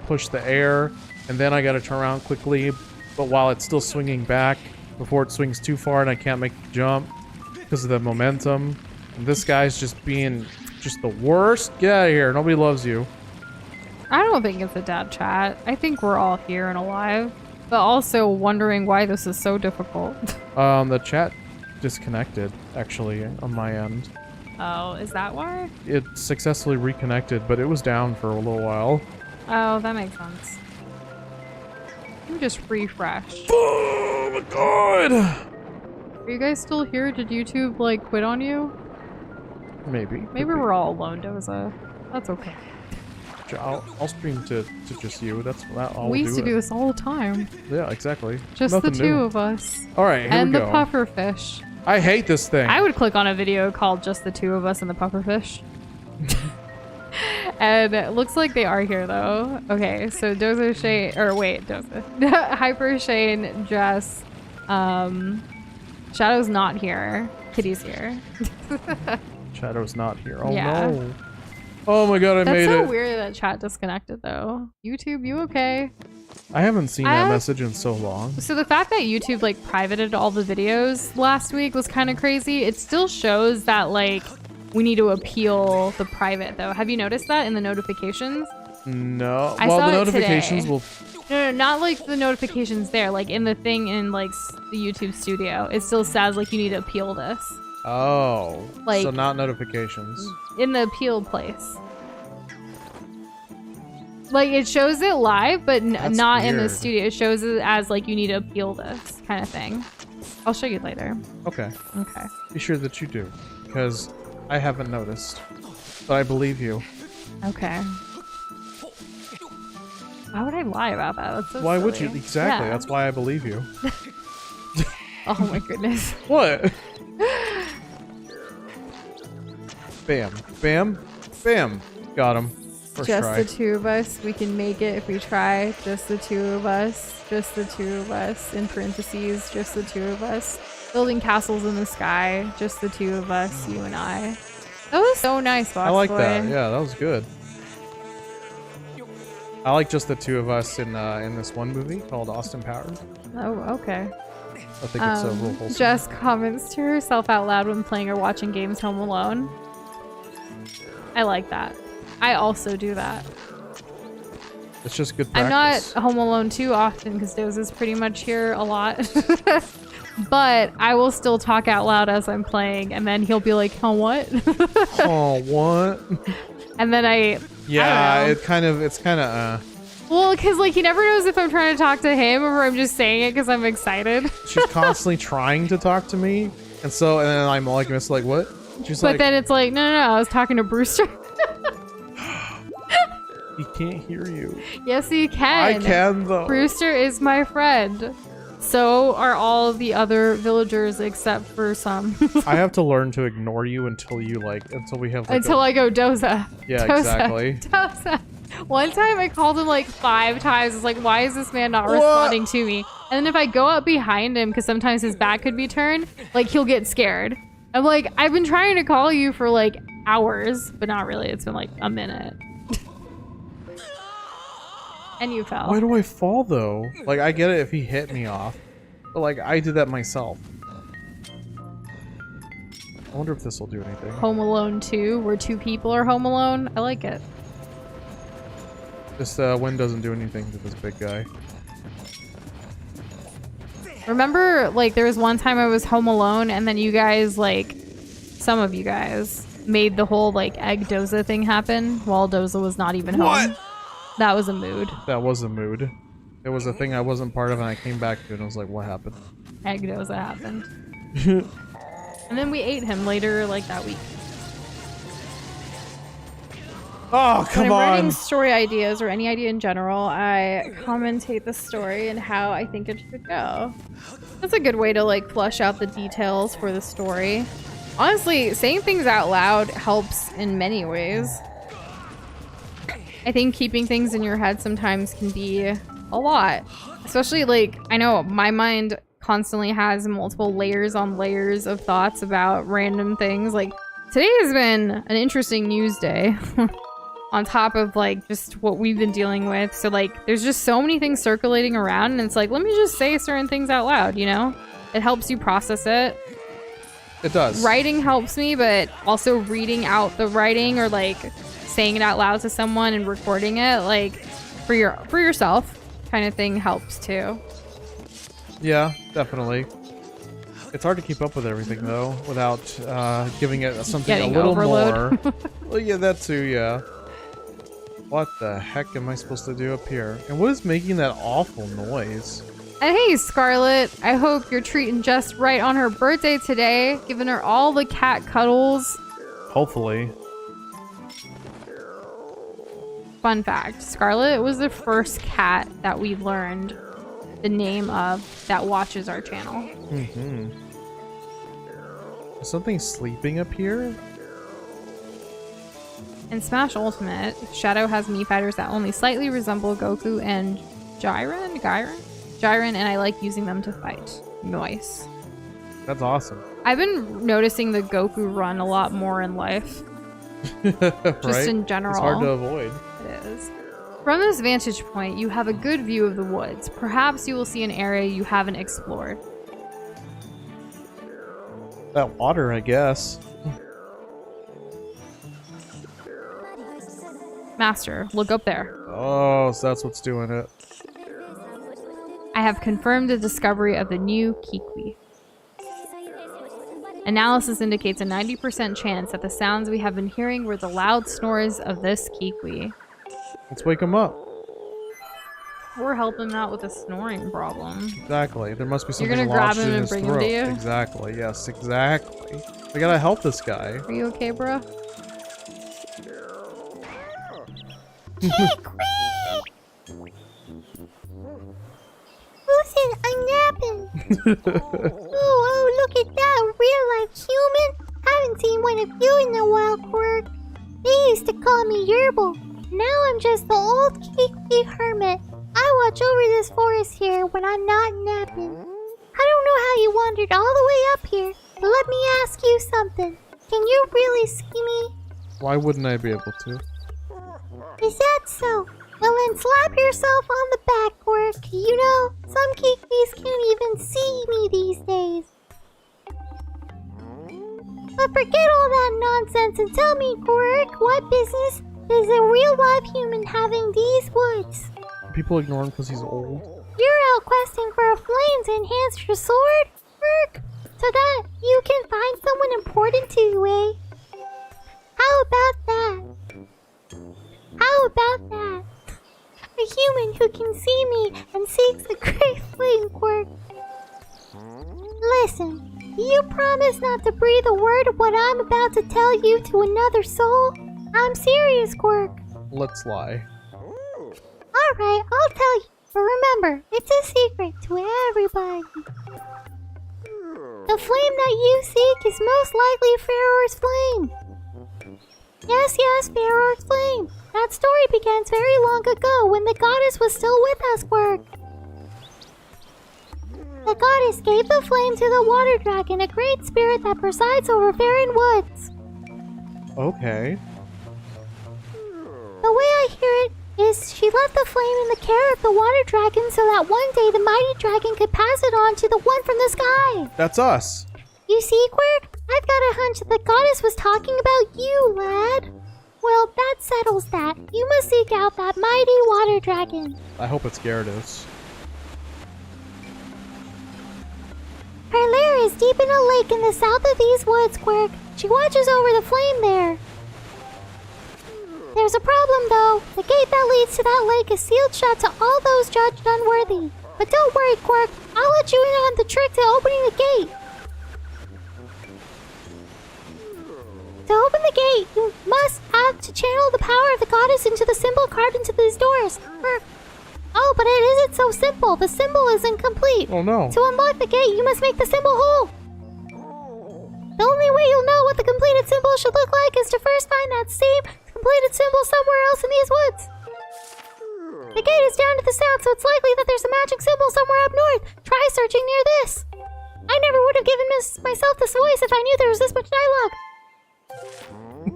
push the air, and then I gotta turn around quickly, but while it's still swinging back before it swings too far and I can't make the jump because of the momentum. And this guy's just being just the worst. Get out of here. Nobody loves you. I don't think it's a dad chat. I think we're all here and alive, but also wondering why this is so difficult. The chat disconnected actually on my end. Oh, is that why? It successfully reconnected, but it was down for a little while. Oh, that makes sense. You just refresh. Oh my god! Are you guys still here? Did YouTube, like, quit on you? Maybe. Maybe we're all alone, Doza. That's okay. I'll stream to just you. That's that. I'll We used to it. do this all the time. Yeah, exactly. Just Nothing the two new. of us. All right, here And we the go. pufferfish. I hate this thing. I would click on a video called Just the Two of Us and the Pufferfish. And it looks like they are here though. Okay, so Doza Shane, or wait, Doza. Hyper Shane, Jess, Shadow's not here. Kitty's here. Shadow's not here. Oh Yeah. no. Oh my god, I That's made so it. weird that chat disconnected though. YouTube, you okay? I haven't seen that I- message in so long. So the fact that YouTube like privated all the videos last week was kind of crazy. It still shows that like we need to appeal the private though. Have you noticed that in the notifications? No. I well, saw the it notifications today. will. No, not like the notifications there. Like in the thing in like the YouTube studio, it still says like you need to appeal this Oh. Like- so not notifications. in the appeal place. Like it shows it live, but That's not in the weird. studio. It shows it as like you need to appeal this kind of thing. I'll show you later. Okay. Okay. Be sure that you do, because I haven't noticed. But I believe you. Okay. Why would I lie about that? That's so Why would you? silly. Exactly. Yeah. That's why I believe you. Oh my goodness. What? Bam. Bam. Bam. Got him. First Just try. the two of us. We can make it if we try. Just the two of us. Just the two of us. In parentheses, just the two of us. Building castles in the sky. Just the two of us. You and I. That was so nice, Box I like Boy. that. Yeah, that was good. I like just the two of us in this one movie called Austin Powers. Oh, okay. I think it's a real wholesome. Jess comments to herself out loud when playing or watching games home alone. I like that. I also do that. It's just good I'm not practice. home alone too often because Doze is pretty much here a lot. But I will still talk out loud as I'm playing, and then he'll be like, "Oh, what?" Oh, what? And then I Yeah, don't know. it's kind of. Well, because like he never knows if I'm trying to talk to him or I'm just saying it because I'm excited. She's constantly trying to talk to me, and then I'm like, "Miss, like what?" She's But like, then it's like, no, I was talking to Brewster. "He can't hear you." Yes, you can. I can though. Brewster is my friend. So are all the other villagers except for some. I have to learn to ignore you until we have like Until I go Doza. Yeah, Doza. exactly. Doza. One time I called him like 5 times. It's like, why is this man not What? responding to me? And then if I go up behind him, because sometimes his back could be turned, like he'll get scared. I'm like, I've been trying to call you for like hours, but not really. It's been like a minute. And you fell. Why do I fall though? Like, I get it if he hit me off, but like, I did that myself. I wonder if this will do anything. Home Alone 2, where 2 people are home alone. I like it. This wind doesn't do anything to this big guy. Remember, like, there was one time I was home alone, and then you guys, like, some of you guys made the whole, like, egg Doza thing happen while Doza was not even home. What? That was a mood. That was a mood. It was a thing I wasn't part of, and I came back to it, and I was like, what happened? Egg Doza happened. And then we ate him later, like, that week. Oh, come when I'm on! writing story ideas, or any idea in general, I commentate the story and how I think it should go. That's a good way to, like, flush out the details for the story. Honestly, saying things out loud helps in many ways. I think keeping things in your head sometimes can be a lot. Especially, like, I know my mind constantly has multiple layers on layers of thoughts about random things. Like, today has been an interesting news day. On top of, like, just what we've been dealing with. So, like, there's just so many things circulating around, and it's like, let me just say certain things out loud, you know? It helps you process it. It does. Writing helps me, but also reading out the writing, or, like, saying it out loud to someone and recording it, like, for yourself kind of thing helps too. Yeah, definitely. It's hard to keep up with everything, though, without giving it something Getting a little overload. more. Well, yeah, that too, yeah. What the heck am I supposed to do up here? And what is making that awful noise? And hey, Scarlet, I hope you're treating Jess right on her birthday today, giving her all the cat cuddles. Hopefully. Fun fact, Scarlet was the first cat that we learned the name of that watches our channel. Mm-hmm. Is something sleeping up here? In Smash Ultimate, Shadow has Mii fighters that only slightly resemble Goku and Ghirahim, and I like using them to fight. Nice. That's awesome. I've been noticing the Goku run a lot more in life. Just right? in general. It's hard to avoid. It is. From this vantage point, you have a good view of the woods. Perhaps you will see an area you haven't explored. That water, I guess. Master, look up there. Oh, so that's what's doing it. I have confirmed the discovery of the new Kikwi. Analysis indicates a 90% chance that the sounds we have been hearing were the loud snores of this Kikwi. Let's wake him up. We're helping him out with a snoring problem. Exactly. There must be You're something gonna grab lodged him in and his bring him throat. to you? Exactly. Yes, exactly. I gotta help this guy. Are you okay, bro? Who said I'm napping? Oh, look at that real-life human. Haven't seen one of you in a while, Quirk. They used to call me Yerbil. Now I'm just the old Kiki hermit. I watch over this forest here when I'm not napping. I don't know how you wandered all the way up here, but let me ask you something. Can you really see me? Why wouldn't I be able to? Is that so? Well, then slap yourself on the back, Quirk. You know, some Kikis can't even see me these days. But forget all that nonsense and tell me, Quirk, what business does a real live human have in these woods? People ignore him because he's old. You're out questing for a flame to enhance your sword, Quirk? So that you can find someone important to you, eh? How about that? How about that? A human who can see me and seeks the great flame, Quirk. Listen, do you promise not to breathe a word of what I'm about to tell you to another soul? I'm serious, Quirk. Let's lie. Alright, I'll tell you. But remember, it's a secret to everybody. The flame that you seek is most likely Faror's flame. Yes, Faror's flame. That story begins very long ago when the goddess was still with us, Quirk. The goddess gave the flame to the water dragon, a great spirit that presides over Faron Woods. Okay. The way I hear it is She left the flame in the care of the water dragon so that one day the mighty dragon could pass it on to the one from the sky. That's us. You see, Quirk? I've got a hunch that the goddess was talking about you, lad. Well, that settles that. You must seek out that mighty water dragon. I hope it's Gyarados. Her lair is deep in a lake in the south of these woods, Quirk. She watches over the flame there. There's a problem, though. The gate that leads to that lake is sealed shut to all those judged unworthy. But don't worry, Quirk. I'll let you in on the trick to opening the gate. To open the gate, you must have to channel the power of the goddess into the symbol carved into these doors. Oh, but it isn't so simple. The symbol is incomplete. Oh no. To unlock the gate, you must make the symbol whole. The only way you'll know what the completed symbol should look like is to first find that same completed symbol somewhere else in these woods. The gate is down to the south, so it's likely that there's a magic symbol somewhere up north. Try searching near this. I never would have given myself this voice if I knew there was this much dialogue.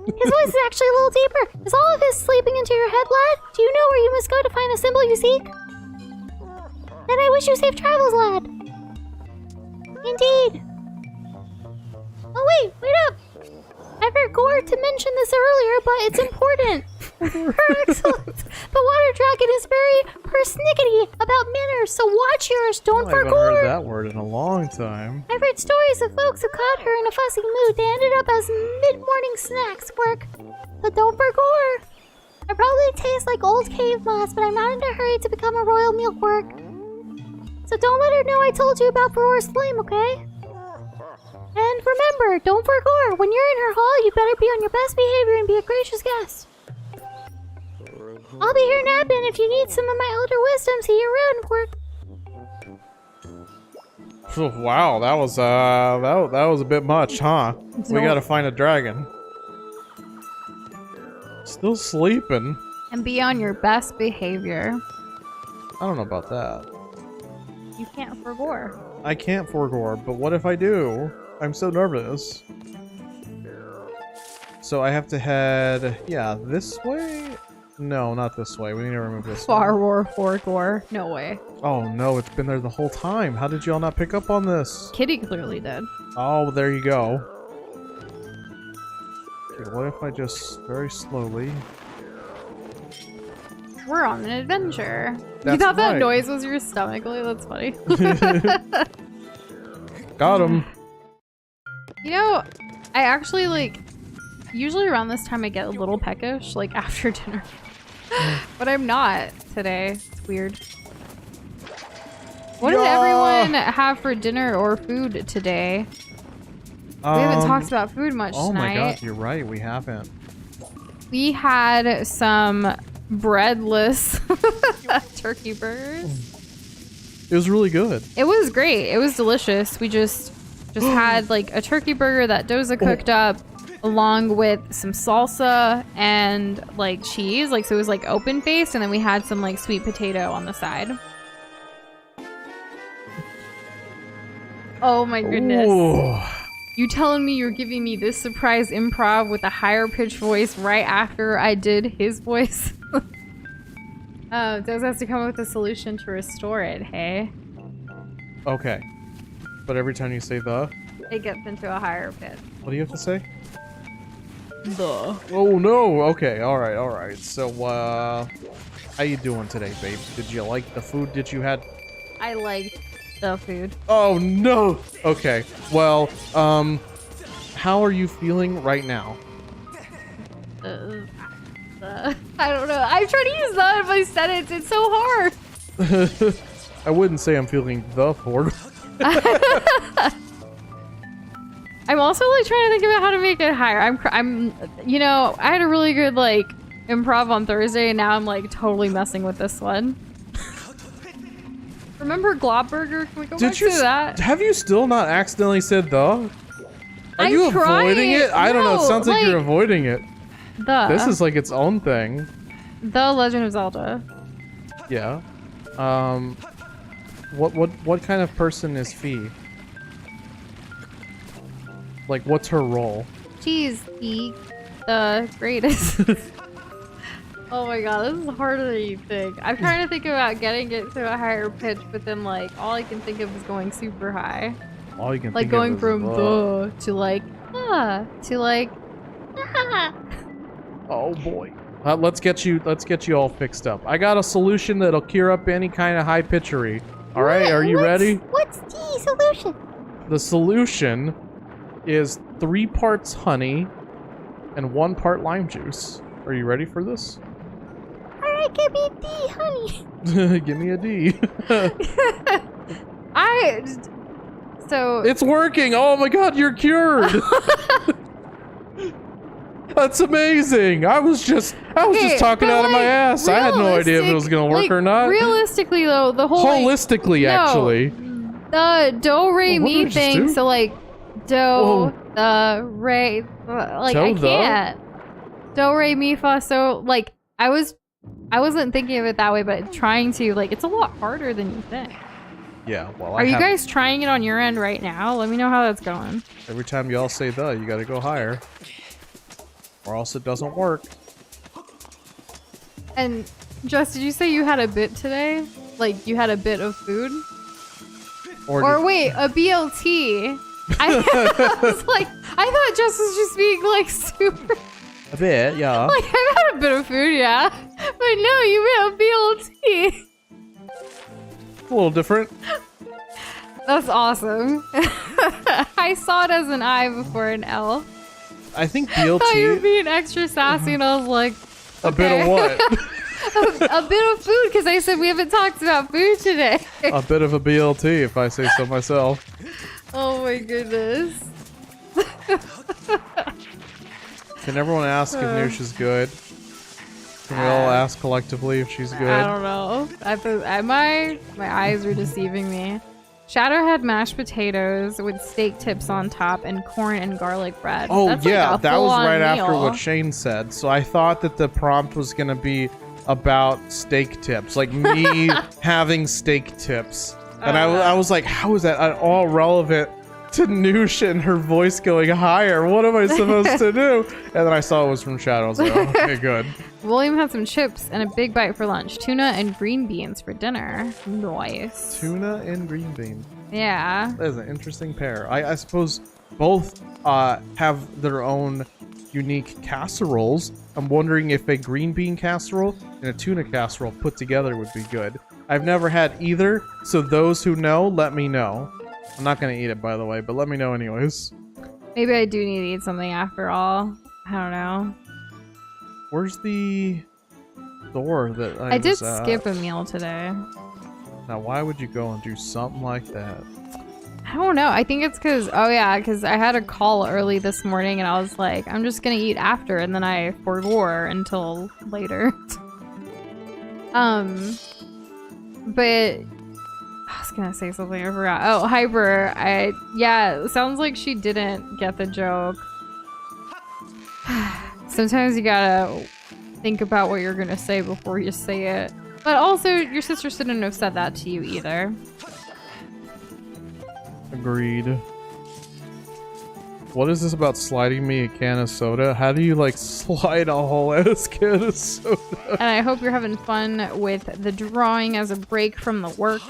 His voice is actually a little deeper. Is all of this sleeping into your head, lad? Do you know where you must go to find the symbol you seek? Then I wish you safe travels, lad. Indeed. Oh wait up! I forgot to mention this earlier, but it's important. Her Excellence, the water dragon is very persnickety about manners, so watch yours, don't I haven't forget. heard that word in a long time. I've heard stories of folks who caught her in a fussy mood. They ended up as mid-morning snacks, Quirk. But don't forget. I probably taste like old cave moss, but I'm not in a hurry to become a royal meal, Quirk. So don't let her know I told you about Farore's flame, okay? And remember, don't forget, when you're in her hall, you better be on your best behavior and be a gracious guest. I'll be here napping if you need some of my elder wisdom. See you around, Quirk. Oh, wow, that was a bit much, huh? We gotta find a dragon. Still sleeping. And be on your best behavior. I don't know about that. You can't forgore. I can't forgore, but what if I do? I'm so nervous. So I have to head, yeah, this way? No, not this way. We need to remove this way. Farwar, forgore. No way. Oh no, it's been there the whole time. How did y'all not pick up on this? Kitty clearly did. Oh, there you go. Okay, what if I just very slowly... We're on an adventure. You That's thought that right. noise was your stomach, Lily? That's funny. Got him. You know, I actually, like, usually around this time I get a little peckish, like, after dinner. But I'm not today. It's weird. What did everyone have for dinner or food today? We haven't talked about food much oh tonight. my god, you're right. We haven't. We had some breadless turkey burgers. It was really good. It was great. It was delicious. We just had like a turkey burger that Doza cooked up along with some salsa and like cheese. Like, so it was like open faced, and then we had some like sweet potato on the side. Oh my goodness. Ooh. You telling me you're giving me this surprise improv with a higher pitched voice right after I did his voice? Doza has to come up with a solution to restore it, hey? Okay. But every time you say the, It gets into a higher pitch. what do you have to say? The. Oh no, okay, alright. So, how you doing today, babe? Did you like the food that you had? I liked the food. Oh no! Okay, well, how are you feeling right now? I don't know. I'm trying to use that if I said it. It's so hard. I wouldn't say I'm feeling the poor. I'm also like trying to think about how to make it higher. I'm, you know, I had a really good like improv on Thursday, and now I'm like totally messing with this one. Remember Globburger? Can we go back to that? Have you still not accidentally said the? Are I'm you trying. avoiding it? I don't know. It No, sounds like you're like- avoiding it. This The is like its own thing. The Legend of Zelda. Yeah. What kind of person is Fee? Like, what's her role? She's the greatest. Oh my god, this is harder than you think. I'm trying to think about getting it to a higher pitch, but then like all I can think of is going super high. All you can Like think going of from is, duh to like to like ah. oh boy. Let's get you all fixed up. I got a solution that'll cure up any kind of high pitchery. All right, are you ready? What's the solution? The solution is 3 parts honey and 1 part lime juice. Are you ready for this? Alright, give me D, honey. Give me a D. So It's working! Oh my god, you're cured! That's amazing! I was just talking out of my ass. I had no idea if it was gonna work or not. Realistically though, the whole Holistically, actually. the do re What did I mi just thing, do? so like do the re like I So the? can't. Do re mi fa, so like I wasn't thinking of it that way, but trying to like it's a lot harder than you think. Yeah, well, Are you guys trying it on your end right now? Let me know how that's going. every time y'all say the, you gotta go higher. Or else it doesn't work. And Jess, did you say you had a bit today? Like you had a bit of food? Or wait, a BLT? I was like, I thought Jess was just being like super. a bit, yeah. Like I've had a bit of food, yeah, but no, you meant a BLT. A little different. That's awesome. I saw it as an I before an L. I think I thought you were BLT. being extra sassy, and I was like, A bit of what? a bit of food, because I said we haven't talked about food today. A bit of a BLT, if I say so myself. Oh my goodness. Can everyone ask if Noosh is good? Can we all ask collectively if she's good? I don't know. My eyes are deceiving me. Shadow had mashed potatoes with steak tips on top and corn and garlic bread. Oh, That's yeah, like a that was full-on right after meal. what Shane said. So I thought that the prompt was going to be about steak tips, like me having steak tips. And I was like, how is that at all relevant to Noosh and her voice going higher? What am I supposed to do? And then I saw it was from Shadow. I was like, oh, okay, good. William had some chips and a big bite for lunch. Tuna and green beans for dinner. Nice. Tuna and green bean. Yeah. That is an interesting pair. I suppose both have their own unique casseroles. I'm wondering if a green bean casserole and a tuna casserole put together would be good. I've never had either, so those who know, let me know. I'm not gonna eat it, by the way, but let me know anyways. Maybe I do need to eat something after all. I don't know. Where's the door that I did was at? skip a meal today. Now, why would you go and do something like that? I don't know. I think it's because, because I had a call early this morning and I was like, I'm just going to eat after. And then I forgore until later. But I was going to say something. I forgot. Oh, Hyper. Yeah, it sounds like she didn't get the joke. Sometimes you gotta think about what you're going to say before you say it. But also, your sister shouldn't have said that to you either. Agreed. What is this about sliding me a can of soda? How do you, like, slide a whole ass can of soda? And I hope you're having fun with the drawing as a break from the work.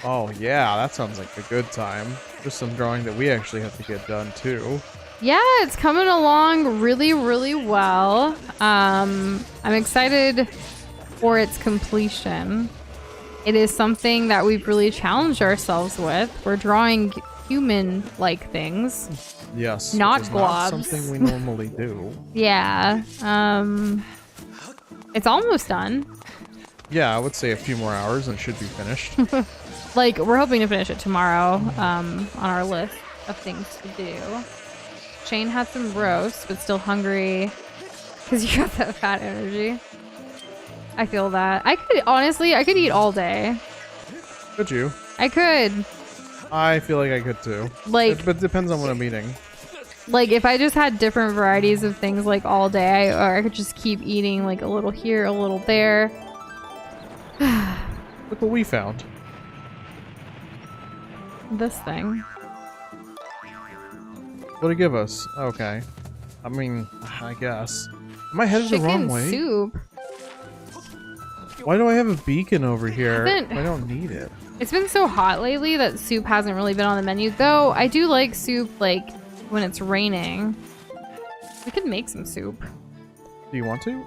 Oh, yeah, that sounds like a good time. There's some drawing that we actually have to get done, too. Yeah, it's coming along really, really well. I'm excited for its completion. It is something that we've really challenged ourselves with. We're drawing human-like things. Yes. Not which is globs. something we normally do. Yeah. It's almost done. Yeah, I would say a few more hours and it should be finished. Like, we're hoping to finish it tomorrow on our list of things to do. Shane had some roast, but still hungry because you got that fat energy. I feel that. I could eat all day. Could you? I could. I feel like I could too. Like, But it depends on what I'm eating. like if I just had different varieties of things like all day, or I could just keep eating like a little here, a little there. Look what we found. This thing. What'd it give us? Okay. I mean, I guess. Am I headed the wrong Chicken way? soup. Why do I have a beacon over here? Hasn't- I don't need it. It's been so hot lately that soup hasn't really been on the menu, though I do like soup like when it's raining. We could make some soup. Do you want to?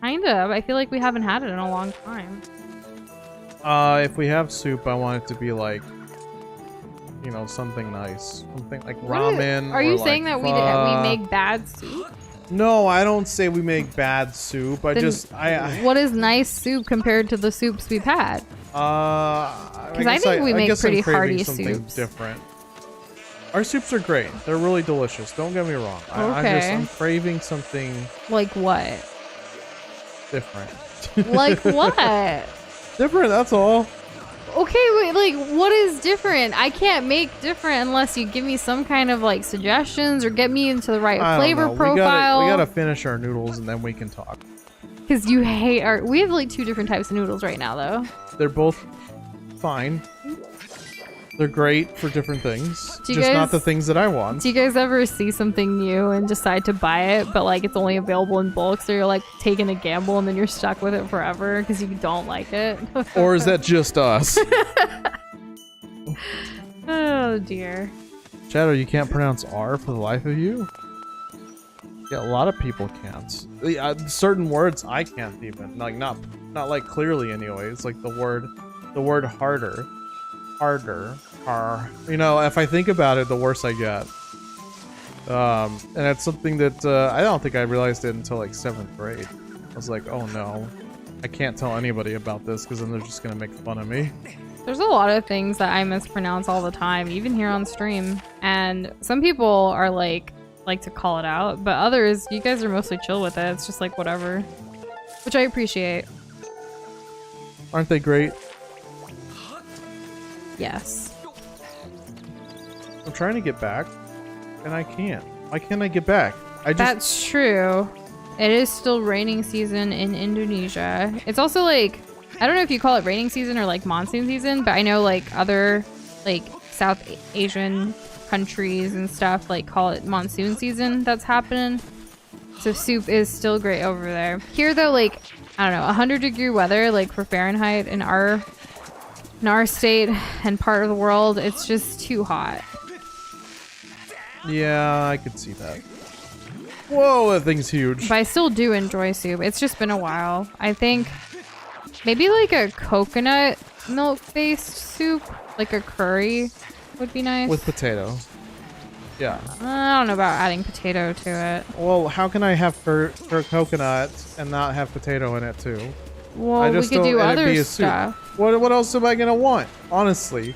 Kind of. I feel like we haven't had it in a long time. If we have soup, I want it to be like, you know, something nice. Something like ramen. Are you or saying like that we pho. make bad soup? No, I don't say we make bad soup. I Then just What is nice soup compared to the soups we've had? Because I think we make guess pretty I'm craving hearty something soups. different. Our soups are great. They're really delicious. Don't get me wrong. Okay. I'm craving something Like what? different. Like what? Different. That's all. Okay, wait, like what is different? I can't make different unless you give me some kind of like suggestions or get me into the right I don't flavor know. profile. We gotta finish our noodles and then we can talk. Because you hate our. We have like 2 different types of noodles right now, though. They're both fine. They're great for different things. Do you Just not guys- the things that I want. Do you guys ever see something new and decide to buy it, but like it's only available in bulk, so you're like taking a gamble and then you're stuck with it forever because you don't like it? Or is that just us? Oh dear. Shadow, you can't pronounce R for the life of you? Yeah, a lot of people can't. Certain words I can't even. Like not like clearly anyways. Like the word harder. You know, if I think about it, the worse I get. And it's something that I don't think I realized it until like 7th grade. I was like, oh no, I can't tell anybody about this because then they're just gonna make fun of me. There's a lot of things that I mispronounce all the time, even here on stream. And some people are like to call it out, but others, you guys are mostly chill with it. It's just like whatever, which I appreciate. Aren't they great? Yes. I'm trying to get back, and I can't. Why can't I get back? That's true. It is still raining season in Indonesia. It's also like, I don't know if you call it raining season or like monsoon season, but I know like other like South Asian countries and stuff like call it monsoon season that's happening. So soup is still great over there. Here though, like, I don't know, 100-degree weather, like for Fahrenheit in our state and part of the world, it's just too hot. Yeah, I could see that. Whoa, that thing's huge. But I still do enjoy soup. It's just been a while. I think maybe like a coconut milk-based soup, like a curry would be nice. With potato. Yeah. I don't know about adding potato to it. Well, how can I have coconut and not have potato in it too? Well, we could do and it be other a soup. stuff. What else am I gonna want? Honestly,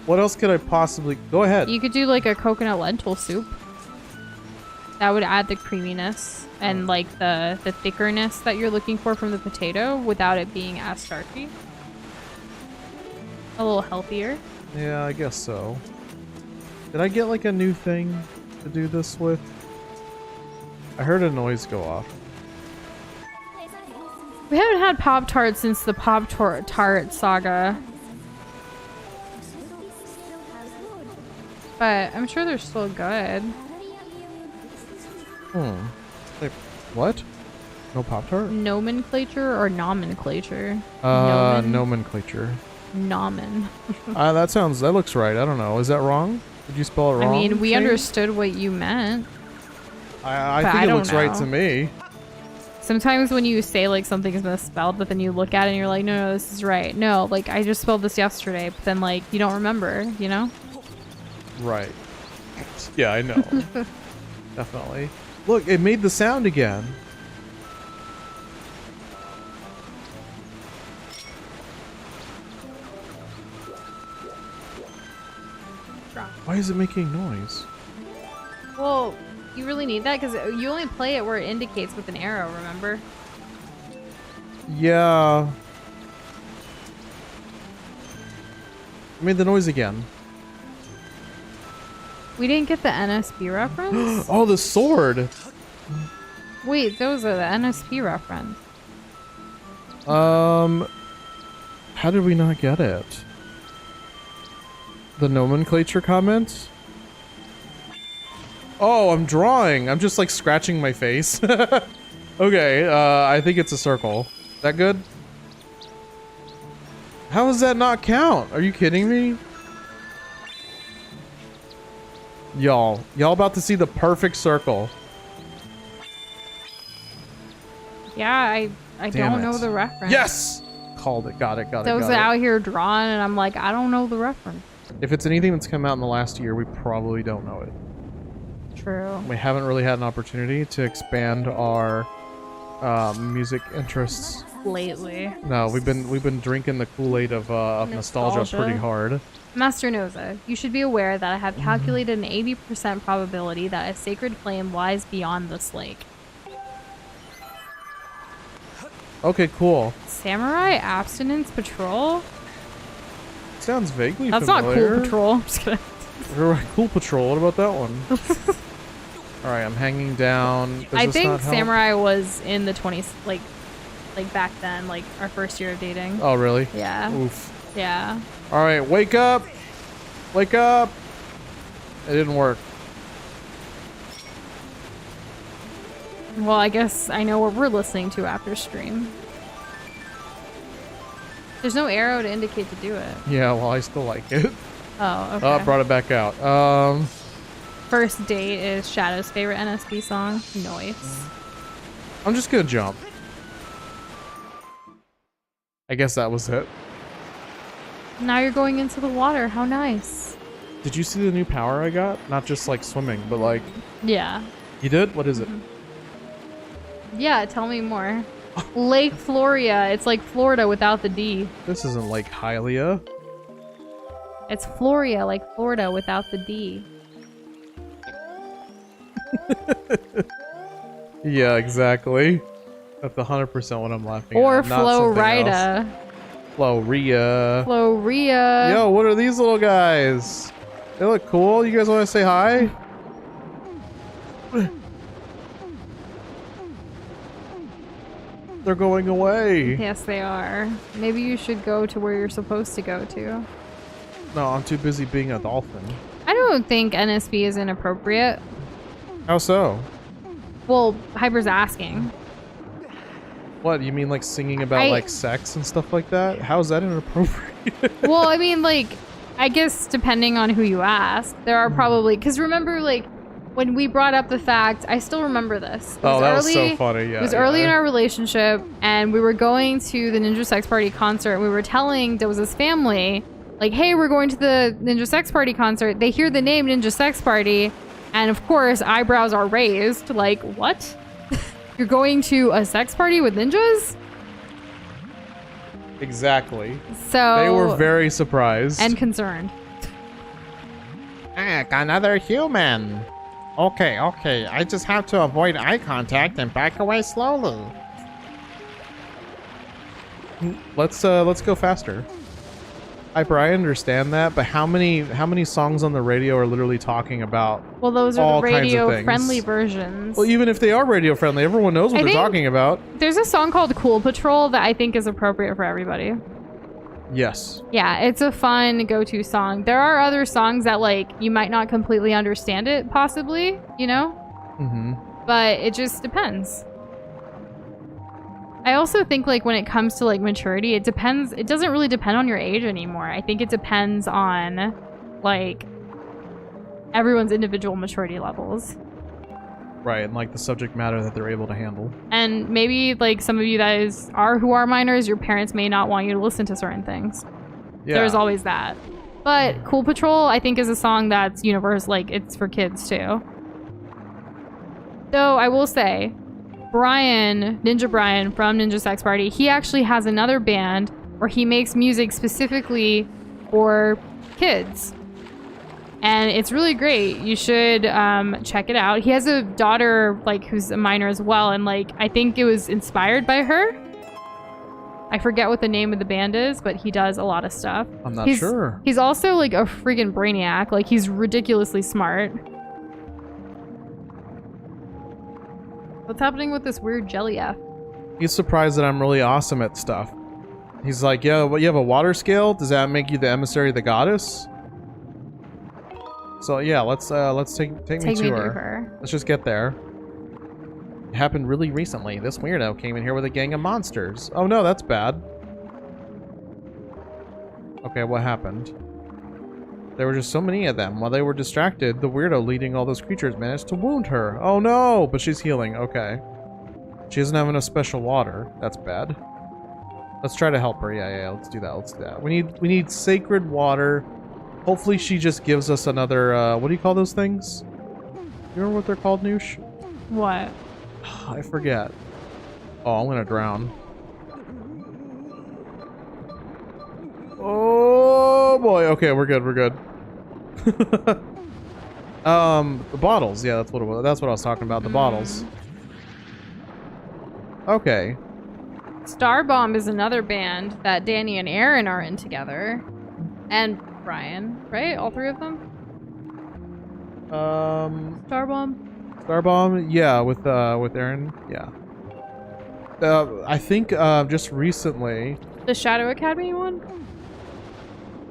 what else could I possibly? Go ahead. You could do like a coconut lentil soup. That would add the creaminess and like the thickerness that you're looking for from the potato without it being as starchy. A little healthier. Yeah, I guess so. Did I get like a new thing to do this with? I heard a noise go off. We haven't had Pop-Tarts since the Pop-Tart saga. But I'm sure they're still good. Wait, what? No Pop-Tart? Nomenclature or nomenclature? Nomenclature. Nomen. That looks right. I don't know. Is that wrong? Did you spell it wrong? I mean, we Shane? understood what you meant. I but think I it don't looks right know. to me. Sometimes when you say like something is misspelled, but then you look at it and you're like, no, this is right. No, like I just spelled this yesterday, but then like you don't remember, you know? Right. Yeah, I know. Definitely. Look, it made the sound again. Why is it making noise? Well, you really need that because you only play it where it indicates with an arrow, remember? Yeah. It made the noise again. We didn't get the NSP reference? Oh, the sword! Wait, those are the NSP reference. How did we not get it? The nomenclature comment? Oh, I'm drawing. I'm just like scratching my face. Okay, I think it's a circle. Is that good? How does that not count? Are you kidding me? Y'all about to see the perfect circle. Yeah, I Damn don't it. know the reference. Yes! Called it. Got it. Those are out here drawing, and I'm like, I don't know the reference. If it's anything that's come out in the last year, we probably don't know it. True. We haven't really had an opportunity to expand our music interests. Lately. No, we've been drinking the Kool-Aid of nostalgia pretty hard. Master Noza, you should be aware that I have calculated an 80% probability that a sacred flame lies beyond this lake. Okay, cool. Samurai Abstinence Patrol? Sounds vaguely That's familiar. not Cool Patrol. I'm just kidding. Cool Patrol. What about that one? All right, I'm hanging down. Does I this think not help? Samurai was in the 20s, like back then, like our first year of dating. Oh, really? Yeah. Oof. Yeah. All right, wake up. Wake up. It didn't work. Well, I guess I know what we're listening to after stream. There's no arrow to indicate to do it. Yeah, well, I still like it. Oh, okay. Oh, brought it back out. First Date is Shadow's favorite NSP song. Noise. I'm just gonna jump. I guess that was it. Now you're going into the water. How nice. Did you see the new power I got? Not just like swimming, but like... Yeah. You did? What is it? Yeah, tell me more. Lake Floria. It's like Florida without the D. This isn't Lake Hylia. It's Floria, like Florida without the D. Yeah, exactly. That's 100% what I'm laughing Or at. Not something Florida. else. Floria. Floria. Yo, what are these little guys? They look cool. You guys want to say hi? They're going away. Yes, they are. Maybe you should go to where you're supposed to go to. No, I'm too busy being a dolphin. I don't think NSB is inappropriate. How so? Well, Hyper's asking. What, you mean like singing about like sex and stuff like that? How is that inappropriate? Well, I mean, like, I guess depending on who you ask, there are probably... Because remember, like, when we brought up the fact, I still remember this. Oh, that was so funny, yeah. It was early in our relationship, and we were going to the Ninja Sex Party concert, and we were telling Doza's family, like, hey, we're going to the Ninja Sex Party concert. They hear the name Ninja Sex Party, and of course, eyebrows are raised, like, what? You're going to a sex party with ninjas? Exactly. So... They were very surprised. And concerned. Heck, another human. Okay, I just have to avoid eye contact and back away slowly. Let's go faster. Hyper, I understand that, but how many songs on the radio are literally talking about Well, those are all the kinds of things? radio-friendly versions. Well, even if they are radio friendly, everyone knows what I they're think- talking about. There's a song called Cool Patrol that I think is appropriate for everybody. Yes. Yeah, it's a fun go-to song. There are other songs that, like, you might not completely understand it, possibly, you know? Mm-hmm. But it just depends. I also think, like, when it comes to, like, maturity, it depends. It doesn't really depend on your age anymore. I think it depends on, like, everyone's individual maturity levels. Right, and like the subject matter that they're able to handle. And maybe, like, some of you guys who are minors, your parents may not want you to listen to certain things. Yeah. There's always that. But Cool Patrol, I think, is a song that's universal. Like, it's for kids, too. Though, I will say, Ninja Brian from Ninja Sex Party, he actually has another band where he makes music specifically for kids. And it's really great. You should check it out. He has a daughter, like, who's a minor as well, and, like, I think it was inspired by her. I forget what the name of the band is, but he does a lot of stuff. I'm not sure. He's also, like, a freaking brainiac. Like, he's ridiculously smart. What's happening with this weird jelly F? He's surprised that I'm really awesome at stuff. He's like, yeah, well, you have a water scale? Does that make you the emissary of the goddess? So yeah, let's take me to her. Let's just get there. It happened really recently. This weirdo came in here with a gang of monsters. Oh no, that's bad. Okay, what happened? There were just so many of them. While they were distracted, the weirdo leading all those creatures managed to wound her. Oh no! But she's healing. Okay. She doesn't have enough special water. That's bad. Let's try to help her. Yeah, let's do that. Let's do that. We need sacred water. Hopefully she just gives us another, what do you call those things? You remember what they're called, Noosh? What? I forget. Oh, I'm gonna drown. Oh boy. Okay, we're good. We're good. The bottles. Yeah, that's what it was. That's what I was talking about. The bottles. Okay. Starbomb is another band that Danny and Aaron are in together, and Brian, right? All three of them. Starbomb. Yeah, with Aaron. Yeah. I think just recently. The Shadow Academy one.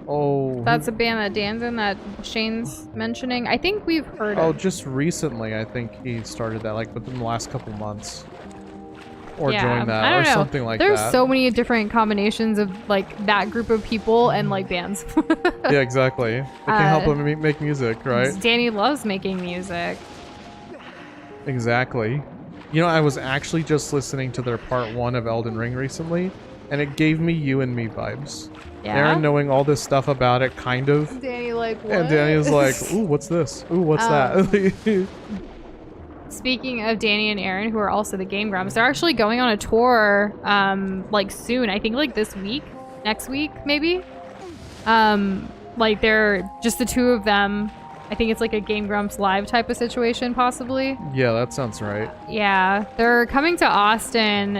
Oh. That's a band that Dan's in that Shane's mentioning. I think we've heard. Oh, of. just recently, I think he started that, like within the last couple months. Or Yeah, join that, I don't or know. something like There's that. so many different combinations of like that group of people and like bands. Yeah, exactly. They can help him make music, right? Danny loves making music. Exactly. You know, I was actually just listening to their part 1 of Elden Ring recently, and it gave me You and Me vibes. Yeah. Aaron knowing all this stuff about it, kind of. Danny like what? And Danny was like, ooh, what's this? Ooh, what's that? Speaking of Danny and Aaron, who are also the Game Grumps, they're actually going on a tour, like soon. I think like this week, next week, maybe. Like they're just the two of them. I think it's like a Game Grumps live type of situation, possibly. Yeah, that sounds right. Yeah, they're coming to Austin,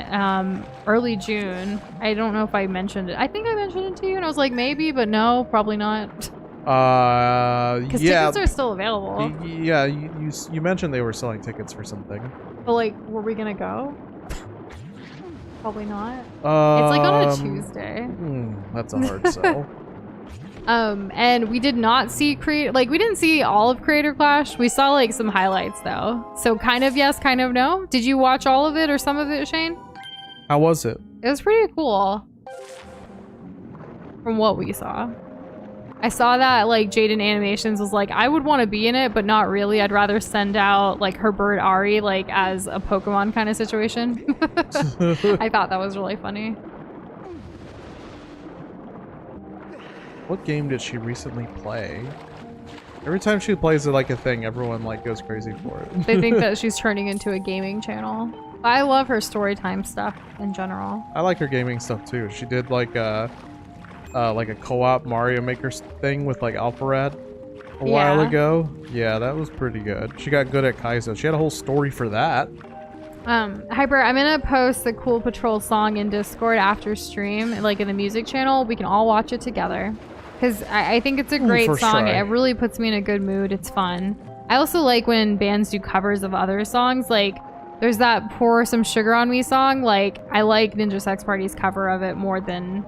early June. I don't know if I mentioned it. I think I mentioned it to you, and I was like, maybe, but no, probably not. Because yeah. tickets are still available. Yeah, you mentioned they were selling tickets for something. But like, were we gonna go? Probably not. It's like on a Tuesday. That's a hard sell. And we did not see we didn't see all of Creator Clash. We saw like some highlights though. So kind of yes, kind of no. Did you watch all of it or some of it, Shane? How was it? It was pretty cool. From what we saw. I saw that like Jaden Animations was like, I would want to be in it, but not really. I'd rather send out like her bird Ari like as a Pokemon kind of situation. I thought that was really funny. What game did she recently play? Every time she plays it like a thing, everyone like goes crazy for it. They think that she's turning into a gaming channel. I love her story time stuff in general. I like her gaming stuff too. She did like a co-op Mario Maker thing with like Alpharad a while ago. Yeah, that was pretty good. She got good at Kaizo. She had a whole story for that. Hyper, I'm gonna post the Cool Patrol song in Discord after stream, like in the music channel. We can all watch it together. Because I think it's a great song. Try. It really puts me in a good mood. It's fun. I also like when bands do covers of other songs. Like, there's that Pour Some Sugar On Me song. Like, I like Ninja Sex Party's cover of it more than...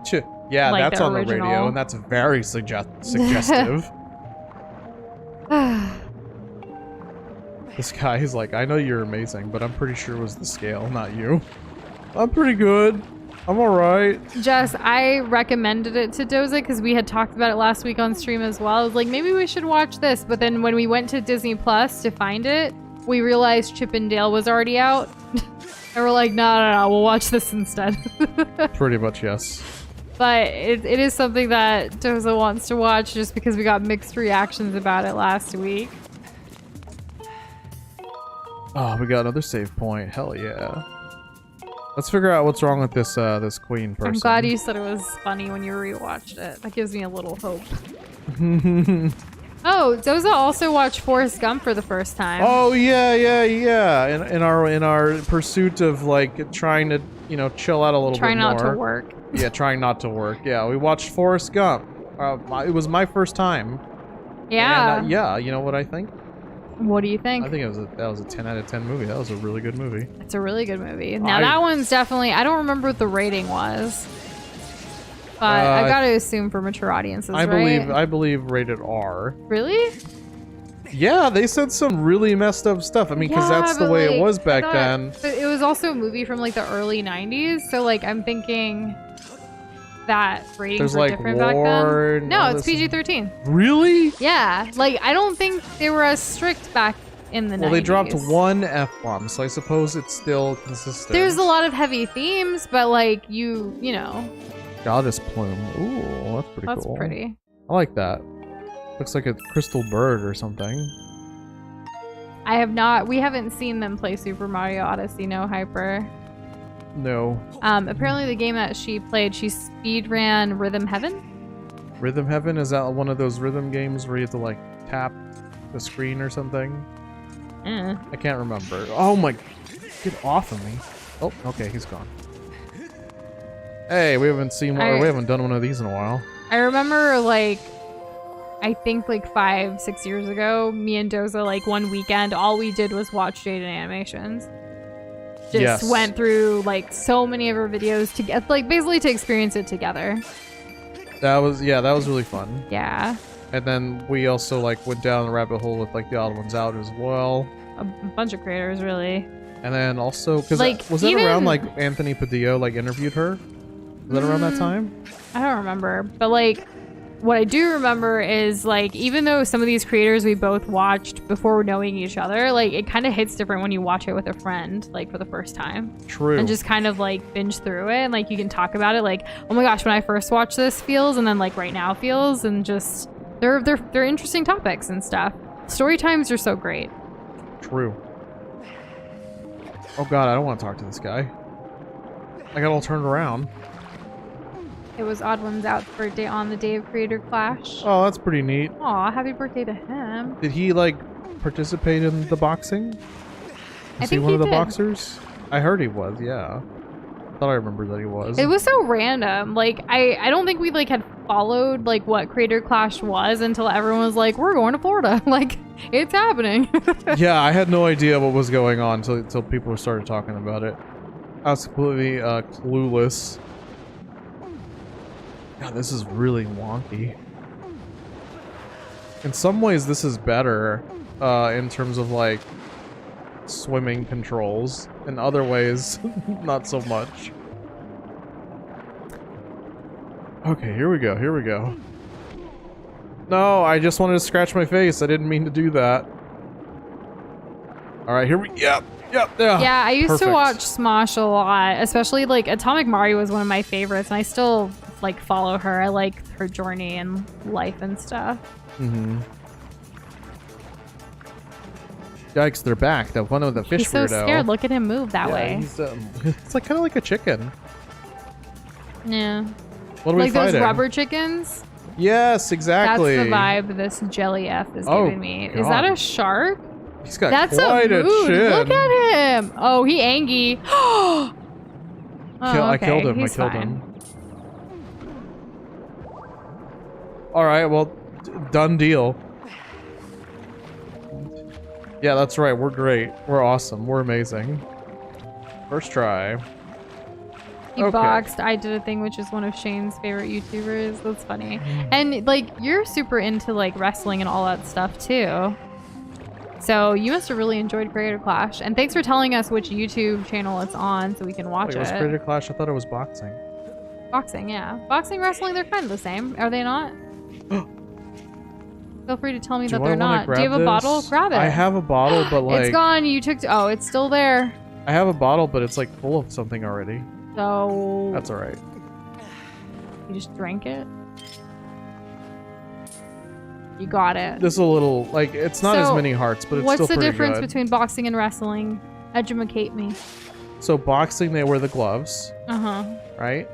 Yeah, like that's the on the original. radio, and that's very suggestive. This guy is like, I know you're amazing, but I'm pretty sure it was the scale, not you. I'm pretty good. I'm alright. Jess, I recommended it to Doza because we had talked about it last week on stream as well. I was like, maybe we should watch this. But then when we went to Disney Plus to find it, we realized Chip and Dale was already out. And we're like, no, we'll watch this instead. Pretty much, yes. But it is something that Doza wants to watch just because we got mixed reactions about it last week. Oh, we got another save point. Hell yeah. Let's figure out what's wrong with this this queen person. I'm glad you said it was funny when you rewatched it. That gives me a little hope. Oh, Doza also watched Forrest Gump for the first time. Oh yeah. In our pursuit of like trying to chill out a little bit more. Try not to work. Yeah, trying not to work. Yeah, we watched Forrest Gump. It was my first time. Yeah. And, yeah, you know what I think? What do you think? I think that was a 10 out of 10 movie. That was a really good movie. It's a really good movie. Now that one's definitely, I don't remember what the rating was. But I gotta assume for mature audiences, I right? believe rated R. Really? Yeah, they said some really messed up stuff. I mean, because that's the way it was back then. But it was also a movie from like the early 90s. So like I'm thinking that ratings There's were like different back war then. and No, all it's this- PG-13. Really? Yeah, like I don't think they were as strict back in the 90s. Well, they dropped one F-bomb, so I suppose it's still consistent. There's a lot of heavy themes, but like you know, Goddess plume. Ooh, that's pretty that's cool. pretty. I like that. Looks like a crystal bird or something. We haven't seen them play Super Mario Odyssey, no Hyper. No. Apparently the game that she played, she speedran Rhythm Heaven. Rhythm Heaven? Is that one of those rhythm games where you have to like tap the screen or something? I can't remember. Oh my... Get off of me. Oh, okay, he's gone. Hey, we haven't seen one, or we haven't done one of these in a while. I remember like, I think like 5-6 years ago, me and Doza, like one weekend, all we did was watch Jaden Animations. Just went through like so many of her videos to get like basically to experience it together. That was really fun. Yeah. And then we also like went down the rabbit hole with like the Odd Ones Out as well. A bunch of creators, really. And then also, because Like, was that even- around like Anthony Padillo like interviewed her? Was that around that time? I don't remember, but like what I do remember is like even though some of these creators we both watched before knowing each other, like it kind of hits different when you watch it with a friend like for the first time. True. And just kind of like binge through it and like you can talk about it like, oh my gosh, when I first watched this feels and then like right now feels, and just they're interesting topics and stuff. Story times are so great. True. Oh god, I don't want to talk to this guy. I got all turned around. It was Odd Ones Out's birthday on the day of Creator Clash. Oh, that's pretty neat. Aw, happy birthday to him. Did he like participate in the boxing? I Was he think one he of the did. boxers? I heard he was, yeah. Thought I remembered that he was. It was so random. Like I don't think we like had followed like what Creator Clash was until everyone was like, we're going to Florida. Like it's happening. Yeah, I had no idea what was going on until people started talking about it. I was completely clueless. God, this is really wonky. In some ways, this is better in terms of like swimming controls. In other ways, not so much. Okay, here we go. Here we go. No, I just wanted to scratch my face. I didn't mean to do that. All right, here we. Yep. Yeah, I used to Perfect. watch Smosh a lot, especially like Atomic Mario was one of my favorites, and I still like follow her. I like her journey and life and stuff. Mm-hmm. Yikes, they're back. That one of the fish He's so weirdo. scared. Look at him move that way. He's, it's like kind of like a chicken. Yeah. What are we Like those fighting? rubber chickens. Yes, exactly. That's the vibe this jelly F is Oh, giving me. Is that God. a shark? He's got That's quite a a mood. chin. Look at him. Oh, he angy. Oh, I killed okay, him. he's I killed fine. him. All right. Well, done deal. Yeah, that's right. We're great. We're awesome. We're amazing. First try. He Okay. boxed. I did a thing which is one of Shane's favorite YouTubers. That's funny. Mm. And like you're super into like wrestling and all that stuff too. So you must have really enjoyed Creator Clash. And thanks for telling us which YouTube channel it's on so we can watch Wait, it was it. Creator Clash. I thought it was boxing. Boxing, yeah. Boxing, wrestling, they're kind of the same. Are they not? Feel free to tell me Do that I they're wanna not. Do grab you have a bottle? this? Grab it. I have a bottle, but like It's gone. You took. Oh, it's still there. I have a bottle, but it's like full of something already. So That's all right. you just drank it. You got it. This is a little like it's not as So, many hearts, but it's What's still the pretty difference good. between boxing and wrestling? Educate me. So boxing, they wear the gloves, Uh huh. right?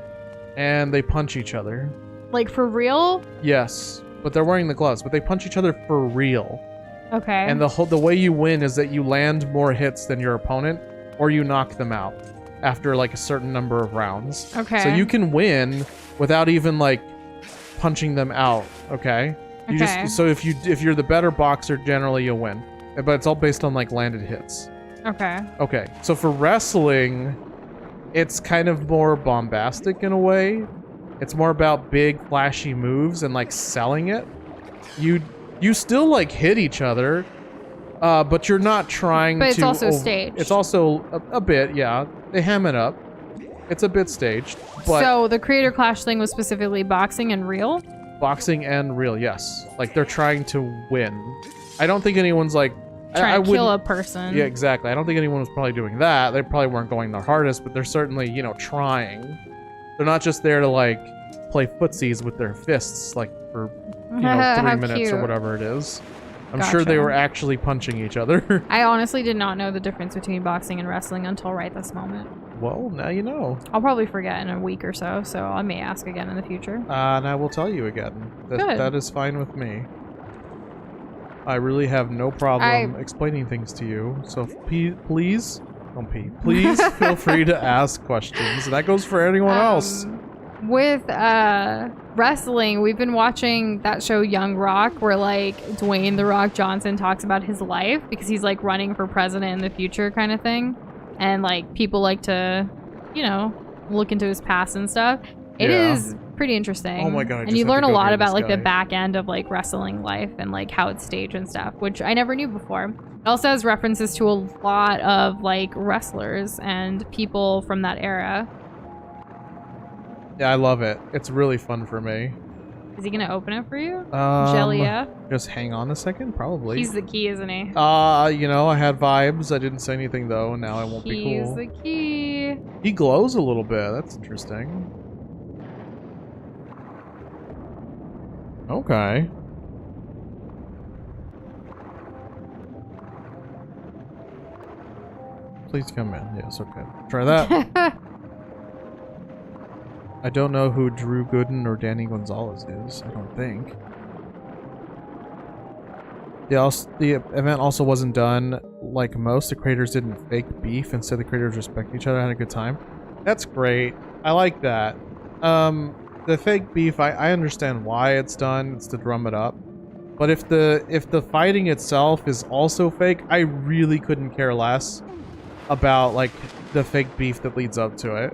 And they punch each other. Like for real? Yes, but they're wearing the gloves, but they punch each other for real. Okay. And the way you win is that you land more hits than your opponent, or you knock them out after like a certain number of rounds. Okay. So you can win without even like punching them out. Okay. You Okay. just so if you're the better boxer, generally you'll win. But it's all based on like landed hits. Okay. Okay. So for wrestling, it's kind of more bombastic in a way. It's more about big flashy moves and like selling it. You still like hit each other, but you're not trying to. But it's also staged. It's also a bit, yeah. They ham it up, It's a bit staged, but So the creator clash thing was specifically boxing and real? boxing and real, yes. Like, they're trying to win. I don't think anyone's like... Trying to kill a wouldn't- person. Yeah, exactly. I don't think anyone was probably doing that. They probably weren't going their hardest, but they're certainly, you know, trying. They're not just there to, like, play footsies with their fists, like, for, you know, 3 How minutes cute. or whatever it is. I'm sure they Gotcha. were actually punching each other. I honestly did not know the difference between boxing and wrestling until right this moment. Well, now you know. I'll probably forget in a week or so, so I may ask again in the future. And I will tell you again. Good. That is fine with me. I really have no problem explaining things to you. So please, don't pee. Please feel free to ask questions. That goes for anyone else. With wrestling, we've been watching that show Young Rock, where like Dwayne The Rock Johnson talks about his life because he's like running for president in the future kind of thing. And like people like to, you know, look into his past and stuff. It is pretty interesting. Oh my God, I and just you have learn to a go lot hear about this like the guy. back end of like wrestling life and like how it's staged and stuff, which I never knew before. It also has references to a lot of like wrestlers and people from that era. Yeah, I love it. It's really fun for me. Is he gonna open it for you? Jelia? Just hang on a second, probably. He's the key, isn't he? You know, I had vibes. I didn't say anything though, and now I won't be He's cool. the key. He glows a little bit. That's interesting. Okay. Please come in. Yes, okay. Try that. I don't know who Drew Gooden or Danny Gonzalez is. I don't think. The event also wasn't done like most. The creators didn't fake beef. Instead, the creators respect each other and had a good time. That's great. I like that. The fake beef, I understand why it's done. It's to drum it up. But if the fighting itself is also fake, I really couldn't care less about like the fake beef that leads up to it.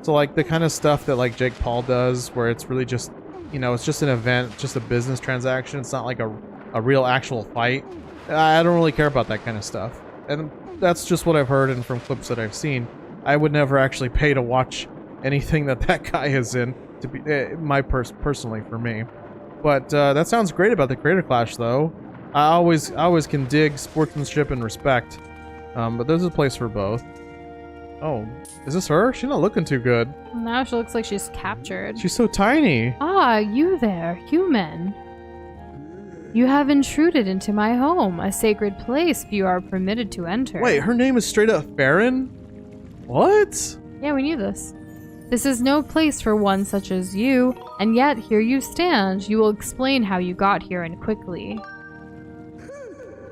So like the kind of stuff that like Jake Paul does, where it's really just, you know, it's just an event, just a business transaction. It's not like a real actual fight. I don't really care about that kind of stuff. And that's just what I've heard and from clips that I've seen. I would never actually pay to watch anything that guy is in, to be personally for me. But that sounds great about the Creator Clash though. I always can dig sportsmanship and respect. But there's a place for both. Oh, is this her? She's not looking too good. Now she looks like she's captured. She's so tiny. Ah, you there, human. You have intruded into my home, a sacred place few are permitted to enter. Wait, her name is straight up Faron? What? Yeah, we knew this. This is no place for one such as you, and yet here you stand. You will explain how you got here and quickly.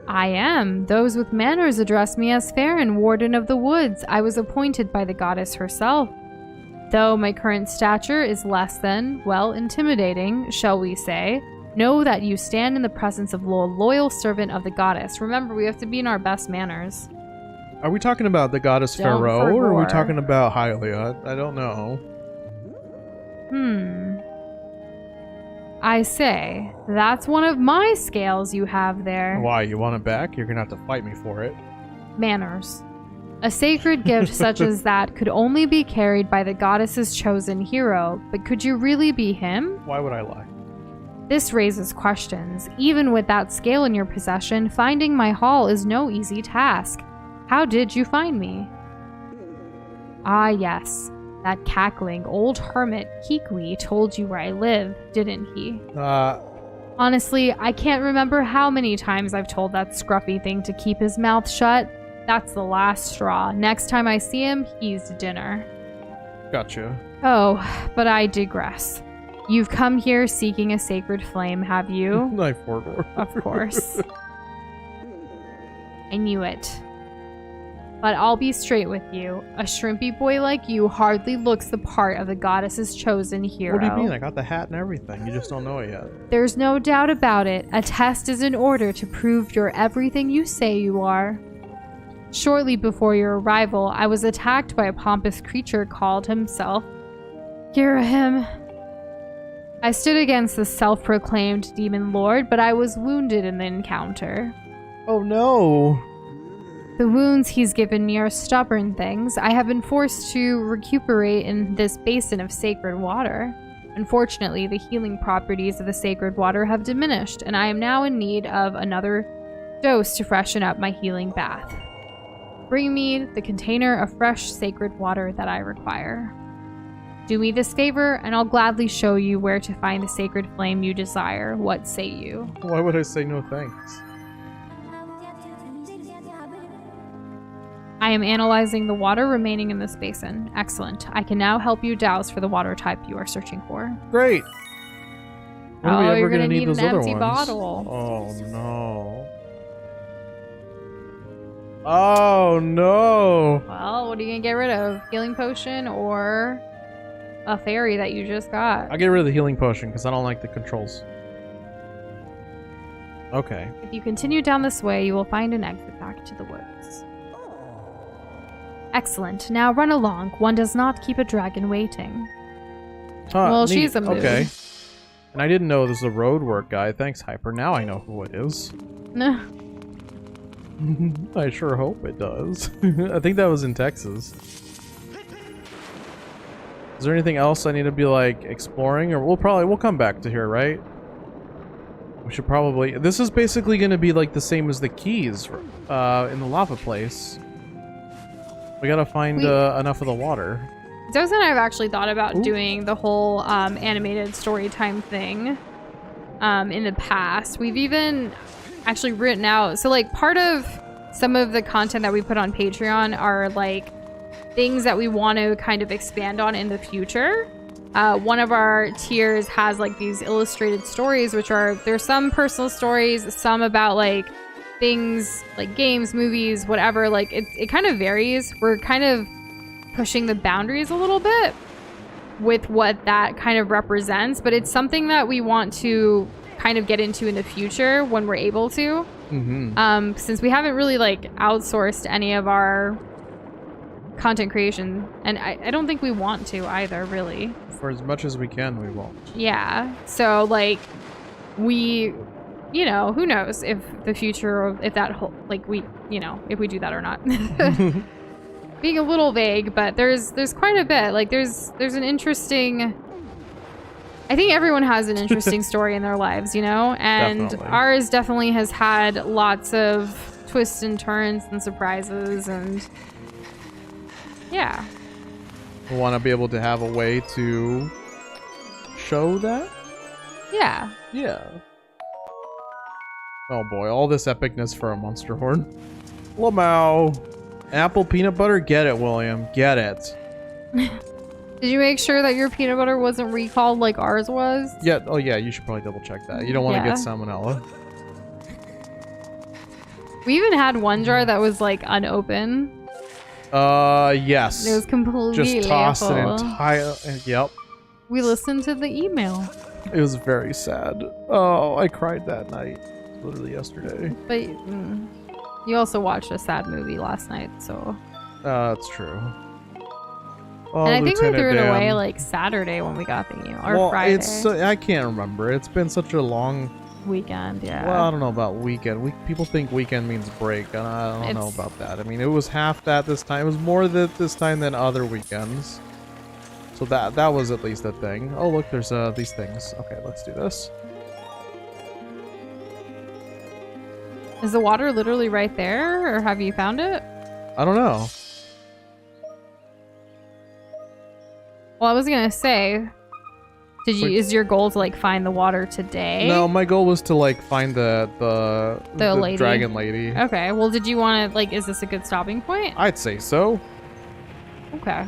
I am. Those with manners address me as Faron, Warden of the Woods. I was appointed by the goddess herself. Though my current stature is less than, well, intimidating, shall we say, know that you stand in the presence of a loyal servant of the goddess. Remember, we have to be in our best manners. Are we talking about the goddess Don't Pharaoh, or are we forgore. talking about Hylia? I don't know. I say, that's one of my scales you have there. Why, you want it back? You're gonna have to fight me for it. Manners. A sacred gift such as that could only be carried by the goddess's chosen hero, but could you really be him? Why would I lie? This raises questions. Even with that scale in your possession, finding my hall is no easy task. How did you find me? Ah, yes. That cackling old hermit Kikwi told you where I live, didn't he? Honestly, I can't remember how many times I've told that scruffy thing to keep his mouth shut. That's the last straw. Next time I see him, he's dinner. Gotcha. Oh, but I digress. You've come here seeking a sacred flame, have you? Knife forward. Of course. I knew it. But I'll be straight with you. A shrimpy boy like you hardly looks the part of the goddess's chosen hero. What do you mean? I got the hat and everything. You just don't know it yet. There's no doubt about it. A test is in order to prove you're everything you say you are. Shortly before your arrival, I was attacked by a pompous creature called himself Ghirahim. I stood against the self-proclaimed demon lord, but I was wounded in the encounter. Oh no. The wounds he's given me are stubborn things. I have been forced to recuperate in this basin of sacred water. Unfortunately, the healing properties of the sacred water have diminished, and I am now in need of another dose to freshen up my healing bath. Bring me the container of fresh sacred water that I require. Do me this favor, and I'll gladly show you where to find the sacred flame you desire. What say you? Why would I say no thanks? I am analyzing the water remaining in this basin. Excellent. I can now help you douse for the water type you are searching for. Great. When are we ever you're gonna need those an other empty ones? bottle. Oh no. Oh no. Well, what are you gonna get rid of? Healing potion or a fairy that you just got? I'll get rid of the healing potion because I don't like the controls. Okay. If you continue down this way, you will find an exit back to the woods. Excellent. Now run along. One does not keep a dragon waiting. Well, neat. she's a mood. Okay. And I didn't know this was a road work guy. Thanks, Hyper. Now I know who it is. I sure hope it does. I think that was in Texas. Is there anything else I need to be like exploring, or we'll come back to here, right? We should probably. This is basically going to be like the same as the keys in the lava place. We gotta find enough of the water. Doze and I have actually thought about doing the whole animated story time thing in the past. We've even actually written out, so like part of some of the content that we put on Patreon are like things that we want to kind of expand on in the future. One of our tiers has like these illustrated stories, which are, there's some personal stories, some about like things like games, movies, whatever. Like it kind of varies. We're kind of pushing the boundaries a little bit with what that kind of represents, but it's something that we want to kind of get into in the future when we're able to. Since we haven't really like outsourced any of our content creation, and I don't think we want to either, really. For as much as we can, we won't. Yeah, so like we, you know, who knows if the future, if that whole, like we, you know, if we do that or not. Being a little vague, but there's quite a bit. Like there's an interesting, I think everyone has an interesting story in their lives, you know, and Definitely. ours definitely has had lots of twists and turns and surprises, and yeah. We want to be able to have a way to show that. Yeah. Yeah. Oh boy, all this epicness for a monster horn. Lamau. Apple peanut butter? Get it, William. Get it. Did you make sure that your peanut butter wasn't recalled like ours was? Yeah. Oh yeah, you should probably double check that. You don't want to Yeah. get salmonella. We even had one jar that was like unopened. Yes. It was completely Just tossed full. an entire. Yep. We listened to the email. It was very sad. Oh, I cried that night. Literally yesterday. But you also watched a sad movie last night, so. That's true. Oh, And I think we Lieutenant threw it Dan. away like Saturday when we got the email, or well, Friday I can't remember. It's been such a long. weekend. Yeah. Well, I don't know about weekend. People think weekend means break, and I don't know It's- about that. I mean, it was half that this time. It was more this time than other weekends. So that was at least a thing. Oh, look, there's these things. Okay, let's do this. Is the water literally right there, or have you found it? I don't know. Well, I was gonna say, Wait. is your goal to like find the water today? No, my goal was to like find the lady. dragon lady. Okay. Well, did you want to like? Is this a good stopping point? I'd say so. Okay.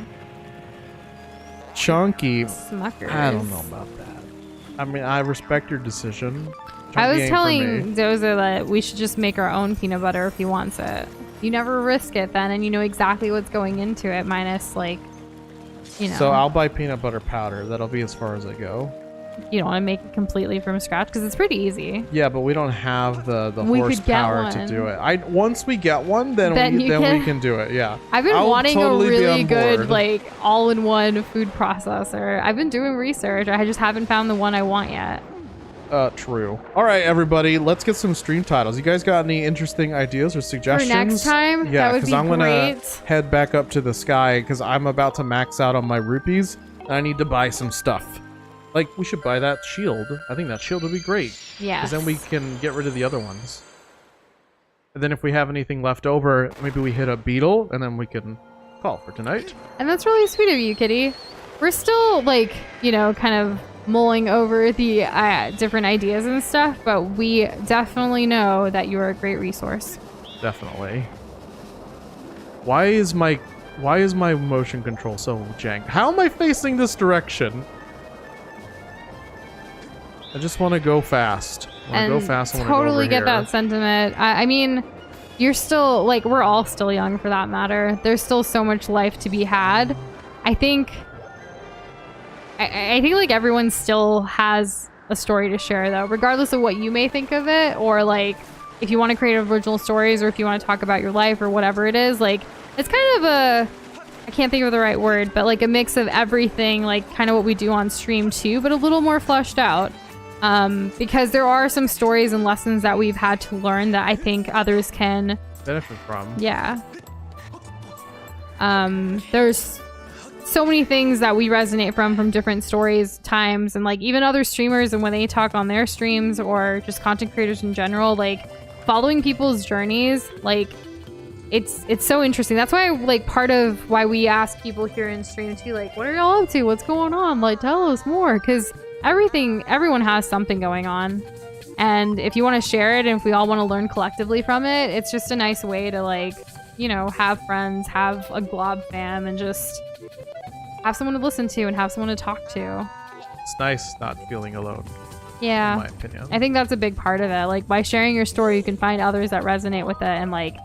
Chunky. Smuckers. I don't know about that. I mean, I respect your decision. I Chunky was ain't for telling me. Doza that we should just make our own peanut butter if he wants it. You never risk it then, and you know exactly what's going into it, minus like, you know. So I'll buy peanut butter powder. That'll be as far as I go. You don't want to make it completely from scratch because it's pretty easy. Yeah, but we don't have the We could get horsepower to one. do it. Once we get one, then we can do it. Yeah. I've been I'll wanting totally be a really on good board. like all-in-one food processor. I've been doing research. I just haven't found the one I want yet. True. All right, everybody, let's get some stream titles. You guys got any interesting ideas or For suggestions? next time, Yeah, that would because be I'm gonna great. head back up to the sky because I'm about to max out on my rupees and I need to buy some stuff. Like, we should buy that shield. I think that shield would be great. Yes. Because then we can get rid of the other ones. And then if we have anything left over, maybe we hit a beetle and then we can call for tonight. And that's really sweet of you, Kitty. We're still, like, you know, kind of mulling over the different ideas and stuff, but we definitely know that you are a great resource. Definitely. Why is my motion control so jank? How am I facing this direction? I just want to go fast. I And want to go fast. I wanna totally go get over that here. sentiment. I mean, you're still, like, we're all still young for that matter. There's still so much life to be had. I think like everyone still has a story to share though, regardless of what you may think of it, or like if you want to create original stories or if you want to talk about your life or whatever it is. Like, it's kind of I can't think of the right word, but like a mix of everything, like kind of what we do on stream too, but a little more fleshed out. Because there are some stories and lessons that we've had to learn that I think others can benefit from. Yeah. There's so many things that we resonate from different stories, times, and like even other streamers and when they talk on their streams or just content creators in general, like following people's journeys, like it's so interesting. That's why, like, part of why we ask people here in stream too, like, what are y'all up to? What's going on? Like, tell us more, because everyone has something going on. And if you want to share it and if we all want to learn collectively from it, it's just a nice way to, like, you know, have friends, have a glob fam, and just have someone to listen to and have someone to talk to. It's nice not feeling alone. Yeah. In my opinion. I think that's a big part of it. Like, by sharing your story, you can find others that resonate with it and, like,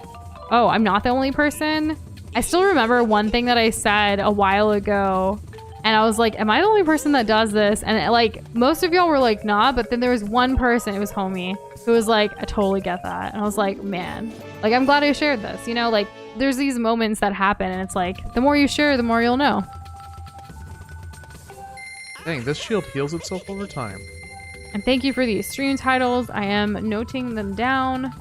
oh, I'm not the only person. I still remember one thing that I said a while ago, and I was like, am I the only person that does this? And, like, most of y'all were like, nah, but then there was one person, it was Homie, who was like, I totally get that. And I was like, man, like, I'm glad I shared this. You know, like, there's these moments that happen, and it's like, the more you share, the more you'll know. Dang, this shield heals itself over time. And thank you for these stream titles. I am noting them down.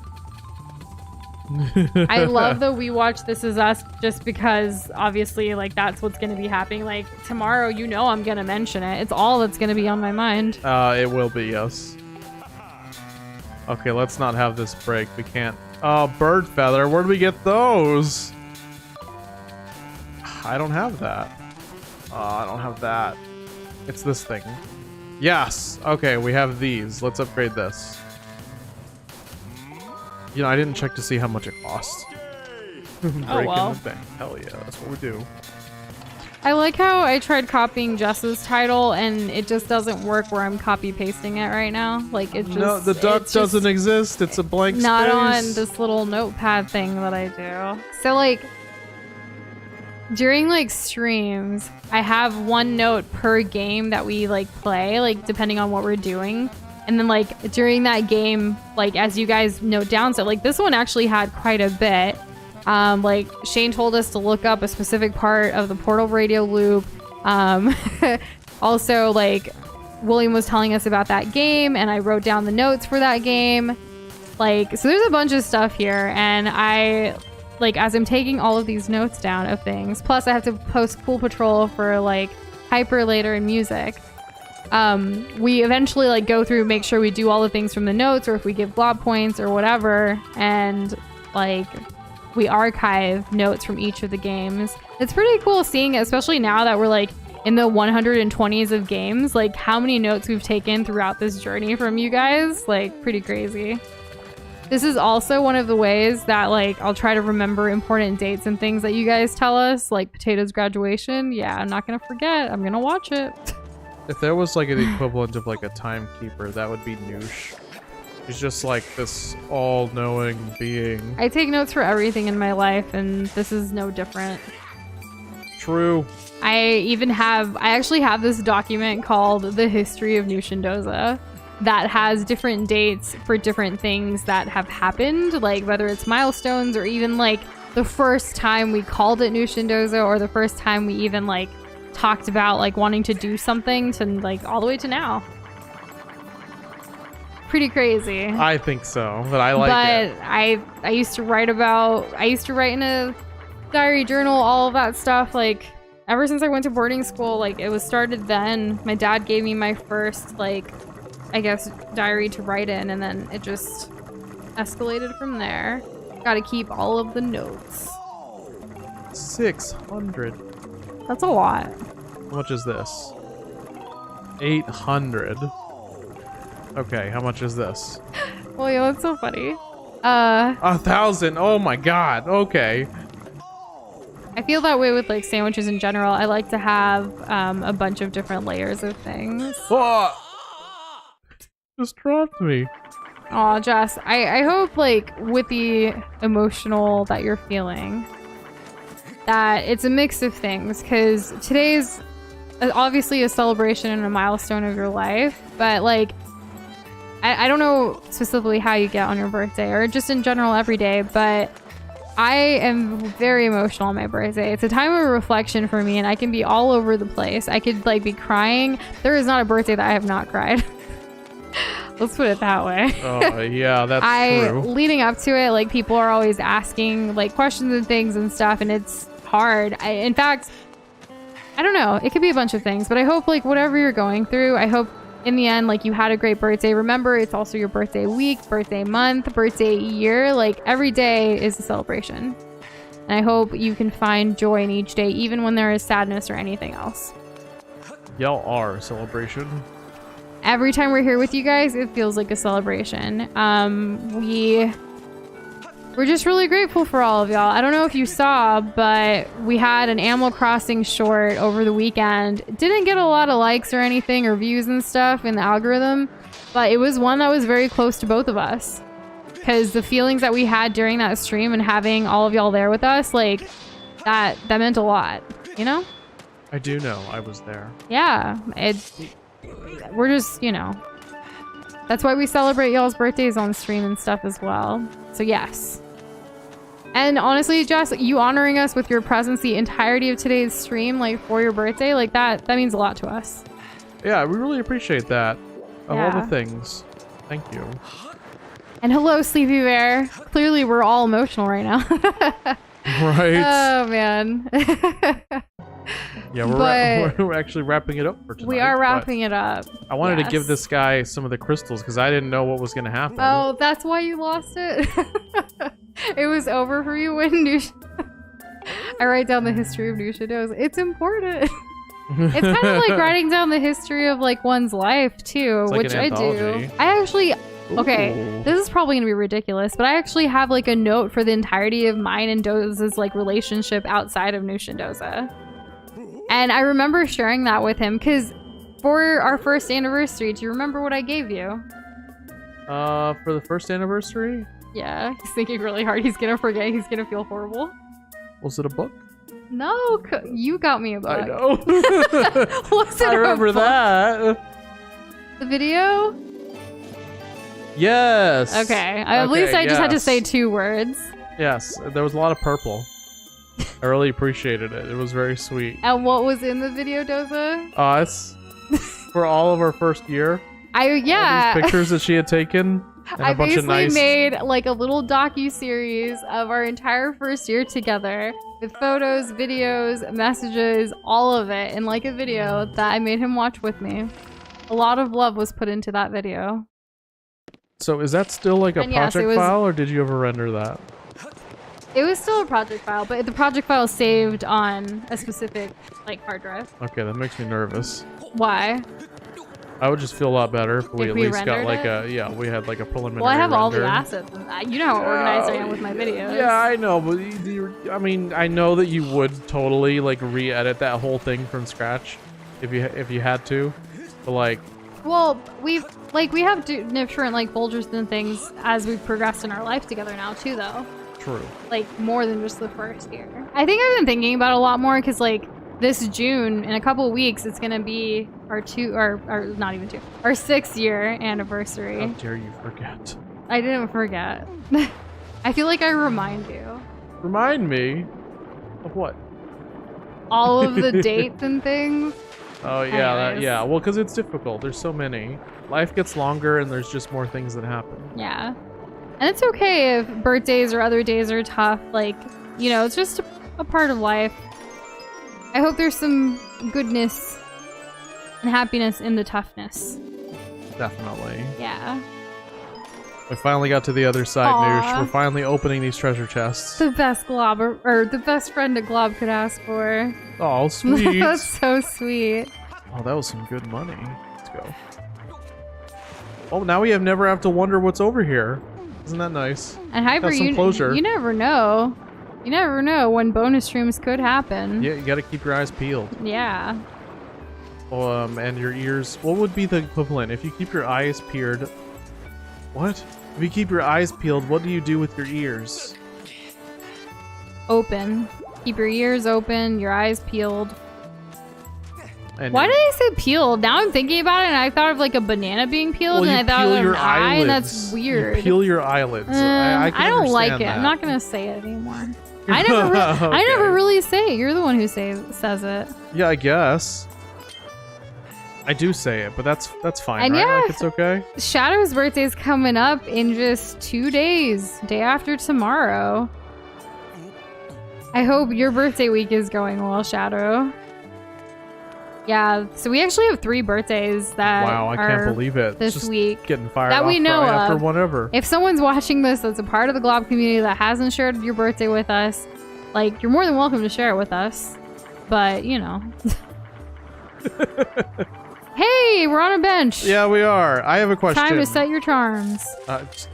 I love that we watch This Is Us just because obviously, like, that's what's going to be happening. Like, tomorrow, you know, I'm going to mention it. It's all that's going to be on my mind. It will be, yes. Okay, let's not have this break. We can't. Oh, bird feather. Where do we get those? I don't have that. I don't have that. It's this thing. Yes. Okay, we have these. Let's upgrade this. You know, I didn't check to see how much it costs. Breaking well. the bank. Hell yeah, that's what we do. I like how I tried copying Jess's title and it just doesn't work where I'm copy pasting it right now. Like, it just No, the duck doesn't exist. It's a blank not space. on this little notepad thing that I do. So, like, during, like, streams, I have one note per game that we, like, play, like, depending on what we're doing. And then, like, during that game, like, as you guys note down, so, like, this one actually had quite a bit. Like, Shane told us to look up a specific part of the portal radio loop. Also, like, William was telling us about that game, and I wrote down the notes for that game. Like, so there's a bunch of stuff here, and I, like, as I'm taking all of these notes down of things, plus I have to post Pool Patrol for, like, Hyper later in music. We eventually, like, go through, make sure we do all the things from the notes, or if we give glob points or whatever, and, like, we archive notes from each of the games. It's pretty cool seeing it, especially now that we're, like, in the 120s of games, like, how many notes we've taken throughout this journey from you guys. Like, pretty crazy. This is also one of the ways that, like, I'll try to remember important dates and things that you guys tell us, like Potato's graduation. Yeah, I'm not gonna forget. I'm gonna watch it. If there was, like, an equivalent of, like, a timekeeper, that would be Noosh. He's just, like, this all-knowing being. I take notes for everything in my life, and this is no different. True. I actually have this document called The History of New Shindoza that has different dates for different things that have happened, like whether it's milestones or even, like, the first time we called it New Shindoza, or the first time we even, like, talked about, like, wanting to do something, to, like, all the way to now. pretty crazy. I think so, but I like it. But I used to write in a diary journal, all of that stuff. Like, ever since I went to boarding school, like, it was started then. My dad gave me my first, like, I guess, diary to write in, and then it just escalated from there. Gotta keep all of the notes. 600. That's a lot. How much is this? 800. Okay, how much is this? Well, yeah, that's so funny. 1,000. Oh my god. Okay. I feel that way with like sandwiches in general. I like to have a bunch of different layers of things. Oh! Just dropped me. Aw, Jess, I hope like with the emotional that you're feeling that it's a mix of things, because today's obviously a celebration and a milestone of your life, but like I don't know specifically how you get on your birthday or just in general every day, but I am very emotional on my birthday. It's a time of reflection for me, and I can be all over the place. I could like be crying. There is not a birthday that I have not cried. Let's put it that way. Oh, yeah, that's true. Leading up to it, like, people are always asking like questions and things and stuff, and it's hard. In fact, I don't know. It could be a bunch of things, but I hope like whatever you're going through, I hope in the end, like, you had a great birthday. Remember, it's also your birthday week, birthday month, birthday year. Like, every day is a celebration. And I hope you can find joy in each day, even when there is sadness or anything else. Y'all are a celebration. Every time we're here with you guys, it feels like a celebration. We're just really grateful for all of y'all. I don't know if you saw, but we had an Animal Crossing short over the weekend. Didn't get a lot of likes or anything or views and stuff in the algorithm, but it was one that was very close to both of us. Because the feelings that we had during that stream and having all of y'all there with us, like, that meant a lot, you know? I do know. I was there. Yeah. We're just, you know. That's why we celebrate y'all's birthdays on stream and stuff as well. So yes. And honestly, Jess, you honoring us with your presence the entirety of today's stream, like, for your birthday, like, that means a lot to us. Yeah, we really appreciate that. Of all Yeah. the things. Thank you. And hello, Sleepy Bear. Clearly, we're all emotional right now. Right. Oh, man. Yeah, we're actually wrapping it up for tonight. We are wrapping it up. I wanted to Yes. give this guy some of the crystals because I didn't know what was going to happen. Oh, that's why you lost it? It was over for you when Nusha... I write down the history of Nusha. It's important. It's kind of like writing down the history of like one's life too, It's like which an I anthology. do. I actually... Okay, Ooh. this is probably gonna be ridiculous, but I actually have like a note for the entirety of mine and Doza's like relationship outside of Nusha and Doza. And I remember sharing that with him because for our first anniversary, do you remember what I gave you? For the first anniversary? Yeah, he's thinking really hard. He's gonna forget. He's gonna feel horrible. Was it a book? No, you got me a book. I know. Was it I remember a book? that. The video? Yes. Okay, at least I just had to say 2 words. Yes, there was a lot of purple. I really appreciated it. It was very sweet. And what was in the video, Doza? Us. For all of our first year. All these pictures that she had taken. And I a bunch of basically nice... made like a little docu-series of our entire first year together with photos, videos, messages, all of it in like a video that I made him watch with me. A lot of love was put into that video. So is that still like a And yes, project it was- file, or did you ever render that? It was still a project file, but the project file is saved on a specific like hard drive. Okay, that makes me nervous. Why? I would just feel a lot better if we If at we least got rendered like it? we had like a preliminary Well, I have all the render. assets. You know how organized I am with my videos. Yeah, I know, but I mean, I know that you would totally like re-edit that whole thing from scratch if you had to. But like, Well, we have different like folders and things as we've progressed in our life together now too, though. true. Like more than just the first year. I think I've been thinking about it a lot more because like this June in a couple of weeks it's gonna be our 6th year anniversary. How dare you forget? I didn't forget. I feel like I remind you Remind me of what? all of the dates and things. Oh yeah, Anyways. yeah. Well, because it's difficult. There's so many. Life gets longer, and there's just more things that happen. Yeah. And it's okay if birthdays or other days are tough. Like, you know, it's just a part of life. I hope there's some goodness and happiness in the toughness. Definitely. Yeah. We finally got to the other side, Aw. Noosh. We're finally opening these treasure chests. The best Glob, or the best friend a Glob could ask for. Oh, sweet. That's so sweet. Oh, that was some good money. Let's go. Oh, now we never have to wonder what's over here. Isn't that nice? And Hyper, Got some closure. you never know. You never know when bonus streams could happen. Yeah, you gotta keep your eyes peeled. Yeah. And your ears. What would be the equivalent if you keep your eyes peeled? What? If you keep your eyes peeled, what do you do with your ears? Open. Keep your ears open, your eyes peeled. And Why did I say peeled? Now I'm thinking about it, and I thought of like a banana being peeled, Well, and I you thought peel of your an eye, and that's eyelids. weird. You peel your eyelids. I can don't like it. understand that. I'm not gonna say it anymore. I never really say it. You're the one who says it. Yeah, I guess. I do say it, but that's fine, And right? yeah. Like, it's okay? Shadow's birthday's coming up in just 2 days. Day after tomorrow. I hope your birthday week is going well, Shadow. Yeah, so we actually have 3 birthdays that Wow, I can't believe it. this Just week. getting fired That off we know right after of. whatever. If someone's watching this that's a part of the Glob community that hasn't shared your birthday with us, like, you're more than welcome to share it with us. But, you know. Hey, we're on a bench. Yeah, we are. I have a question. Time to set your charms.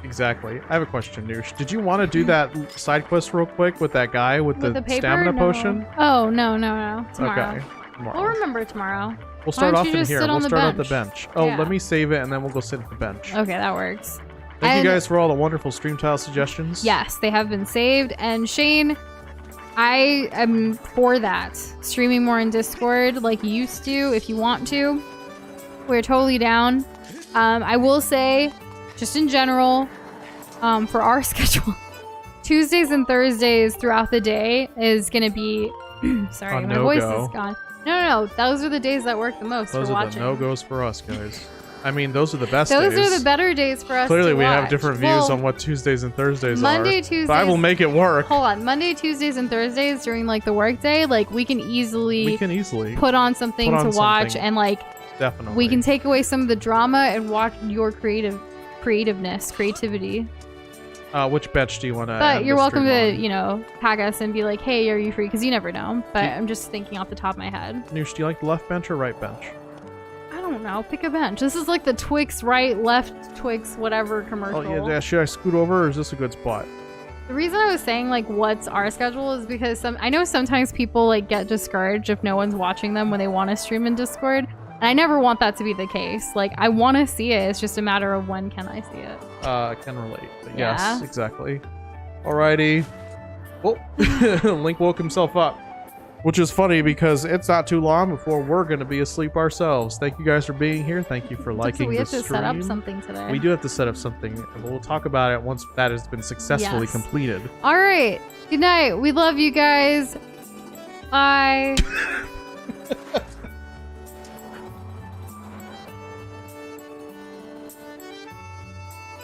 Exactly. I have a question, Noosh. Did you want to do that side quest real quick with that guy with the paper? stamina No. potion? Oh, no. Tomorrow. Okay. Tomorrow. We'll remember tomorrow. We'll start don't off you in just here. sit We'll on the start at the bench? bench. Oh, Yeah. let me save it and then we'll go sit at the bench. Okay, that works. Thank you And- guys for all the wonderful stream tile suggestions. Yes, they have been saved. And Shane, I am for that. Streaming more in Discord like you used to, if you want to. We're totally down. I will say, just in general, for our schedule, Tuesdays and Thursdays throughout the day is going to be... Sorry, A my voice no-go. is gone. No. Those are the days that work the most Those for are watching. the no-goes for us, guys. I mean, those are the best Those days. are the better days for us Clearly, to we have watch. different views Well, on what Tuesdays and Thursdays Monday, are. Tuesdays... But I will make it work. Hold on. Monday, Tuesdays, and Thursdays during, like, the workday, like, we can easily put on something on to watch, something. and, like, Definitely. we can take away some of the drama and watch your creativity. Which bench do you want to? But you're welcome to, you know, tag us and be like, hey, are you free? Because you never know. But I'm just thinking off the top of my head. Noosh, do you like the left bench or right bench? I don't know. Pick a bench. This is like the Twix right, left, Twix, whatever commercial. Oh yeah. Should I scoot over, or is this a good spot? The reason I was saying like what's our schedule is because I know sometimes people like get discouraged if no one's watching them when they want to stream in Discord. And I never want that to be the case. Like I want to see it. It's just a matter of when can I see it. I can relate. But Yeah. Yes, exactly. Alrighty. Oh, Link woke himself up. Which is funny because it's not too long before we're going to be asleep ourselves. Thank you guys for being here. Thank you for liking we the have to stream. set up something today. We do have to set up something, and we'll talk about it once that has been successfully Yes. completed. All right. Good night. We love you guys. Bye.